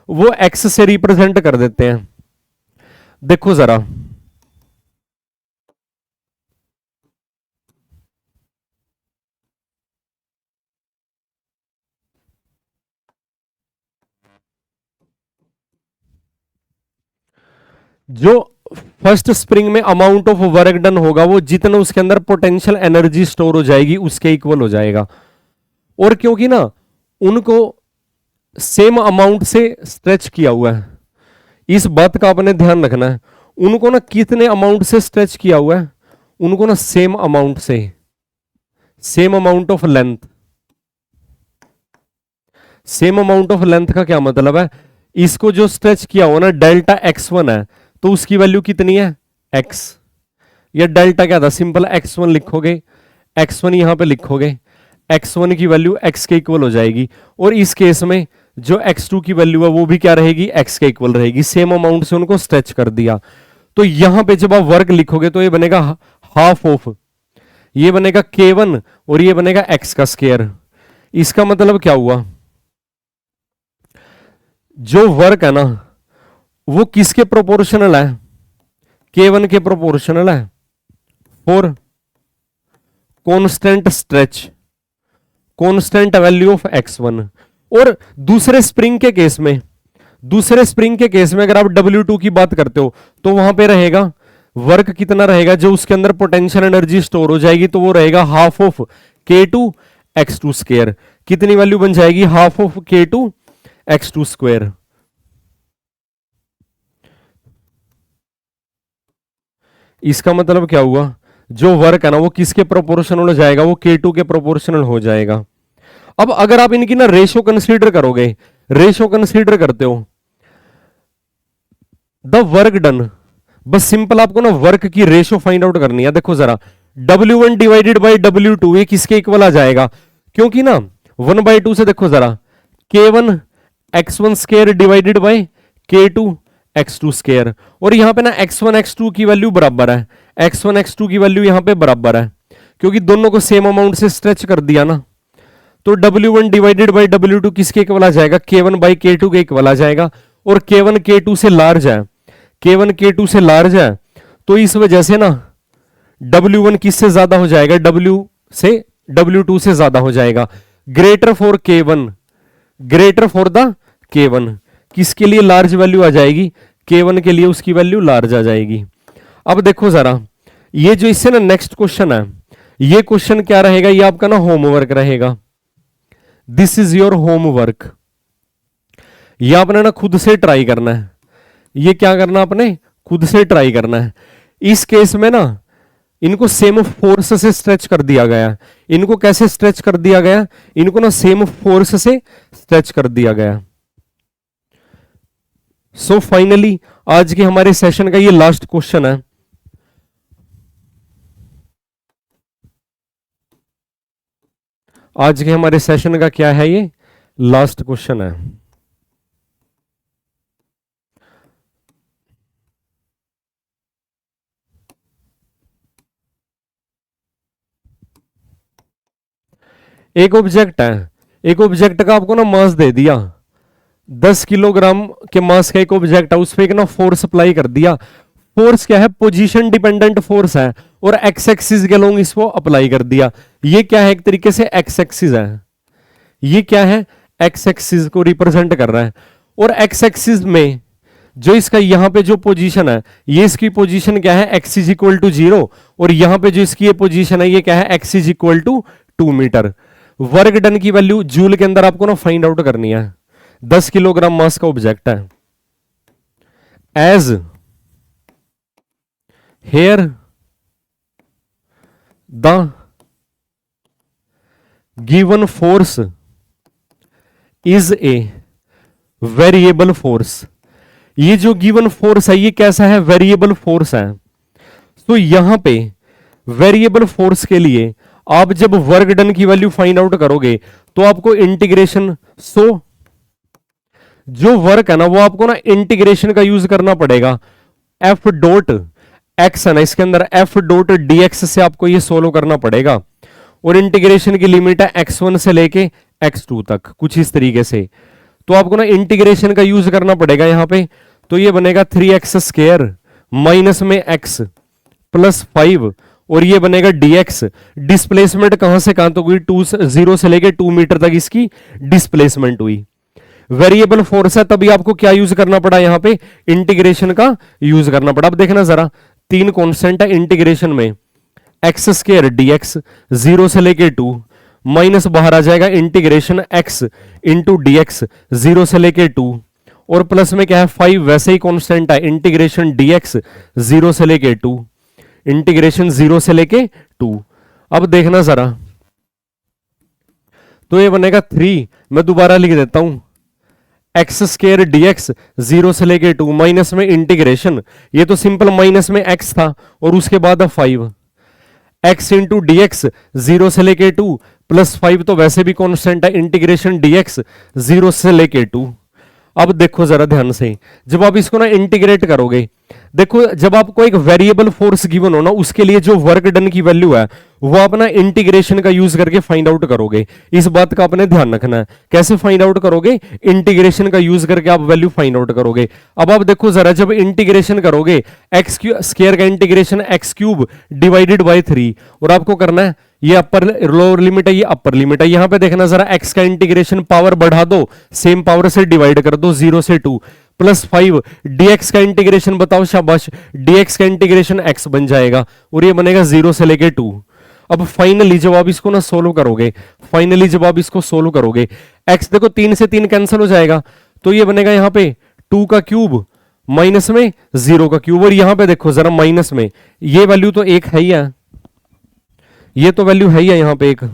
वो एक्स से रिप्रेजेंट कर देते हैं। देखो जरा, जो फर्स्ट स्प्रिंग में अमाउंट ऑफ वर्क डन होगा वो जितना उसके अंदर पोटेंशियल एनर्जी स्टोर हो जाएगी उसके इक्वल हो जाएगा। और क्योंकि ना उनको सेम अमाउंट से स्ट्रेच किया हुआ है, इस बात का आपने ध्यान रखना है। उनको ना कितने अमाउंट से स्ट्रेच किया हुआ है, उनको ना सेम अमाउंट से, same amount of length. Same amount of length का क्या मतलब है, इसको जो स्ट्रेच किया हुआ ना डेल्टा x1 है, तो उसकी वैल्यू कितनी है x, या डेल्टा क्या था, सिंपल x1 लिखोगे, x1 यहां पे लिखोगे, x1 की वैल्यू x के इक्वल हो जाएगी। और इस केस में जो x2 की वैल्यू है वो भी क्या रहेगी, x के इक्वल रहेगी। सेम अमाउंट से उनको स्ट्रेच कर दिया। तो यहां पे जब आप वर्क लिखोगे तो ये बनेगा हाफ ऑफ, ये बनेगा K1 और ये बनेगा x का स्क्वायर। इसका मतलब क्या हुआ, जो वर्क है ना वो किसके प्रोपोर्शनल है, K1 के प्रोपोर्शनल है for constant stretch, constant value of x1। और दूसरे स्प्रिंग के केस में, दूसरे स्प्रिंग के केस में अगर आप W2 की बात करते हो तो वहां पे रहेगा वर्क कितना रहेगा, जो उसके अंदर पोटेंशियल एनर्जी स्टोर हो जाएगी तो वो रहेगा half of K2 x2 square. कितनी वैल्यू बन जाएगी, half of K2 x2 square. इसका मतलब क्या हुआ, जो वर्क है ना वो किसके प्रोपोर्शनल हो जाएगा, वो K2 के प्रोपोर्शनल हो जाएगा। अब अगर आप इनकी ना रेशो कंसीडर करोगे, रेशो कंसीडर करते हो, द वर्क डन, बस सिंपल आपको ना वर्क की रेशो फाइंड आउट करनी है। देखो जरा, W1 डिवाइडेड बाई W2 ये किसके इक्वल आ जाएगा, क्योंकि ना 1/2 से देखो जरा, K1 x1 square divided by K2 x2 square. और यहां पे ना x1 x2 की वैल्यू बराबर है, x1 x2 की वैल्यू यहां पे बराबर है, क्योंकि दोनों को सेम अमाउंट से स्ट्रेच कर दिया ना। तो W1 डिवाइडेड बाई W2 किसके इक्वल आ जाएगा, K1 बाई K2 के इक्वल आ जाएगा। और K1 K2 से लार्ज है, K1 K2 से लार्ज है, तो इस वजह से ना W1 किससे ज्यादा हो जाएगा, W2 से ज्यादा हो जाएगा। Greater for K1, greater for the K1, किसके लिए लार्ज वैल्यू आ जाएगी, K1 के लिए उसकी वैल्यू लार्ज आ जाएगी। अब देखो जरा, ये जो इससे ना नेक्स्ट क्वेश्चन है, ये क्वेश्चन क्या रहेगा, ये आपका ना होमवर्क रहेगा। दिस इज योर होमवर्क, ये आपने ना खुद से ट्राई करना है। ये क्या करना, आपने खुद से ट्राई करना है। इस केस में ना इनको सेम फोर्स से स्ट्रेच कर दिया गया। इनको कैसे स्ट्रेच कर दिया गया, इनको ना सेम फोर्स से स्ट्रेच कर दिया गया। सो फाइनली आज के हमारे सेशन का ये लास्ट क्वेश्चन है। आज के हमारे सेशन का क्या है, ये लास्ट क्वेश्चन है। एक ऑब्जेक्ट है, एक ऑब्जेक्ट का आपको ना मास दे दिया, 10 किलोग्राम के मास का एक ऑब्जेक्ट है, उस पर एक ना फोर्स अप्लाई कर दिया। फोर्स क्या है, पोजीशन डिपेंडेंट फोर्स है, और एक्स एक्सिस के लोग इसको अप्लाई कर दिया। ये क्या है, एक तरीके से एक्स एक्सिस है, ये क्या है, एक्स एक्सिस को रिप्रेजेंट कर रहा है। और एक्स एक्सिस में जो इसका यहां पे जो पोजीशन है, ये इसकी पोजीशन क्या है, एक्स इज इक्वल टू 0, और यहां पे जो इसकी ये पोजीशन है, ये क्या है, x is equal to 2 metre. Work done की वैल्यू जूल के अंदर आपको ना फाइंड आउट करनी है। 10 किलोग्राम मास का ऑब्जेक्ट है। As here the given force is a variable force. ये जो गिवन फोर्स है ये कैसा है, वेरिएबल फोर्स है। तो यहां पे वेरिएबल फोर्स के लिए आप जब वर्क डन की वैल्यू फाइंड आउट करोगे तो आपको इंटीग्रेशन, जो वर्क है ना वो आपको ना इंटीग्रेशन का यूज करना पड़ेगा। एफ डॉट एक्स है ना, इसके अंदर एफ डॉट डी एक्स से आपको ये सोल्व करना पड़ेगा, और इंटीग्रेशन की लिमिट है x1 से लेके x2 तक, कुछ इस तरीके से। तो आपको ना इंटीग्रेशन का यूज करना पड़ेगा यहां पे। तो ये बनेगा 3x स्क्वायर माइनस में x प्लस 5, और ये बनेगा dx। डिस्प्लेसमेंट कहां से कहां, तो कोई 0 से लेके 2 मीटर तक इसकी डिस्प्लेसमेंट हुई। वेरिएबल फोर्स है, तभी आपको क्या यूज करना पड़ा यहां पे, इंटीग्रेशन का यूज करना पड़ा। अब देखना जरा, 3 कॉन्स्टेंट है इंटीग्रेशन में, एक्स स्क्र डी एक्स 0 से लेके 2, माइनस बाहर आ जाएगा integration x into D x 0 से लेके 2, और प्लस में क्या है 5, वैसे ही कॉन्स्टेंट है इंटीग्रेशन डी एक्स 0 से लेके 2, इंटीग्रेशन 0 से लेके 2। अब देखना जरा, तो ये बनेगा 3, मैं दोबारा लिख देता हूं, एक्स स्क्र डी एक्स 0 से लेके 2 माइनस में इंटीग्रेशन, ये तो सिंपल माइनस में x था और उसके बाद 5, x इंटू डी एक्स 0 से लेके 2 प्लस 5 तो वैसे भी कॉन्स्टेंट है इंटीग्रेशन डी एक्स 0 से लेके 2। अब देखो जरा ध्यान से, जब आप इसको ना इंटीग्रेट करोगे, देखो जब आपको एक वेरिएबल फोर्स गिवन हो ना, उसके लिए जो वर्क डन की वैल्यू है वो आप ना इंटीग्रेशन का यूज करके फाइंड आउट करोगे। इस बात का आपने ध्यान रखना है। कैसे फाइंड आउट करोगे, इंटीग्रेशन का यूज करके आप वैल्यू फाइंड आउट करोगे। अब आप देखो जरा, जब इंटीग्रेशन करोगे एक्स स्क्वायर का integration x cube divided by 3, और आपको करना है ये अपर लोअर लिमिट है, ये अपर लिमिट है। यहां पे देखना जरा, एक्स का इंटीग्रेशन पावर बढ़ा दो, सेम पावर से डिवाइड कर दो 0 से 2 प्लस 5, dx का इंटीग्रेशन बताओ, शाबाश, dx का इंटीग्रेशन x बन जाएगा, और ये बनेगा 0 से लेके 2। अब फाइनली जब आप इसको ना सोल्व करोगे, फाइनली जब आप इसको सोल्व करोगे, x देखो 3 से 3 कैंसिल हो जाएगा, तो ये बनेगा यहां पे 2 का क्यूब माइनस में 0 का क्यूब, और यहां पे देखो जरा माइनस में ये वैल्यू तो एक है ही है, ये तो वैल्यू है ही है यहां पे एक।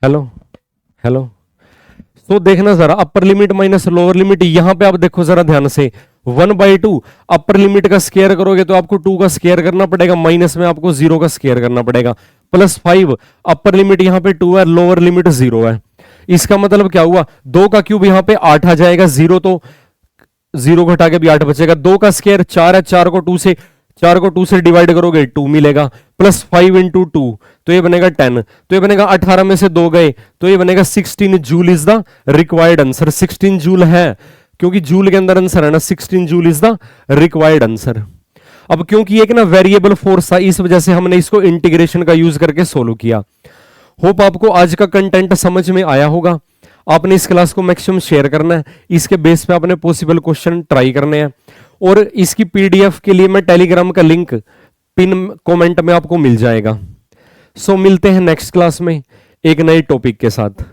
हेलो, हेलो, तो देखना जरा, upper limit minus lower limit, यहां पे आप देखो जरा ध्यान से, 1/2 अपर लिमिट का स्केयर करोगे तो आपको 2 का स्केयर करना पड़ेगा, माइनस में आपको 0 का स्केयर करना पड़ेगा, प्लस 5 अपर लिमिट यहां पे 2 है, लोअर लिमिट 0 है। इसका मतलब क्या हुआ, 2 का क्यूब यहां पे 8 आ जाएगा, 0 तो 0 घटा के भी 8 बचेगा, 2 का स्केयर 4 है, 4 को 2 से डिवाइड करोगे 2 मिलेगा, प्लस 5 इंटू 2 तो ये बनेगा 10, तो ये बनेगा 18 में से 2 गए तो ये बनेगा 16 joule is the required answer. 16 joule है, क्योंकि जूल के अंदर आंसर है ना, 16 joule is the required answer. अब क्योंकि एक ना वेरिएबल फोर्स था, इस वजह से हमने इसको इंटीग्रेशन का यूज करके सोल्व किया। होप आपको आज का कंटेंट समझ में आया होगा। आपने इस क्लास को मैक्सिमम शेयर करना है, इसके बेस पे आपने पॉसिबल क्वेश्चन ट्राई करने हैं, और इसकी पीडीएफ के लिए मैं टेलीग्राम का लिंक पिन कमेंट में आपको मिल जाएगा। सो मिलते हैं नेक्स्ट क्लास में एक नए टॉपिक के साथ।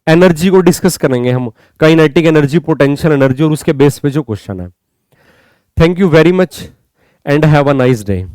एनर्जी को डिस्कस करेंगे हम, काइनेटिक एनर्जी, पोटेंशियल एनर्जी, और उसके बेस पे जो क्वेश्चन है। Thank you very much and have a nice day.